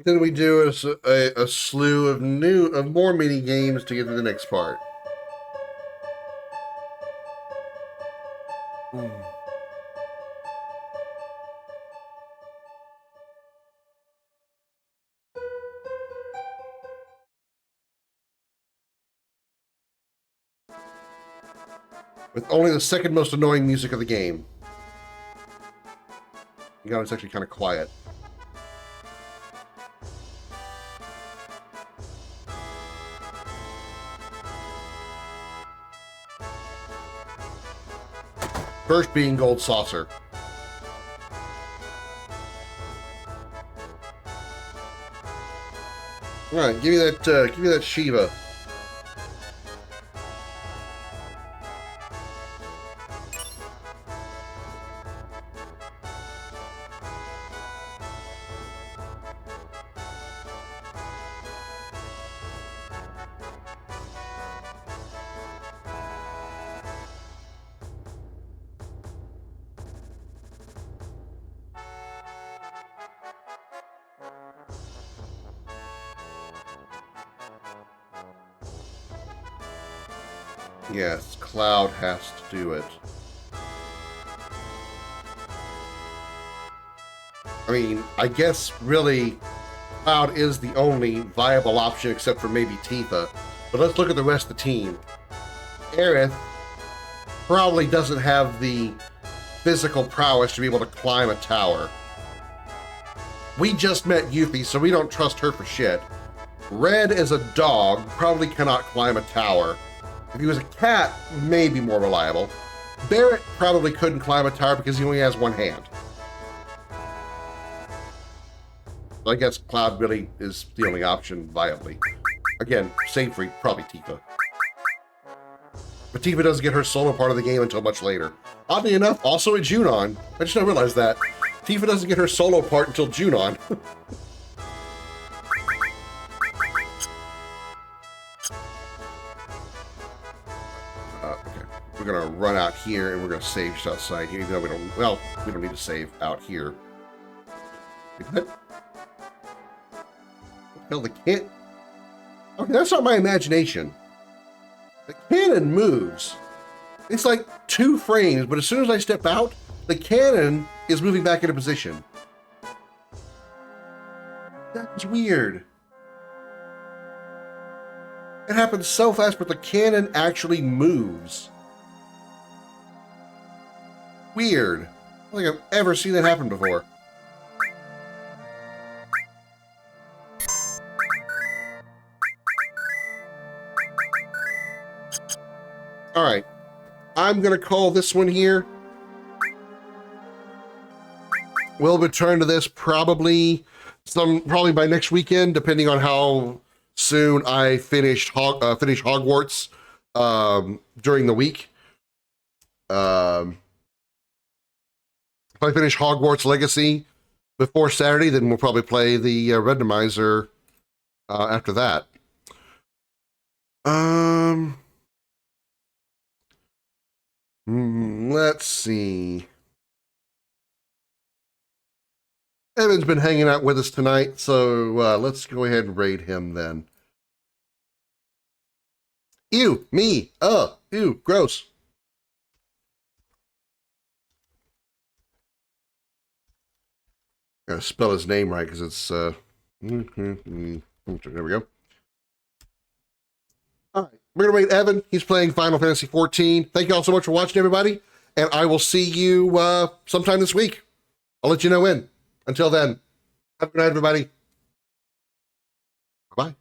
Then we do a slew of more mini games to get to the next part. With only the second most annoying music of the game. You know, it's actually kind of quiet. First being Gold Saucer. All right, give me that Shiva. Yes, Cloud has to do it. I mean, I guess really Cloud is the only viable option except for maybe Tifa. But let's look at the rest of the team. Aerith probably doesn't have the physical prowess to be able to climb a tower. We just met Yuffie, so we don't trust her for shit. Red is a dog, probably cannot climb a tower. If he was a cat, maybe more reliable. Barrett probably couldn't climb a tower because he only has one hand. So I guess Cloud really is the only option viably. Again, save free, probably Tifa. But Tifa doesn't get her solo part of the game until much later. Oddly enough, also at Junon. I just didn't realize that. Tifa doesn't get her solo part until Junon. Okay, we're gonna run out here and we're gonna save just outside here. Even though we don't, well, we don't need to save out here. What? Hell, the can't. Okay, that's not my imagination. The cannon moves. It's like 2 frames, but as soon as I step out, the cannon is moving back into position. That's weird. It happens so fast, but the cannon actually moves. Weird. I don't think I've ever seen that happen before. All right, I'm gonna call this one here. We'll return to this probably by next weekend, depending on how soon I finish Hogwarts during the week. If I finish Hogwarts Legacy before Saturday, then we'll probably play the Randomizer after that. Let's see. Evan's been hanging out with us tonight, so let's go ahead and raid him then. Ew, me, ew, gross. Gotta spell his name right because it's there we go. All right, we're gonna raid Evan. He's playing Final Fantasy XIV. Thank you all so much for watching, everybody, and I will see you sometime this week. I'll let you know when. Until then, have a good night, everybody. Bye-bye.